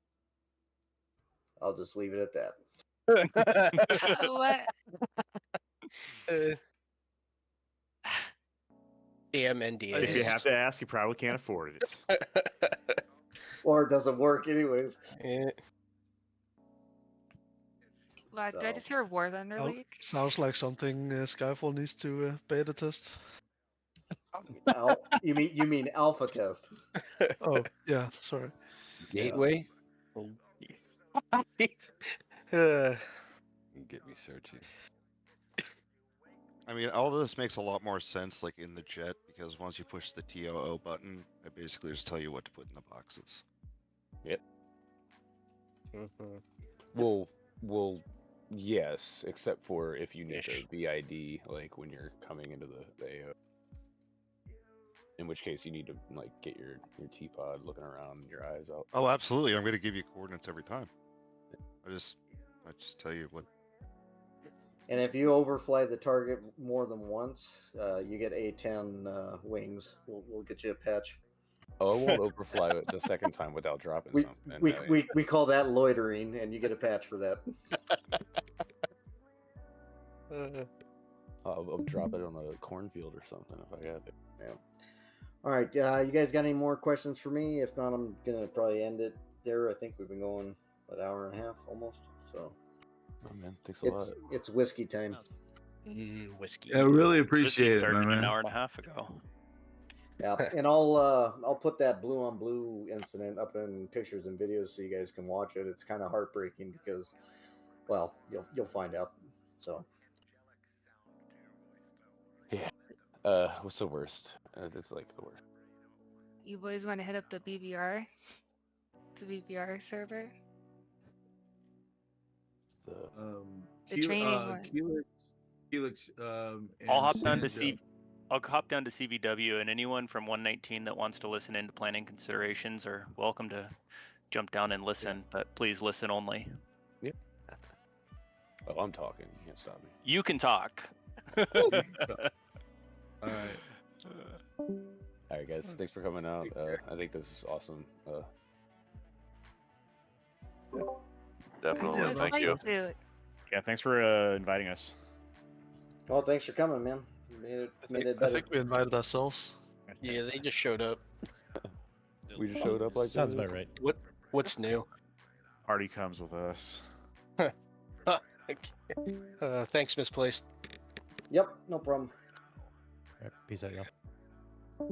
I'll just leave it at that. What? Damn NDA. If you have to ask, you probably can't afford it. Or it doesn't work anyways. What, did I just hear War Thunder League? Sounds like something Skyfall needs to beta test. You mean alpha test? Oh yeah, sorry. Gateway. Get me searching. I mean, all of this makes a lot more sense, like in the jet, because once you push the TOO button, it basically just tell you what to put in the boxes. Yep. Well, yes, except for if you need the VID, like when you're coming into the AO. In which case you need to like get your T-pod looking around and your eyes out. Oh, absolutely. I'm going to give you coordinates every time. I just tell you what. And if you overfly the target more than once, you get A10 wings. We'll get you a patch. Oh, I won't overfly it the second time without dropping something. We call that loitering, and you get a patch for that. I'll drop it on a cornfield or something if I have it. Yeah. All right, you guys got any more questions for me? If not, I'm gonna probably end it there. I think we've been going an hour and a half almost. So. Oh man, thanks a lot. It's whiskey time. Whiskey. I really appreciate it, started my man. an hour and a half ago. Yeah, and I'll put that blue on blue incident up in pictures and videos so you guys can watch it. It's kind of heartbreaking because, well, you'll find out. So. Yeah. What's the worst? It's like the worst. You boys want to hit up the BBR? The BBR server? The training one. Helix. I'll hop down to CVW, and anyone from 119 that wants to listen into planning considerations are welcome to jump down and listen, but please listen only. Yep. Oh, I'm talking. You can't stop me. You can talk. All right. All right, guys. Thanks for coming out. I think this is awesome. Definitely. Thank you. Yeah, thanks for inviting us. Well, thanks for coming, man. You made it I better. think we invited ourselves. Yeah, they just showed up. We just showed up like Sounds that. about right. What's new? Party comes with us. Thanks, Misplaced. Yep, no problem. All right, peace out, y'all. All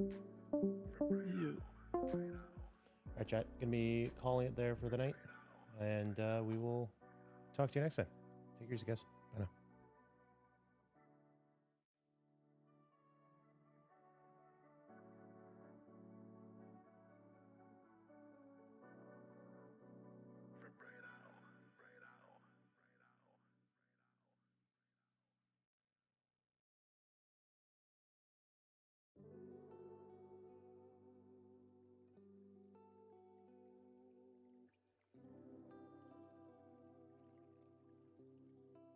right, chat. Gonna be calling it there for the night, and we will talk to you next time. Take care, guys. Bye now.